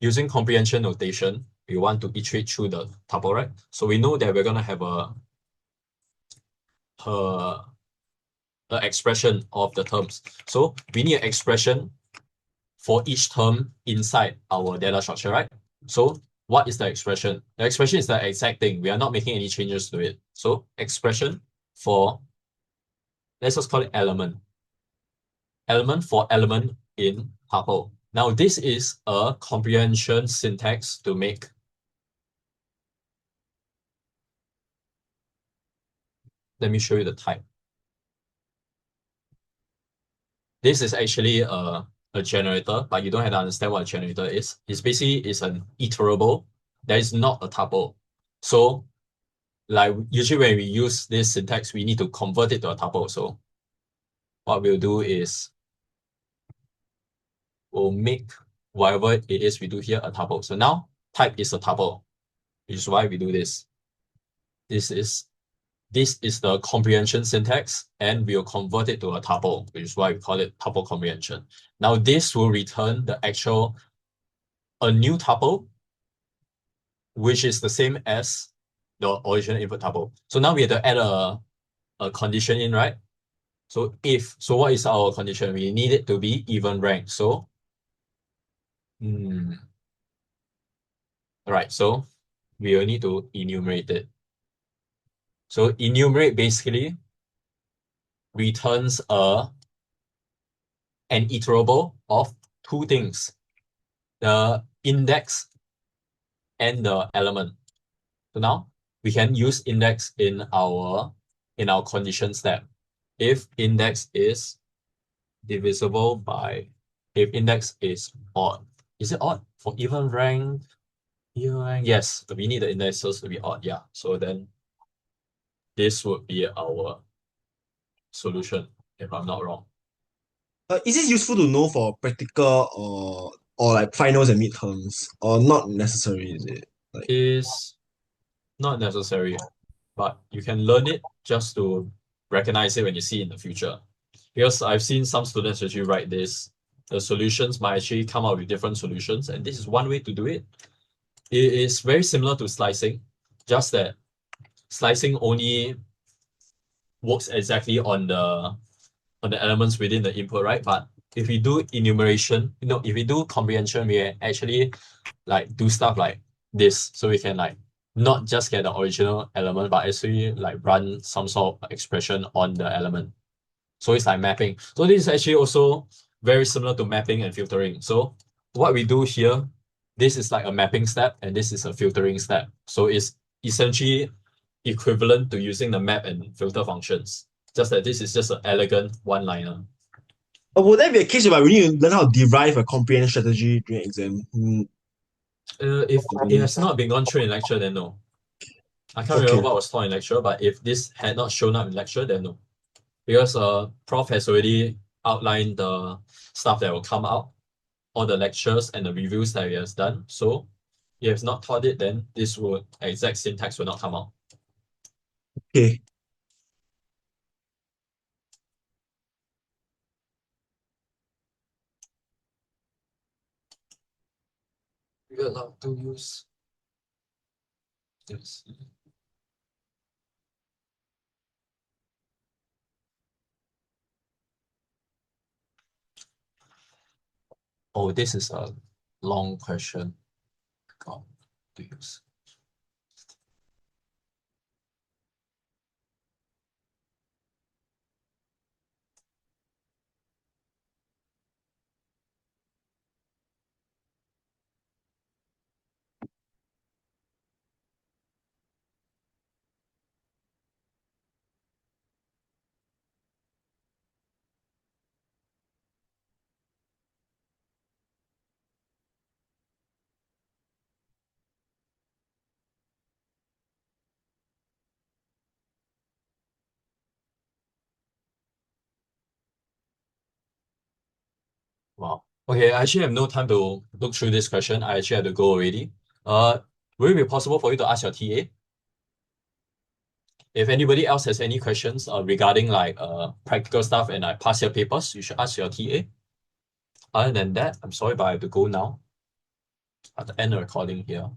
Speaker 2: using comprehension notation, we want to iterate through the tuple, right? So we know that we're gonna have a expression of the terms. So we need an expression for each term inside our data structure, right? So what is the expression? The expression is the exact thing. We are not making any changes to it. So expression for, let's just call it element. Element for element in tuple. Now this is a comprehension syntax to make. Let me show you the type. This is actually a generator, but you don't have to understand what a generator is. It's basically an iterable that is not a tuple. So like usually when we use this syntax, we need to convert it to a tuple. So what we'll do is we'll make whatever it is we do here a tuple. So now type is a tuple, which is why we do this. This is the comprehension syntax, and we'll convert it to a tuple, which is why we call it tuple comprehension. Now this will return the actual, a new tuple, which is the same as the original input tuple. So now we have to add a condition in, right? So what is our condition? We need it to be even rank. So, right, so we will need to enumerate it. So enumerate basically returns an iterable of two things, the index and the element. So now we can use index in our condition step. If index is divisible by, if index is odd. Is it odd for even rank? Even rank? Yes, we need the indexes to be odd. Yeah. So then this would be our solution, if I'm not wrong.
Speaker 3: Is this useful to know for practical or like finals and midterms, or not necessary? Is it? Like,
Speaker 2: Is not necessary, but you can learn it just to recognize it when you see it in the future. Because I've seen some students actually write this, the solutions might actually come out with different solutions, and this is one way to do it. It is very similar to slicing, just that slicing only works exactly on the elements within the input, right? But if we do enumeration, if we do comprehension, we actually like do stuff like this. So we can like not just get the original element, but actually like run some sort of expression on the element. So it's like mapping. So this is actually also very similar to mapping and filtering. So what we do here, this is like a mapping step and this is a filtering step. So it's essentially equivalent to using the map and filter functions. Just that this is just an elegant one-liner.
Speaker 3: Would that be a case where we need to learn how to derive a comprehension strategy during exam?
Speaker 2: If it has not been gone through in lecture, then no. I can't remember what was taught in lecture, but if this had not shown up in lecture, then no. Because Prof has already outlined the stuff that will come out, all the lectures and the reviews that he has done. So if he has not taught it, then this exact syntax will not come out.
Speaker 3: Okay.
Speaker 2: We're allowed to use this. Oh, this is a long question. God, to use. Wow. Okay, I actually have no time to look through this question. I actually have to go already. Will it be possible for you to ask your TA? If anybody else has any questions regarding like practical stuff and like past year papers, you should ask your TA. Other than that, I'm sorry, but I have to go now. I have to end the recording here.